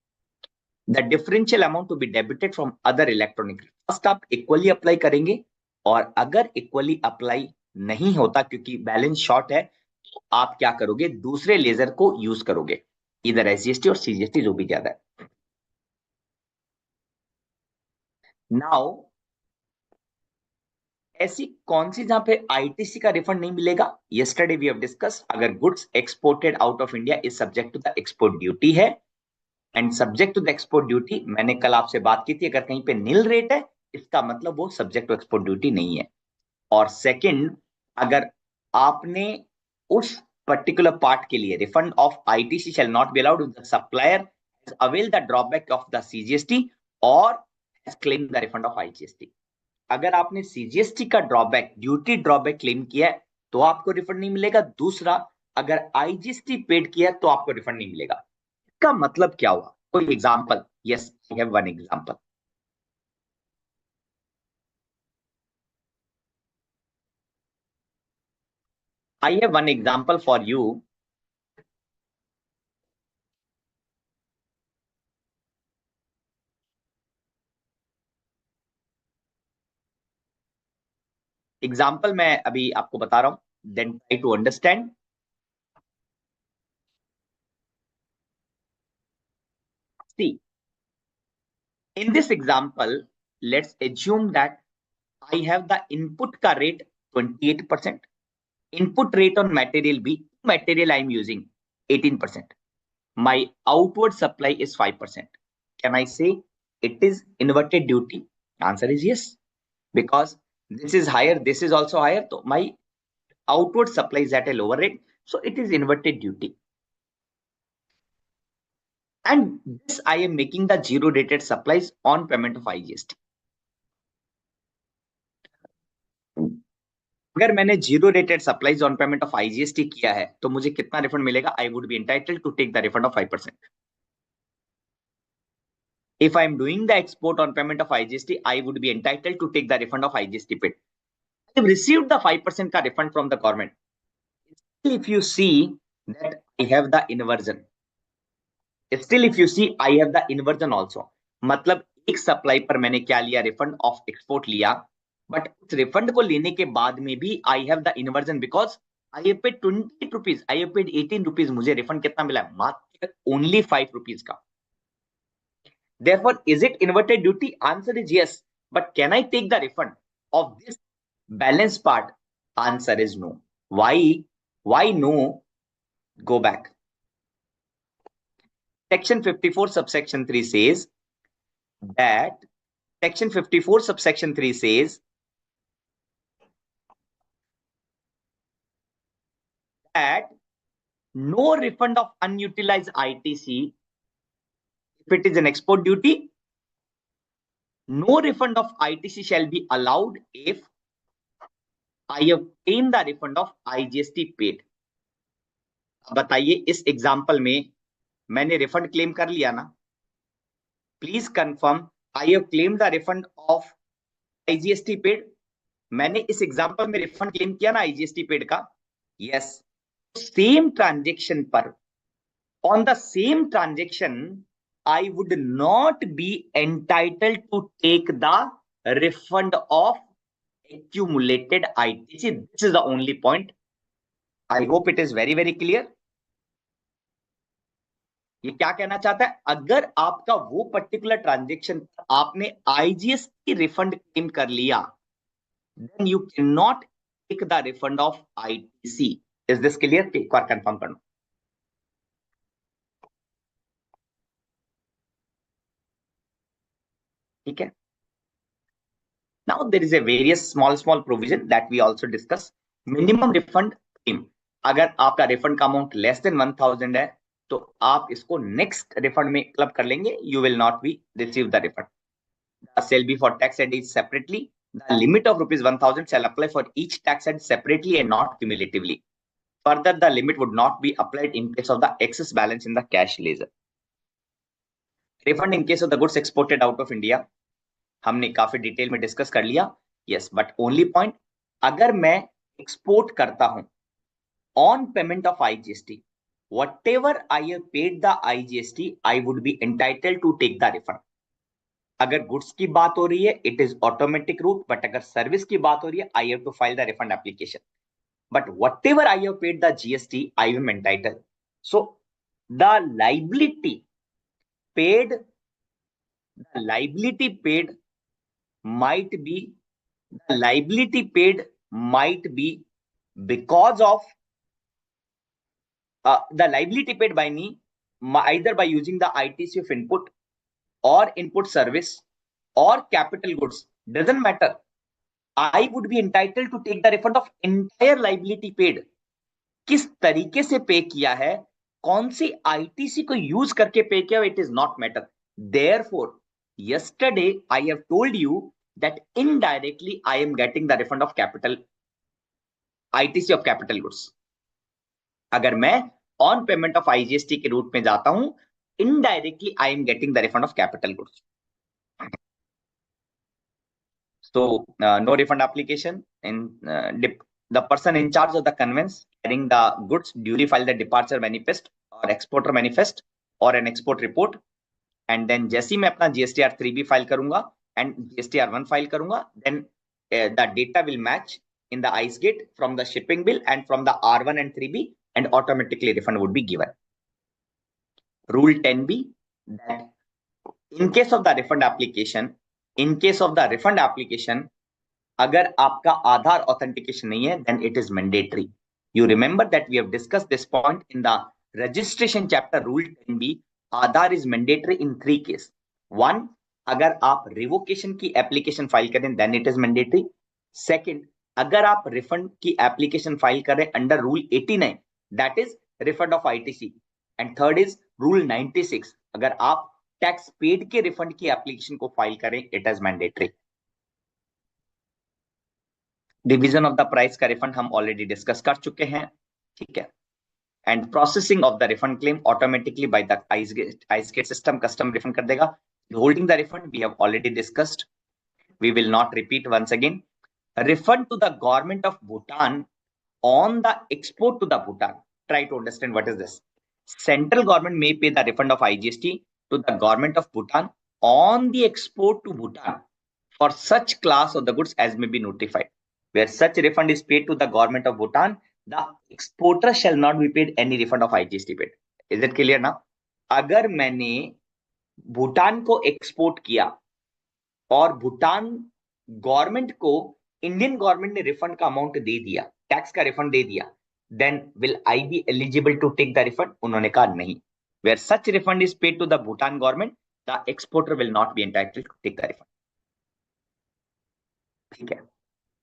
The differential amount to be debited from other electronic. First आप इक्वली अप्लाई करेंगे, और अगर इक्वली अप्लाई नहीं होता क्योंकि बैलेंस शॉर्ट है, तो आप क्या करोगे? दूसरे लेजर को यूज करोगे, इधर SGST और CGST जो भी ज्यादा है. नाउ ऐसी कौन सी जहां पे ITC का रिफंड नहीं मिलेगा? यस्टरडे वी हैव डिस्कस, अगर goods exported out of India is subject to the export duty है, and subject to the export duty, मैंने कल आपसे बात की थी, अगर कहीं पे नील रेट है इसका मतलब वो सब्जेक्ट टू एक्सपोर्ट ड्यूटी नहीं है। और सेकंड, अगर आपने उस पर्टिकुलर पार्ट के लिए refund of ITC shall not be allowed the supplier has avail the drawback of the CGST और has claim the refund of IGST. अगर आपने सीजीएसटी का ड्रॉबैक, ड्यूटी ड्रॉबैक क्लेम किया है तो आपको रिफंड नहीं मिलेगा। दूसरा, अगर आईजीएसटी पेड किया है तो आपको रिफंड नहीं मिलेगा। इसका मतलब क्या हुआ? कोई example? Yes, I have one example. I have one example for you. Example मैं अभी आपको बता रहा हूं, then try to understand. See, in this example, let's assume that I have the input का rate 28%, input rate on material B, material I am using 18%. My outward supply is 5%. Can I say it is inverted duty? Answer is yes, because this is higher, this is also higher. So my outward supply is at a lower rate. So it is inverted duty. And this I am making the zero rated supplies on payment of IGST. अगर मैंने zero rated supplies on payment of IGST किया है तो मुझे कितना refund मिलेगा? I would be entitled to take the refund of 5%. If I am doing the export on payment of IGST, I would be entitled to take the refund of IGST paid. I have received the 5% का refund from the government. If you see that I have the inversion, still if you see I have the inversion also. मतलब एक supply पर मैंने क्या लिया? Refund of export लिया, but उस refund को लेने के बाद में भी I have the inversion because I have paid 28 rupees, I have paid 18 rupees. मुझे रिफंड कितना मिला है? मात्र ओनली 5 रुपीज का। Therefore, is it inverted duty? Answer is yes. But can I take the refund of this balance part? Answer is no. Why? Why no? Go back. Section 54 subsection 3 says that Section 54 subsection 3 says that no refund of unutilized ITC if it is an export duty. No refund of ITC shall be allowed if I obtain the refund of IGST paid. बताइए, इस example में मैंने refund claim कर लिया ना? Please confirm, I have claim the refund of IGST paid. मैंने इस example में रिफंड क्लेम किया ना आईजीएसटी पेड का? यस। सेम ट्रांजेक्शन पर, on the same transaction, I would not be entitled to take the refund of accumulated ITC. This is the only point. I hope it is very, very clear. ये क्या कहना चाहता है? अगर आपका वो particular transaction आपने आईजीएस की रिफंड क्लेम कर लिया, then you cannot take the refund of ITC. Is this clear? एक बार कंफर्म करना। ठीक है। Now there is a various small provision that we also discuss. Minimum refund claim. अगर आपका रिफंड का अमाउंट लेस देन 1000 है तो आप इसको नेक्स्ट रिफंड में क्लब कर लेंगे, you will not B receive the refund. Shall be for tax head is separately. The limit of rupees 1000 shall apply for each tax head separately and not cumulatively. Further, the limit would not be applied in case of the excess balance in the cash ledger. Refund in case of the goods exported out of India, हमने काफी detail में discuss कर लिया. Yes, but only point, अगर मैं export करता हूं on payment of IGST, whatever I have paid the IGST, I would be entitled to take the refund. अगर गुड्स की बात हो रही है it is automatic route, but अगर सर्विस की बात हो रही है I have to file the refund application. But whatever I have paid the GST, I am entitled. So the liability paid, might be the liability paid might be because of the liability paid by me either by using the ITC of input or input service or capital goods, doesn't matter. I would be entitled to take the refund of entire liability paid. किस तरीके से पे किया है, कौन सी ITC को use करके पे किया, it is not matter. Therefore, yesterday I have told you that indirectly I am getting the refund of capital, ITC of capital goods. अगर मैं ऑन पेमेंट ऑफ IGST के रूट में जाता हूं, indirectly I am getting the refund of capital goods. So no refund application in the person in charge of the conveyance carrying the goods duly file the departure manifest or exporter manifest or an export report, and then जैसे ही मैं अपना GSTR 3B file करूंगा and GSTR 1 file करूंगा, then the data will match in the ICE gate from the shipping bill and from the R1 and 3B, and automatically refund would be given. Rule 10B, that in case of the refund application, अगर आपका आधार authentication नहीं है, then it is mandatory. You remember that we have discussed this point in the registration chapter, rule 10B. Aadhaar is mandatory in 3 cases. 1, अगर आप revocation की application file करें, then it is mandatory. Second, अगर आप refund की application file करें under rule 89, that is refund of ITC. And third is rule 96, अगर आप टैक्स पेड के रिफंड की एप्लीकेशन को फाइल करें, it is mandatory. Division of the price का रिफंड हम ऑलरेडी डिस्कस कर चुके हैं, ठीक है. And processing of the refund claim automatically by the ICEGATE system custom refund कर देगा. Holding the refund we have already discussed, we will not repeat once again. Refund to the government of Bhutan on the export to the Bhutan. Try to understand what is this. Central government may pay the refund of IGST to the government of Bhutan on the export to Bhutan for such class of the goods as may be notified. Where such refund is paid to the government of Bhutan, the exporter shall not be paid any refund of IGST paid. Is it clear now? अगर मैंने भूटान को export किया और Bhutan government को Indian government ने refund का amount दे दिया, tax का रिफंड दे दिया, then will I be eligible to take the refund? उन्होंने कहा नहीं. Where such refund is paid to the Bhutan government, the exporter will not be entitled to take the refund. ठीक है.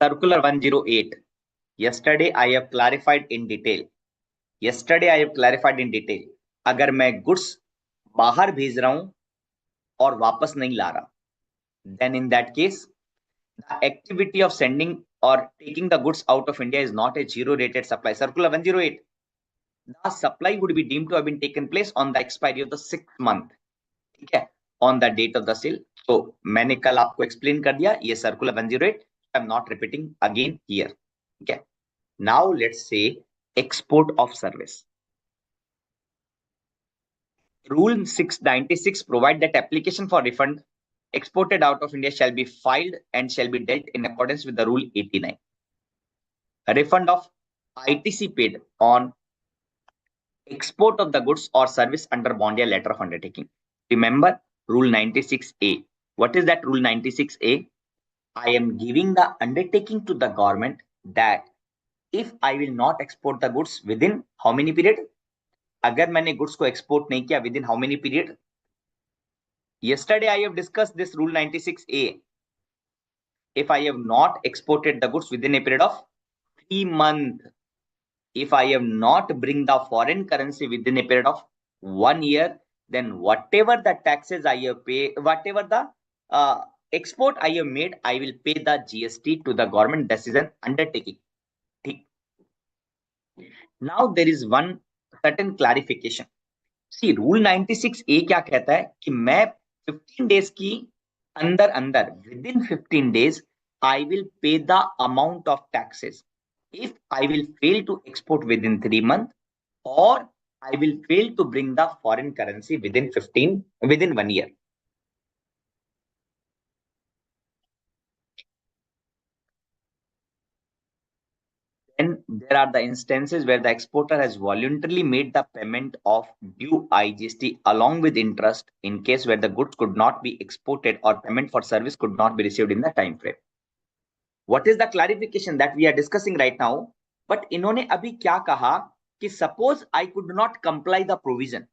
Circular 108. Yesterday I have clarified in detail. अगर मैं goods बाहर भेज रहा हूं और वापस नहीं ला रहा, then in that case the activity of sending or taking the goods out of India is not a zero rated supply. Circular 108. The supply would be deemed to have been taken place on the expiry of the 6th month. ठीक है, on the date of the sale. So मैंने कल आपको explain कर दिया, ये circular 108. I'm not repeating again here. Okay. Now let's say export of service. Rule 696 provide that application for refund exported out of India shall be filed and shall be dealt in accordance with the rule 89. A refund of ITC paid on export of the goods or service under Bondia letter of undertaking. Remember rule 96A. What is that rule 96A? I am giving the undertaking to the government that if I will not export the goods within how many period? अगर मैंने goods को export नहीं किया within how many period? Yesterday I have discussed this rule 96A. If I have not exported the goods within a period of 3 months, if I have not bring the foreign currency within a period of 1 year, then whatever the taxes I have paid, whatever the export I have made, I will pay the GST to the government. This is an undertaking. Now there is one certain clarification. See, rule 96A क्या कहता है कि मैं 15 days की अंदर within 15 days I will pay the amount of taxes if I will fail to export within 3 months or I will fail to bring the foreign currency within 1 year. Then there are the instances where the exporter has voluntarily made the payment of due IGST along with interest in case where the goods could not be exported or payment for service could not be received in the time frame. What is the clarification that we are discussing right now? But इन्होंने अभी क्या कहा कि suppose I could not comply the provision.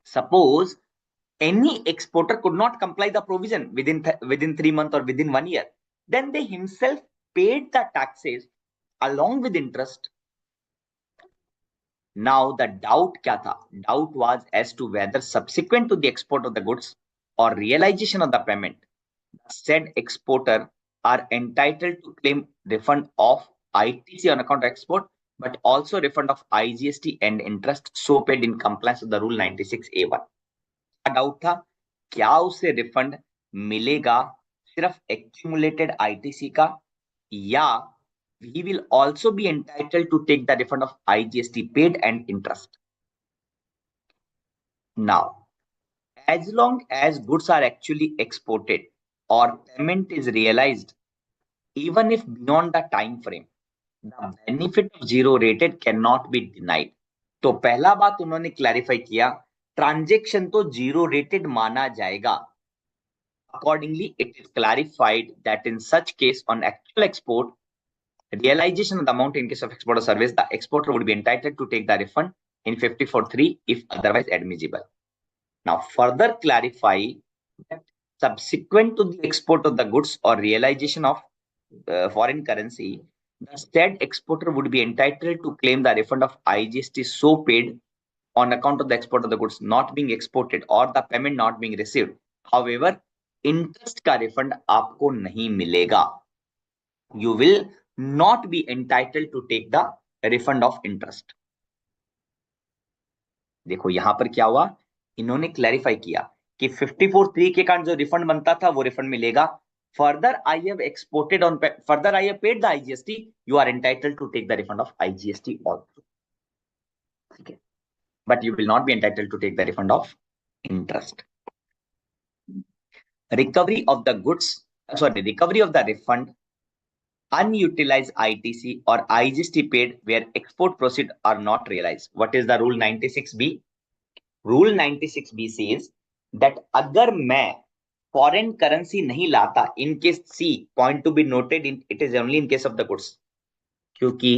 Suppose any exporter could not comply the provision within 3 months or within 1 year, then they himself paid the taxes along with interest. Now the doubt kya tha? Doubt was as to whether subsequent to the export of the goods or realization of the payment, the said exporter are entitled to claim refund of ITC on account of export, but also refund of IGST and interest so paid in compliance with the rule 96A1. Doubt था क्या उसे refund मिलेगा सिर्फ accumulated ITC का, या he will also be entitled to take the refund of IGST paid and interest. Now, as long as goods are actually exported or payment is realized, even if beyond the time frame, the benefit of zero rated cannot be denied. तो पहला बात उन्होंने clarify किया, transaction तो zero rated माना जाएगा. Accordingly, it is clarified that in such case, on actual export, realization of the amount in case of export or service, the exporter would be entitled to take the refund in 54(3) if otherwise admissible. Now, further clarify that subsequent to the export of the goods or realization of foreign currency, the said exporter would be entitled to claim the refund of IGST so paid on account of the export of the goods not being exported or the payment not being received. However, interest का refund आपको नहीं मिलेगा. You will not be entitled to take the refund of interest. देखो यहां पर क्या हुआ, इन्होंने क्लैरिफाई किया कि 54(3) के कारण जो रिफंड बनता था वो रिफंड मिलेगा. Further I have exported on further I have paid the IGST, you are entitled to take the refund of IGST also. ठीक है, but you will not be entitled to take the refund of interest. Recovery of the goods, recovery of the refund, unutilized ITC or IGST paid where export proceeds are not realized. What is the rule 96B? Rule 96B says that अगर मैं foreign currency नहीं लाता, in case C, point to be noted, it is only in case of the goods. क्योंकि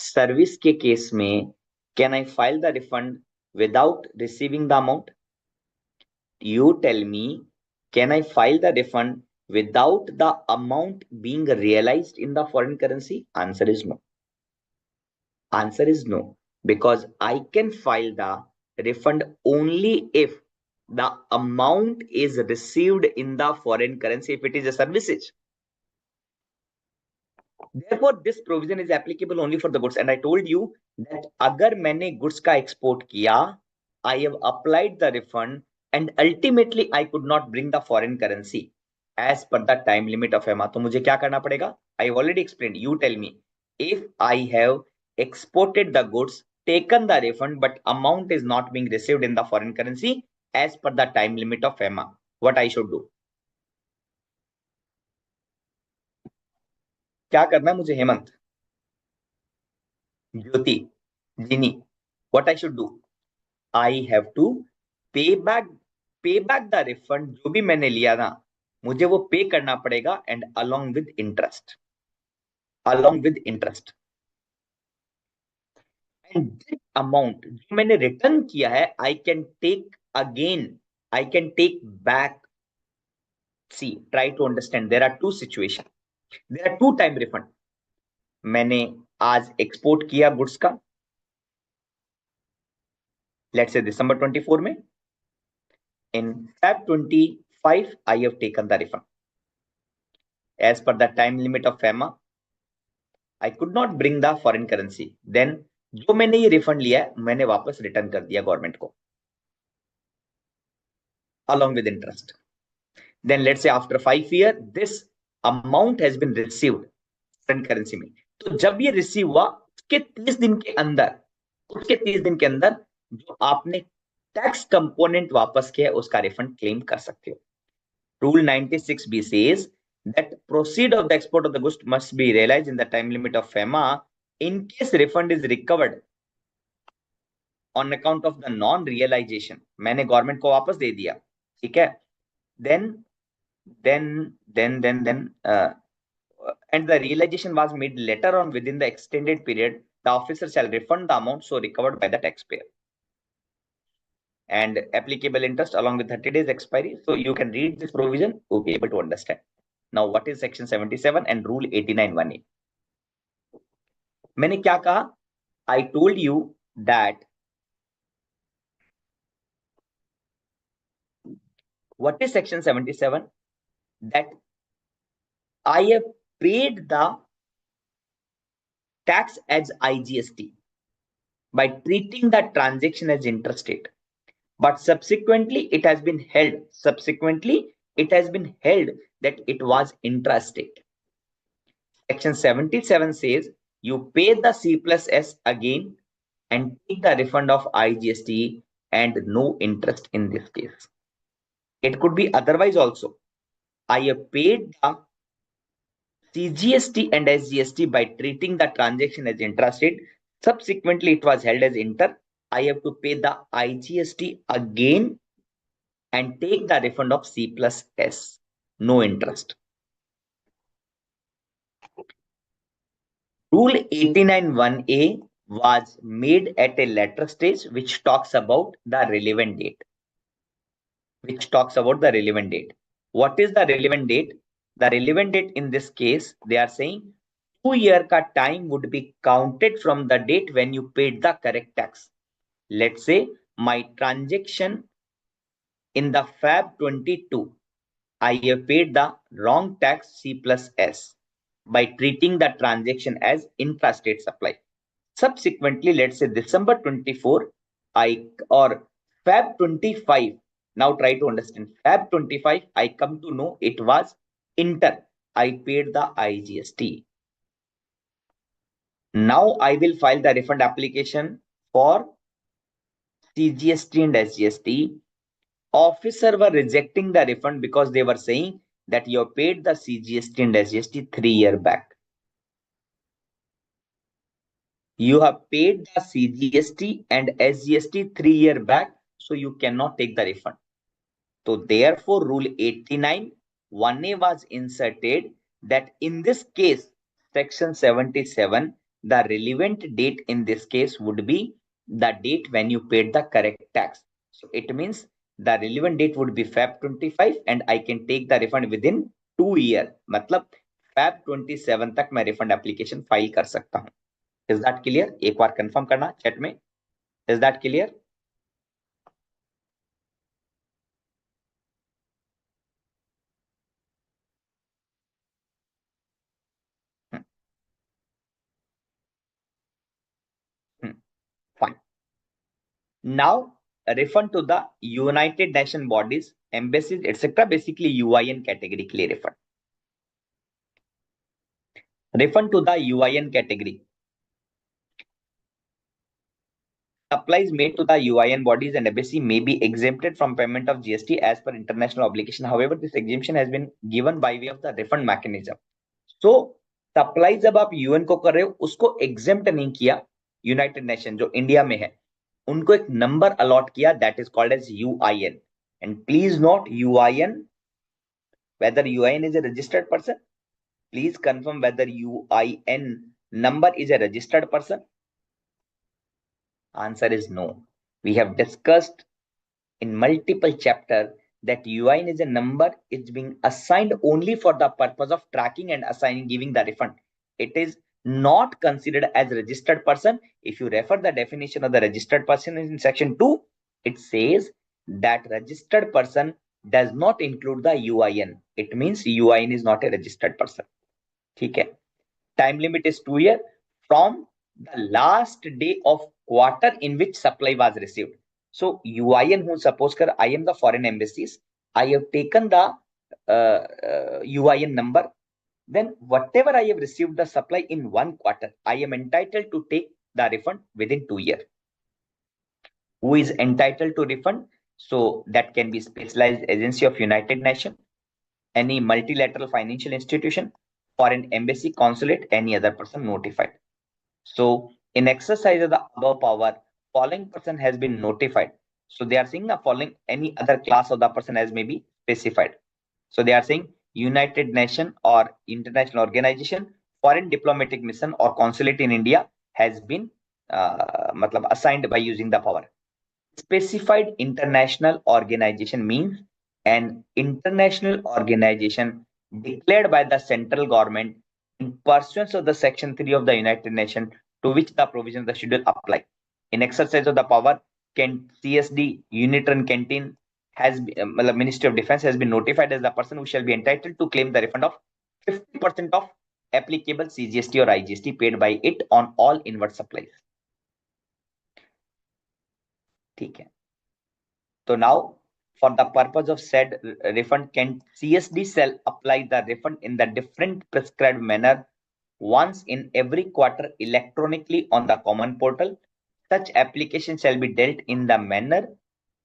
service के case में can I file the refund without receiving the amount? You tell me, can I file the refund without the amount being realized in the foreign currency? Answer is no. Answer is no, because I can file the refund only if the amount is received in the foreign currency, if it is a services. Therefore, this provision is applicable only for the goods. And I told you that अगर मैंने goods का export किया, I have applied the refund and ultimately I could not bring the foreign currency as per the time limit of EMA. तो मुझे क्या करना पड़ेगा? I have already explained. You tell me, if I have exported the goods, taken the refund, but amount is not being received in the foreign currency as per the time limit of EMA, what I should do? क्या करना है मुझे? हेमंत, ज्योति, जिनी, what I should do? I have to pay back the refund जो भी मैंने लिया ना, मुझे वो पे करना पड़ेगा, and along with interest. And this amount जो मैंने रिटर्न किया है, I can take back. See, try to understand. There are two situations. There are two time refund. मैंने आज एक्सपोर्ट किया गुड्स का, let's say December 24 में. In Feb 25, I have taken the refund. As per the time limit of FEMA, I could not bring the foreign currency. Then जो मैंने ये refund लिया है, मैंने वापस रिटर्न कर दिया गवर्नमेंट को along with interest. Then let's say after 5 years, this amount has been received foreign currency में. तो जब ये रिसीव हुआ, उसके 30 दिन के अंदर जो आपने टैक्स कंपोनेंट वापस किया है, उसका रिफंड क्लेम कर सकते हो. Rule 96B says that proceed of the export of the goods must be realized in the time limit of FEMA. In case refund is recovered on account of the non-realization, मैंने government को वापस दे दिया, ठीक है, then and the realization was made later on within the extended period, the officer shall refund the amount so recovered by the taxpayer. and applicable interest along with 30 days expiry. So you can read this provision, you'll be able to understand. Now, what is section 77 and rule 89(1)(a)? मैंने क्या कहा? I told you that what is section 77? That I have paid the tax as IGST by treating the transaction as interstate. But subsequently, it has been held. That it was intrastate. Section 77 says you pay the C plus S again and take the refund of IGST and no interest in this case. It could be otherwise also. I have paid the CGST and SGST by treating the transaction as intrastate. Subsequently, it was held as inter. I have to pay the IGST again and take the refund of C plus S. No interest. Rule 89(1)(a) was made at a later stage which talks about the relevant date. What is the relevant date? The relevant date in this case, they are saying 2-year ka time would be counted from the date when you paid the correct tax. Let's say my transaction in the Feb 22, I have paid the wrong tax C plus S by treating the transaction as intrastate supply. Subsequently, let's say December 24, or Feb 25. Now try to understand. Feb 25, I come to know it was inter. I paid the IGST. Now I will file the refund application for CGST and SGST. Officer were rejecting the refund because they were saying that you paid the CGST and SGST 3 years back. You have paid the CGST and SGST 3 years back, so you cannot take the refund. So therefore, rule 89(1)(a) was inserted that in this case, section 77, the relevant date in this case would be the date when you paid the correct tax. So it means the relevant date would be Feb 25 and I can take the refund within 2 years. मतलब Feb 27 तक मैं refund application file कर सकता हूँ. Is that clear? एक बार confirm करना chat में. Is that clear? Fine. Now, a refund to the United Nations bodies, embassies, etc. Basically, UIN category के लिए refund. Refund to the UIN category. Supplies made to the UIN bodies and embassy may be exempted from payment of GST as per international obligation. However, this exemption has been given by way of the refund mechanism. So, supplies जब आप UN को कर रहे हो, उसको exempt नहीं किया United nation जो इंडिया में है, उनको एक नंबर अलॉट किया that is called as UIN. And please note UIN, whether UIN is a registered person. Please confirm whether UIN number is a registered person. Answer is no. We have discussed in multiple chapters that UIN is a number is being assigned only for the purpose of tracking and assigning, giving the refund. It is not considered as registered person. If you refer the definition of the registered person in section 2, it says that registered person does not include the UIN. It means UIN is not a registered person. ठीक है. Time limit is 2 years from the last day of quarter in which supply was received. So UIN, who suppose I am the foreign embassies, I have taken the UIN number. Then whatever I have received the supply in 1 quarter, I am entitled to take the refund within 2 years. Who is entitled to refund? So that can be specialized agency of United Nations, any multilateral financial institution, foreign embassy, consulate, any other person notified. So in exercise of the above power, following person has been notified. So they are saying the following any other class of the person as may be specified. So they are saying United Nation or international organization, foreign diplomatic mission or consulate in India has been assigned by using the power. Specified international organization means an international organization declared by the central government in pursuance of the Section 3 of the United Nations, to which the provisions of the schedule apply. In exercise of the power, can CSD, Unit and Canteen has Ministry of Defense has been notified as the person who shall be entitled to claim the refund of 50% of applicable CGST or IGST paid by it on all inward supplies. ठीक है. So now, for the purpose of said refund, can CSD shall apply the refund in the different prescribed manner once in every quarter electronically on the common portal. Such application shall be dealt in the manner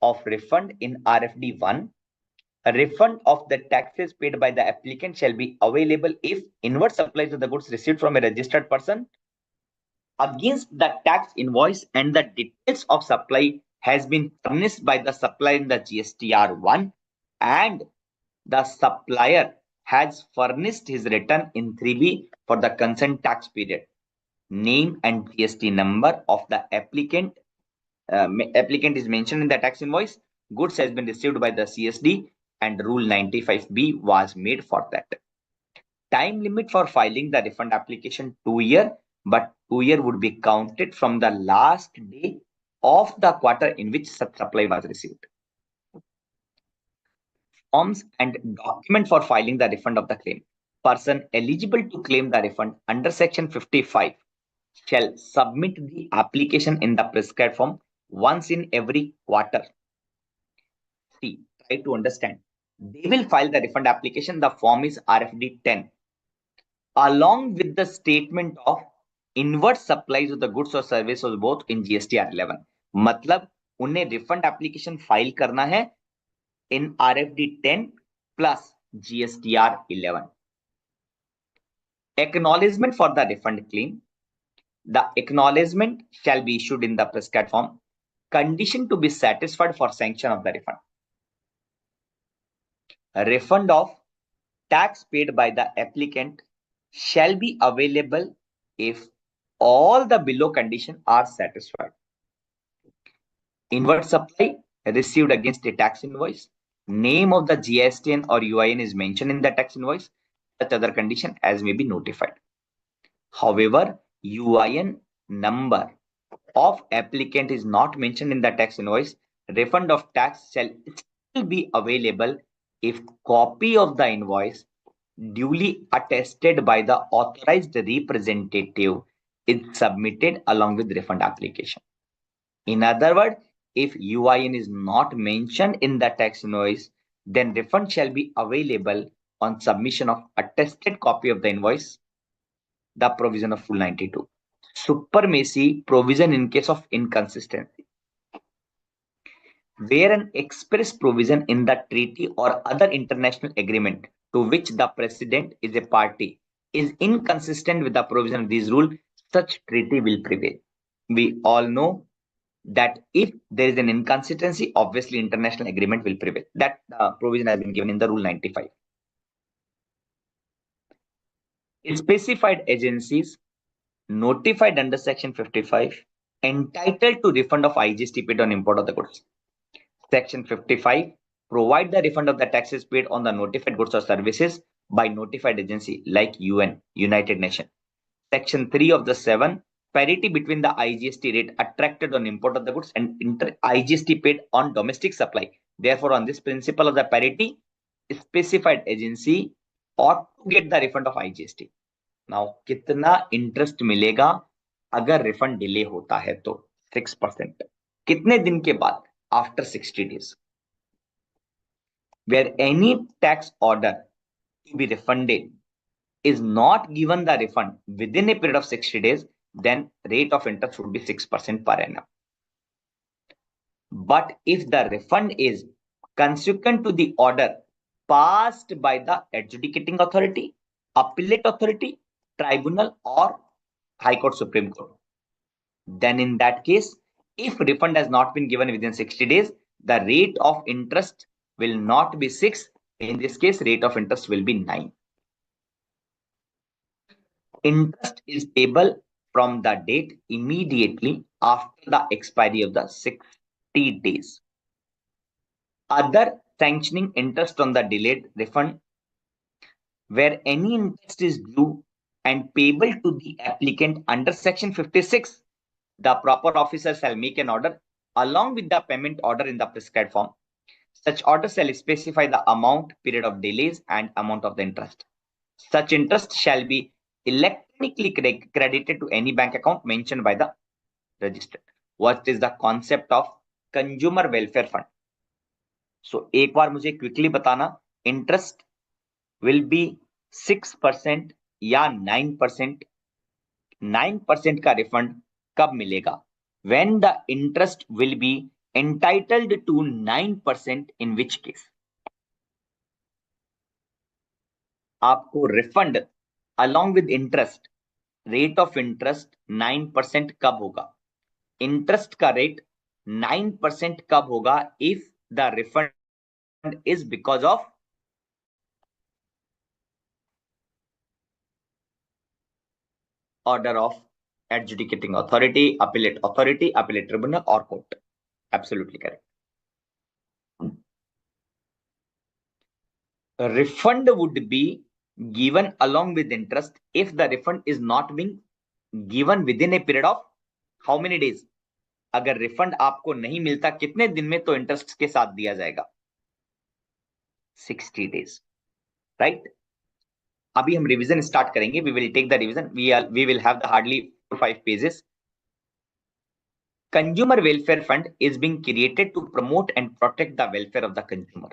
of refund in RFD 1. A refund of the taxes paid by the applicant shall be available if inward supplies of the goods received from a registered person against the tax invoice and the details of supply has been furnished by the supplier in the GSTR1 and the supplier has furnished his return in 3B for the concerned tax period. Name and GST number of the applicant is mentioned in the tax invoice. Goods has been received by the CSD and Rule 95B was made for that. Time limit for filing the refund application 2 years, but 2 years would be counted from the last day of the quarter in which such supply was received. Forms and document for filing the refund of the claim. Person eligible to claim the refund under Section 55 shall submit the application in the prescribed form once in every quarter. See, try to understand. They will file the refund application. The form is RFD 10. Along with the statement of inward supplies of the goods or services both in GSTR 11. मतलब उन्हें refund application file करना है in RFD 10 plus GSTR 11. Acknowledgement for the refund claim. The acknowledgement shall be issued in the prescribed form. Condition to be satisfied for sanction of the refund. A refund of tax paid by the applicant shall be available if all the below conditions are satisfied. Inward supply received against a tax invoice. Name of the GST or UIN is mentioned in the tax invoice. Such other condition as may be notified. However, UIN number of applicant is not mentioned in the tax invoice. Refund of tax shall still be available if copy of the invoice duly attested by the authorized representative is submitted along with refund application. In other words, if UIN is not mentioned in the tax invoice, then refund shall be available on submission of attested copy of the invoice, the provision of Rule 92. Supremacy provision in case of inconsistency. Where an express provision in the treaty or other international agreement to which the President is a party is inconsistent with the provision of this rule, such treaty will prevail. We all know that if there is an inconsistency, obviously international agreement will prevail. That provision has been given in the Rule 95. Specified agencies notified under Section 55 entitled to refund of IGST paid on import of the goods. Section 55 provide the refund of the taxes paid on the notified goods or services by notified agency like UN, United Nations. Section 3 of the 7 parity between the IGST rate attracted on import of the goods and IGST paid on domestic supply. Therefore, on this principle of the parity, specified agency ought to get the refund of IGST. Now, कितना interest मिलेगा अगर refund delay होता है तो 6%. कितने दिन के बाद? After 60 days. Where any tax order to be refunded is not given the refund within a period of 60 days, then rate of interest would be 6% per annum. But if the refund is consequent to the order passed by the adjudicating authority, appellate authority, tribunal, or High Court, Supreme Court, then in that case, if refund has not been given within 60 days, the rate of interest will not be 6. In this case, rate of interest will be 9. Interest is payable from the date immediately after the expiry of the 6th 60 days. Other sanctioning interest on the delayed refund, where any interest is due and payable to the applicant under Section 56, the proper officer shall make an order along with the payment order in the prescribed form. Such order shall specify the amount, period of delays, and amount of the interest. Such interest shall be electronically credited to any bank account mentioned by the registered. What is the concept of consumer welfare fund? So एक बार मुझे quickly बताना, interest will be 6% या 9%. 9% का refund कब मिलेगा? When the interest will be entitled to 9%, in which case आपको refund along with interest, rate of interest 9% कब होगा? इंटरेस्ट का रेट 9% कब होगा? If the refund is because of order of adjudicating authority, appellate tribunal, or court. Absolutely correct. A refund would be given along with interest if the refund is not being given within a period of how many days? अगर refund आपको नहीं मिलता कितने दिन में, तो interest के साथ दिया जाएगा 60 days, राइट? अभी हम रिवीजन स्टार्ट करेंगे. We will take the revision. We will have the hardly 4-5 pages. Consumer Welfare Fund is being created to promote and protect the welfare of the consumer.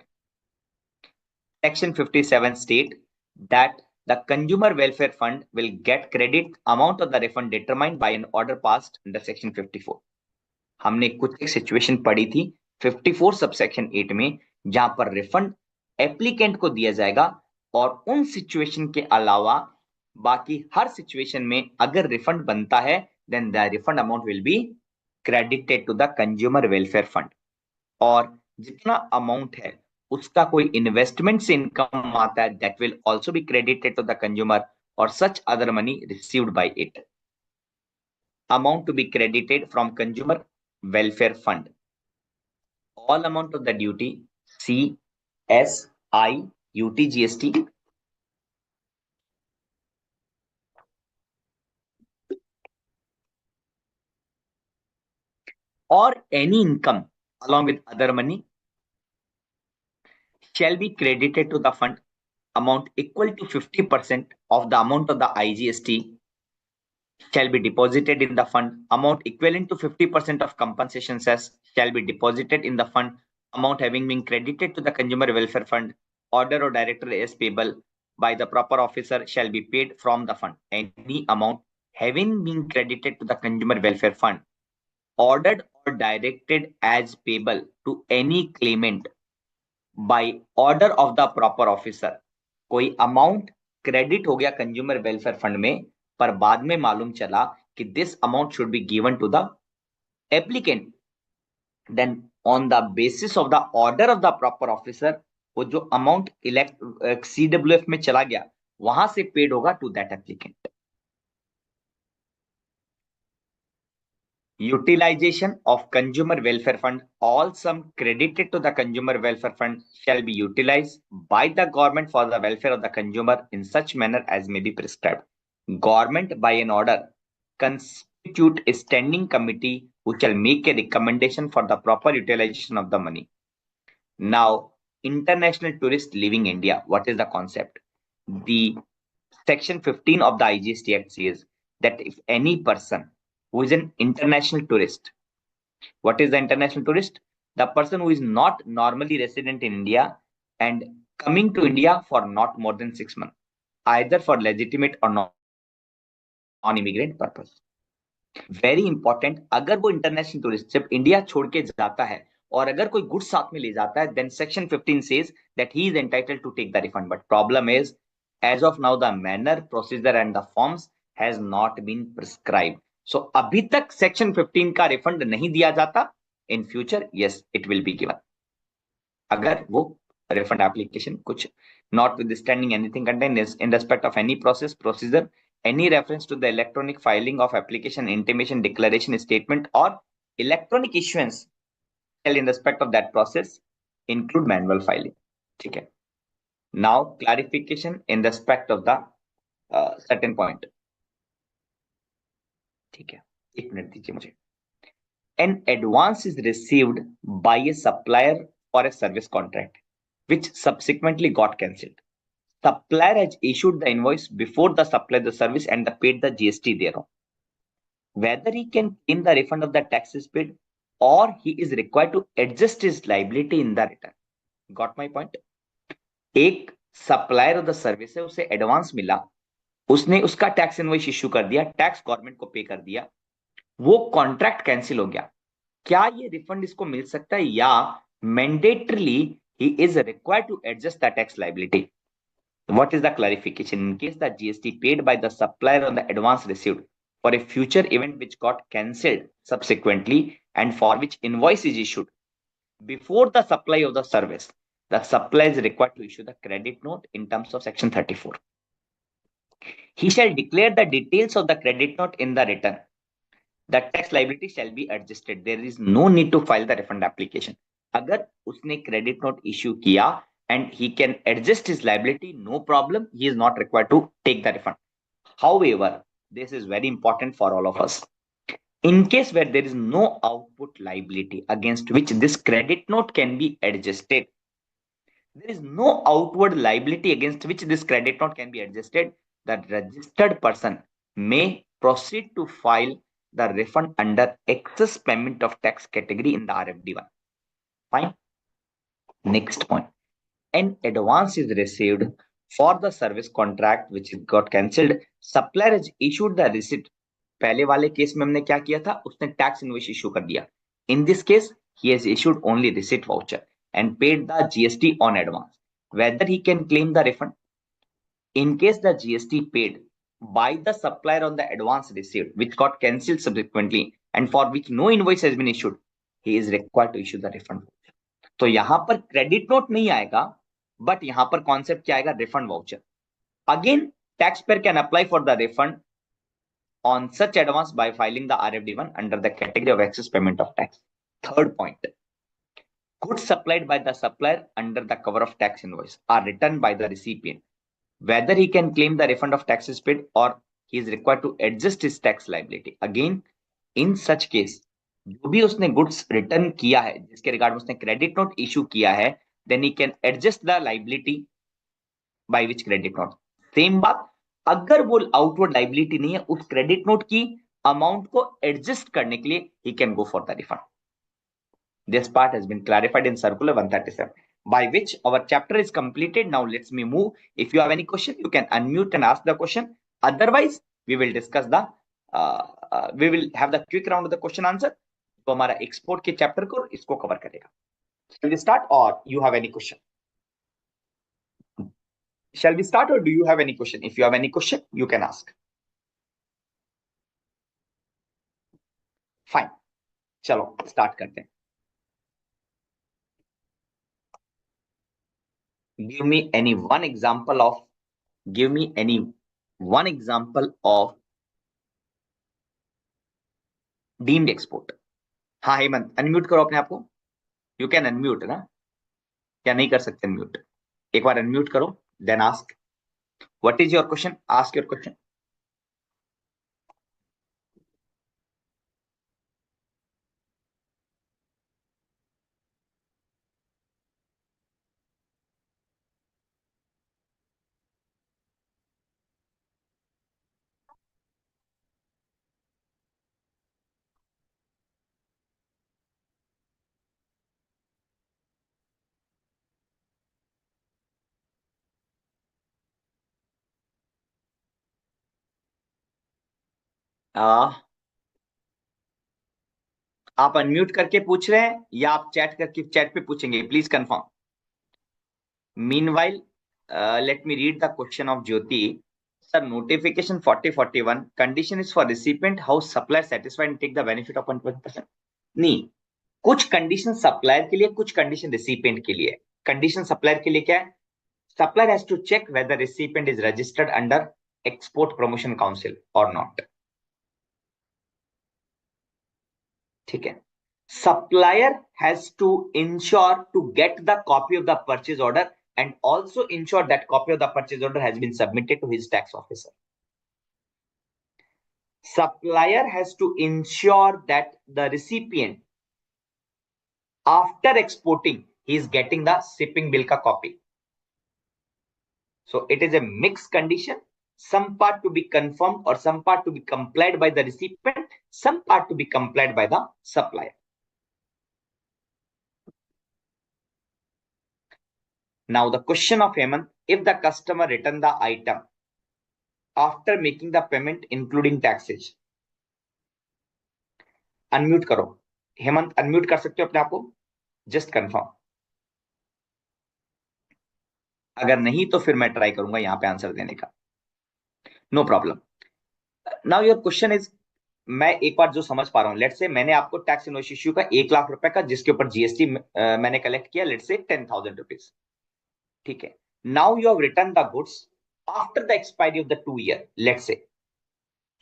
Section 57 state that the Consumer Welfare Fund will get credit amount of the refund determined by an order passed under Section 54. हमने कुछ एक situation पढ़ी थी 54 subsection 8 में, जहां पर refund applicant को दिया जाएगा, और उन सिचुएशन के अलावा बाकी हर सिचुएशन में अगर रिफंड बनता है, then the refund amount will be credited to the consumer welfare fund. और जितना अमाउंट है उसका कोई इन्वेस्टमेंट से इनकम आता है, that will also be credited to the consumer, और such other money received by it. Amount to be credited from consumer welfare fund. All amount of the duty C, S, I, UT, GST or any income along with other money shall be credited to the fund. Amount equal to 50% of the amount of the IGST shall be deposited in the fund. Amount equivalent to 50% of compensation cess shall be deposited in the fund. Amount having been credited to the consumer welfare fund, order or director is payable by the proper officer shall be paid from the fund. Any amount having been credited to the consumer welfare fund, ordered or directed as payable to any claimant by order of the proper officer. कोई amount credit हो गया consumer welfare fund में, पर बाद में मालूम चला कि this amount should be given to the applicant, then on the basis of the order of the proper officer वो जो अमाउंट CWF में चला गया वहां से पेड होगा to that applicant. Utilization of consumer welfare fund. All sum credited to the consumer welfare fund shall be utilized by the government for the welfare of the consumer in such manner as may be prescribed. Government by an order constitute a standing committee who shall make a recommendation for the proper utilization of the money. Now, international tourists leaving India, what is the concept? The Section 15 of the IGST Act says that if any person who is an international tourist, what is the international tourist? The person who is not normally resident in India and coming to India for not more than 6 months, either for legitimate or non-immigrant purpose. Very important, अगर वो international tourist जब India छोड़ के जाता है और अगर कोई गुड्स साथ में ले जाता है, then section 15 says that he is entitled to take the refund. But problem is as of now the manner, procedure and the forms has not been prescribed. So अभी तक सेक्शन 15 का रिफंड नहीं दिया जाता. In future yes it will be given, अगर वो refund application कुछ notwithstanding anything contained in respect of any process, procedure, any reference to the electronic filing of application, intimation, declaration, statement, or electronic issuance shall in respect of that process include manual filing. ठीक है. Now clarification in respect of the certain point. ठीक है, एक minute दीजिए मुझे. An advance is received by a supplier for a service contract, which subsequently got cancelled. Supplier has issued the invoice before the supply the service and paid the GST thereon. Whether he can claim the refund of the taxes paid or he is required to adjust his liability in the return. Got my point? एक supplier of the service है, उसे advance मिला, उसने उसका tax invoice issue कर दिया, tax government को पे कर दिया, वो कॉन्ट्रैक्ट कैंसिल हो गया. क्या ये रिफंड इसको मिल सकता है या mandatorily he is required to adjust the tax liability? What is the clarification? In case the GST paid by the supplier on the advance received for a future event which got cancelled subsequently and for which invoice is issued before the supply of the service, the supplier is required to issue the credit note in terms of section 34. He shall declare the details of the credit note in the return. The tax liability shall be adjusted. There is no need to file the refund application. अगर उसने credit note issue किया and he can adjust his liability, no problem. He is not required to take the refund. However, this is very important for all of us. In case where there is no output liability against which this credit note can be adjusted, there is no outward liability against which this credit note can be adjusted, the registered person may proceed to file the refund under excess payment of tax category in the RFD1. Fine. Next point. An advance is received for the service contract which got cancelled. Supplier has issued the receipt. पहले वाले case में हमने क्या किया था, उसने tax invoice issue कर दिया. In this case, he has issued only receipt voucher and paid the GST on advance. Whether he can claim the refund? In case the GST paid by the supplier on the advance received, which got cancelled subsequently and for which no invoice has been issued, he is required to issue the refund. तो यहां पर credit note नहीं आएगा, but यहां पर concept क्या आएगा, refund voucher. Again tax payer can apply for the refund on such advance by filing the RFD1 under the category of excess payment of tax. Third point, goods supplied by the supplier under the cover of tax invoice are returned by the recipient. Whether he can claim the refund of taxes paid or he is required to adjust his tax liability. Again, in such case, जो भी उसने goods return किया है, जिसके regard में उसने credit note issue किया है, then he can adjust the liability by which credit note. Same बात, अगर वो आउटवर्ड लाइबिलिटी नहीं है, उस क्रेडिट नोट की अमाउंट को एडजस्ट करने के लिए he can go for the refund. This part has been clarified in circular 137, by which our chapter is completed. Now let's me move. If you have any question, you can unmute and ask the question. Otherwise, we will discuss the we will have the quick round of the question answer. तो हमारा export के chapter को इसको cover करेगा. Shall we start or you have any question? Shall we start or do you have any question? If you have any question, you can ask. Fine. चलो start करते हैं. Give me any one example of deemed export. हाँ Hemant, unmute करो अपने आप को. You can unmute ना, क्या नहीं कर सकते अनम्यूट? एक बार अनम्यूट करो, then ask. What is your question? Ask your question. आप अनम्यूट करके पूछ रहे हैं या आप चैट करके चैट पे पूछेंगे? Please confirm. Meanwhile, let me read the question of Jyoti. Sir, notification 4041 condition is for recipient, how supplier satisfied and take the benefit of 1%. नहीं, कुछ कंडीशन सप्लायर के लिए, कुछ कंडीशन रिसिपिएंट के लिए. कंडीशन सप्लायर के लिए क्या है? Supplier has to check whether recipient is registered under export promotion council और नॉट. ठीक है. supplier has to ensure to get the copy of the purchase order and also ensure that copy of the purchase order has been submitted to his tax officer. Supplier has to ensure that the recipient, after exporting, he is getting the shipping bill ka copy. So it is a mixed condition. Some part to be confirmed or some part to be complied by the recipient, some part to be complied by the supplier. Now the question of Hemant, if the customer return the item after making the payment including taxes. Unmute करो Hemant, unmute कर सकते हो अपने आप को, just confirm. अगर नहीं तो फिर मैं ट्राई करूंगा यहां पे आंसर देने का. No problem. Now your question is, मैं एक बार जो समझ पा रहा हूं, लेट से मैंने आपको टैक्स इनवॉइस इश्यू का 1,00,000 रुपए का जिसके ऊपर जीएसटी मैंने कलेक्ट किया, लेट से 10,000 रुपीज. ठीक है. Now you have return the goods after the expiry of the 2 year, let say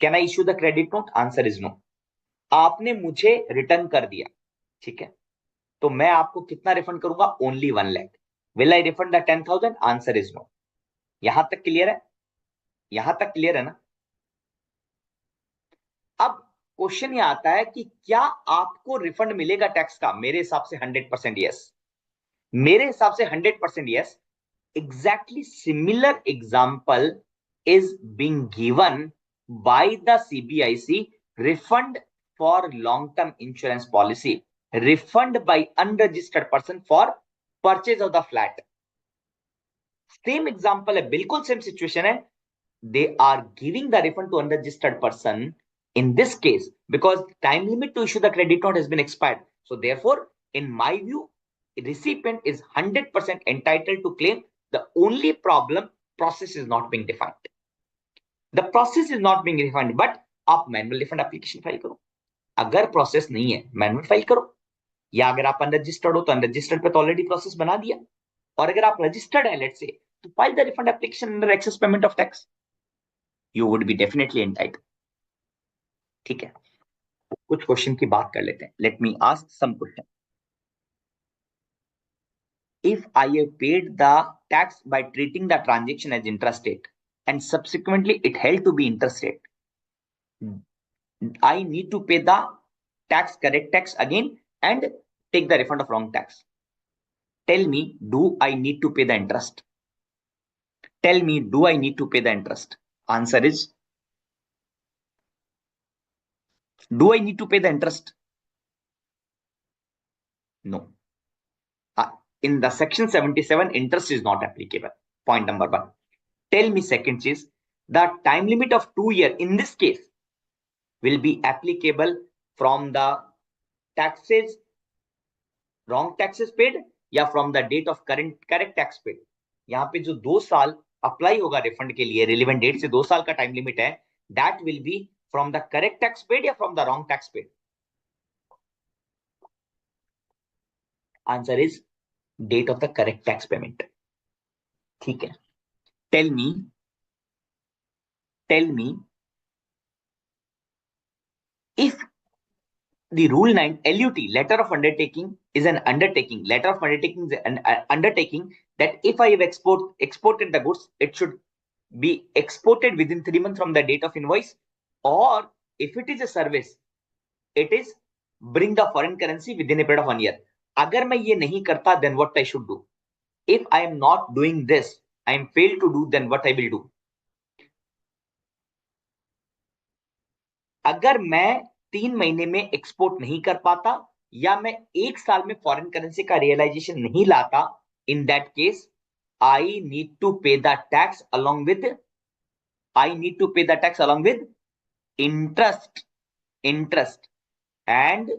can I issue the credit note? Answer is no. आपने मुझे रिटर्न कर दिया, ठीक है, तो मैं आपको कितना रिफंड करूंगा? Only 1 lakh. Will I refund the 10,000? Answer is no. यहां तक क्लियर है? यहां तक क्लियर है ना? अब क्वेश्चन ये आता है कि क्या आपको रिफंड मिलेगा टैक्स का? मेरे हिसाब से 100% यस. मेरे हिसाब से 100% yes. Exactly similar example is being given by the CBIC refund for long term insurance policy, refund bye unregistered person for purchase of the flat. Same example है, बिल्कुल सेम सिचुएशन है. They are giving the refund to unregistered person in this case because time limit to issue the credit note has been expired. So therefore, in my view, recipient is 100% entitled to claim. The only problem, process is not being defined. The process is not being defined, but आप manual refund application file करो. अगर process नहीं है, manual file करो. या अगर आप unregistered हो तो अनरजिस्टर्ड पे तो ऑलरेडी प्रोसेस बना दिया. और अगर आप रजिस्टर्ड है, लेट्स से, तो file the refund application under access payment of tax. You would be definitely entitled. ठीक है. कुछ क्वेश्चन की बात कर लेते हैं. Let me ask some question. If I have paid the tax by treating the transaction as intrastate and subsequently it held to be interstate, I need to pay the tax, correct tax again and take the refund of wrong tax. Tell me, do I need to pay the interest? Tell me, do I need to pay the interest? Answer is, do I need to pay the interest? No. In the section 77, interest is not applicable. Point number 1. Tell me second is, the time limit of 2 years in this case will be applicable from the taxes, wrong taxes paid या from the date of correct tax paid. यहाँ पे जो 2 साल apply होगा refund के लिए, relevant date से 2 साल का टाइम लिमिट है, that will be from the correct tax paid या from the wrong tax paid? Answer is date of the correct tax payment. ठीक है. Tell me, if the rule 9 LUT, letter of undertaking, is an undertaking. Letter of undertaking is an undertaking that if I have exported the goods, it should be exported within 3 months from the date of invoice, or if it is a service, it is bring the foreign currency within a period of 1 year. अगर मैं ये नहीं करता, then what I should do? If I am not doing this, I am failed to do, then what I will do? अगर मैं 3 महीने में export नहीं कर पाता या मैं 1 साल में फॉरेन करेंसी का रियलाइजेशन नहीं लाता, in that case I need to pay the tax along with interest. And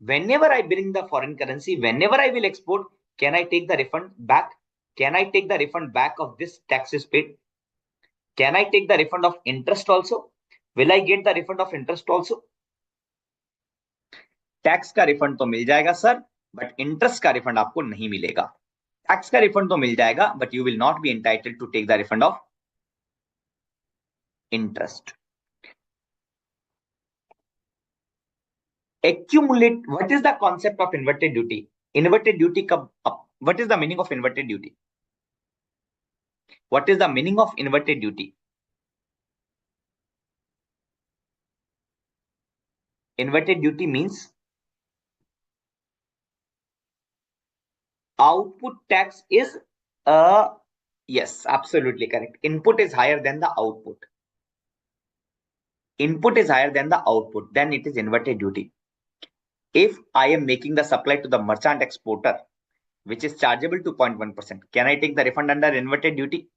whenever I bring the foreign currency, whenever I will export, can I take the refund back? Can I take the refund back of this taxes paid? Can I take the refund of interest also? Will I get the refund of interest also? Tax का refund तो मिल जाएगा sir, but interest का refund आपको नहीं मिलेगा. Tax का refund तो मिल जाएगा, but you will not be entitled to take the refund of interest. accumulate. What is the concept of inverted duty? Inverted duty what is the meaning of inverted duty? What is the meaning of inverted duty? Inverted duty means output tax is yes, absolutely correct. Input is higher than the output. Input is higher than the output, then it is inverted duty. If I am making the supply to the merchant exporter, which is chargeable to 0.1%, can I take the refund under inverted duty?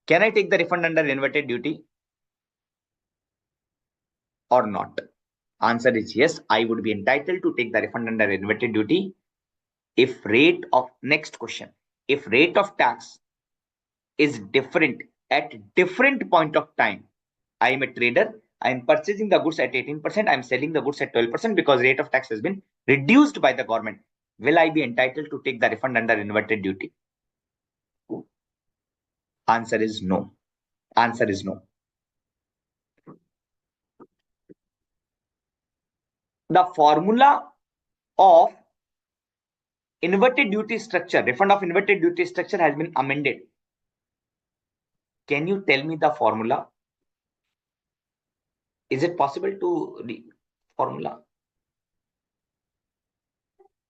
Can I take the refund under inverted duty or not? Answer is yes, I would be entitled to take the refund under inverted duty if rate of, next question, if rate of tax is different at different point of time. I am a trader. I am purchasing the goods at 18%. I am selling the goods at 12% because rate of tax has been reduced by the government. Will I be entitled to take the refund under inverted duty? Answer is no. Answer is no. The formula of inverted duty structure, refund of inverted duty structure has been amended. Can you tell me the formula? Is it possible to read formula?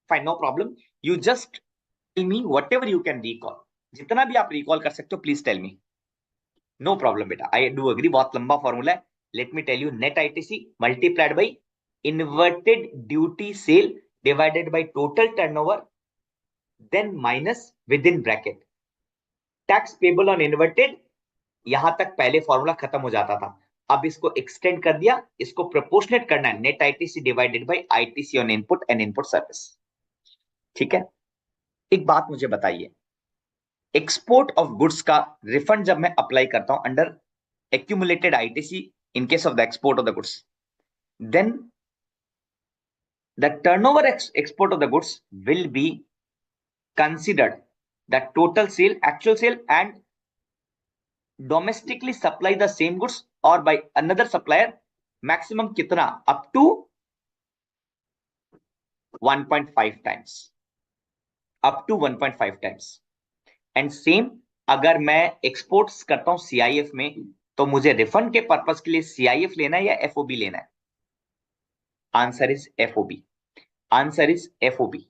Fine, no problem. You just tell me whatever you can recall. जितना भी आप recall कर सकते हो, please tell me. No problem, beta. I do agree. बहुत लंबा formula है. Let me tell you, net ITC multiplied by inverted duty sale divided by total turnover, then minus within bracket tax payable on inverted. यहां तक पहले formula खत्म हो जाता था. अब इसको एक्सटेंड कर दिया, इसको प्रोपोर्शनेट करना है. Net ITC divided by ITC on input and input service. ठीक है. एक बात मुझे बताइए, एक्सपोर्ट ऑफ गुड्स का रिफंड जब मैं अप्लाई करता हूं under accumulated ITC in case of the export of the goods, then the turnover export of the goods will be considered the total sale, actual sale, and domestically supply the same goods or by another supplier maximum kitna, up to 1.5 times, up to 1.5 times. And same अगर मैं exports करता हूं CIF में, तो मुझे refund के purpose के लिए सीआईएफ लेना है या एफओबी लेना है? Answer is FOB. Answer is FOB.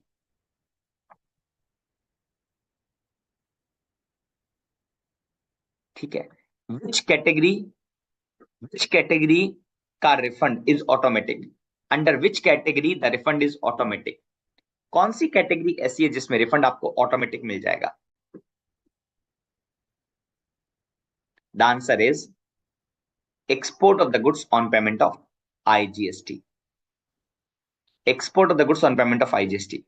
ठीक है. विच कैटेगरी का refund is automatic? Under which category the refund is automatic? कौन सी कैटेगरी ऐसी है जिसमें रिफंड आपको ऑटोमेटिक मिल जाएगा? The answer is export of the goods on payment of IGST. Export of the goods on payment of IGST.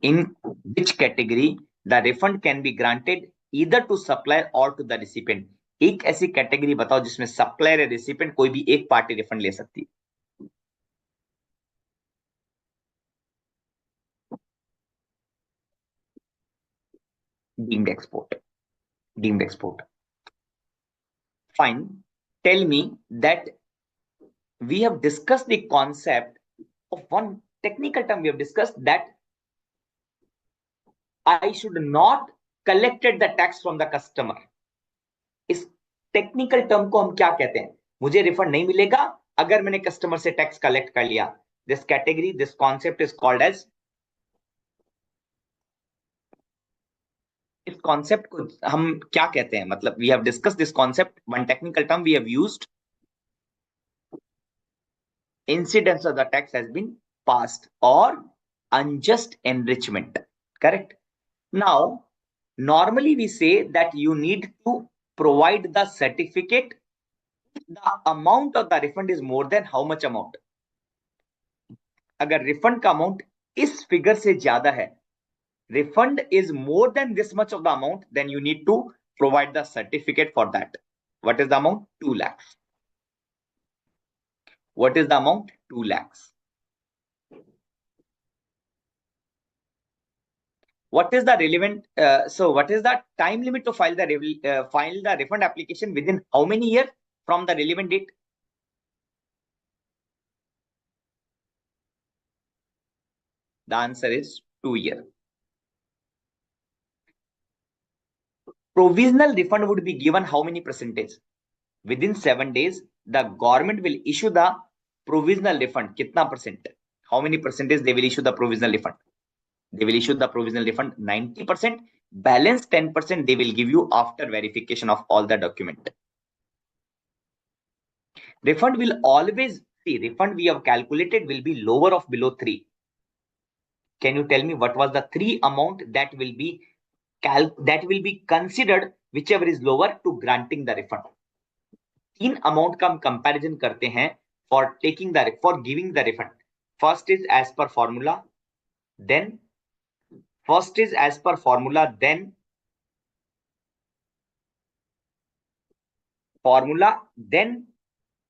In which category the refund can be granted either to supplier or to the recipient? एक ऐसी category बताओ जिसमें supplier या recipient कोई भी एक party refund ले सकती है. Deemed export. Deemed export. Fine. Tell me that we have discussed the concept of one technical term. We have discussed that I should not collected the tax from the customer. इस technical term को हम क्या कहते हैं? मुझे refund नहीं मिलेगा अगर मैंने कस्टमर से टैक्स कलेक्ट कर लिया. This category, this concept is called as, इस कॉन्सेप्ट को हम क्या कहते हैं? मतलब we have discuss this concept. One technical term we have used, incidence of the tax has been passed or unjust enrichment. Correct. Now normally we say that you need to provide the certificate the amount of the refund is more than how much amount. अगर refund का amount इस figure से ज्यादा है, refund is more than this much of the amount, then you need to provide the certificate for that. What is the amount? 2 lakhs. What is the amount? 2 lakhs. What is the relevant? So what is the time limit to file the refund application within how many years from the relevant date? The answer is 2 years. Provisional refund would be given how many percentage? Within 7 days, the government will issue the provisional refund. Kitna percent? How many percentage they will issue the provisional refund? They will issue the provisional refund 90%. Balance 10% they will give you after verification of all the document. Refund will always see, refund we have calculated will be lower of below 3. Can you tell me what was the 3 amount that will be considered whichever is lower to granting the refund? 3 amount का हम comparison करते हैं for giving the refund. First is as per formula, then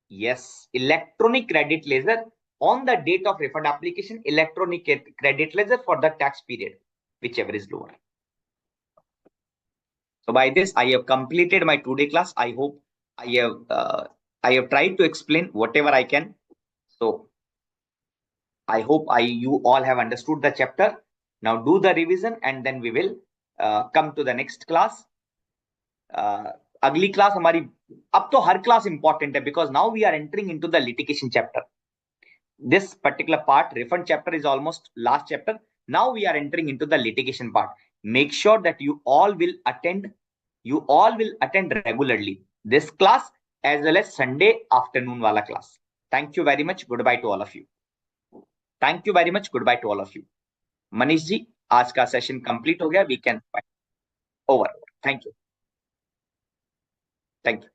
yes, electronic credit ledger on the date of refund application, electronic credit ledger for the tax period, whichever is lower. So by this, I have completed my today class. I hope I have tried to explain whatever I can. So I hope you all have understood the chapter. Now do the revision and then we will come to the next class. अगली class हमारी, अब तो हर class important है because now we are entering into the litigation chapter. This particular part, refund chapter, is almost last chapter. Now we are entering into the litigation part. Make sure that you all will attend regularly this class as well as Sunday afternoon wala class. Thank you very much. Goodbye to all of you. Thank you very much. Goodbye to all of you. Manish ji, आज का session complete हो गया. We can over. Thank you. Thank you.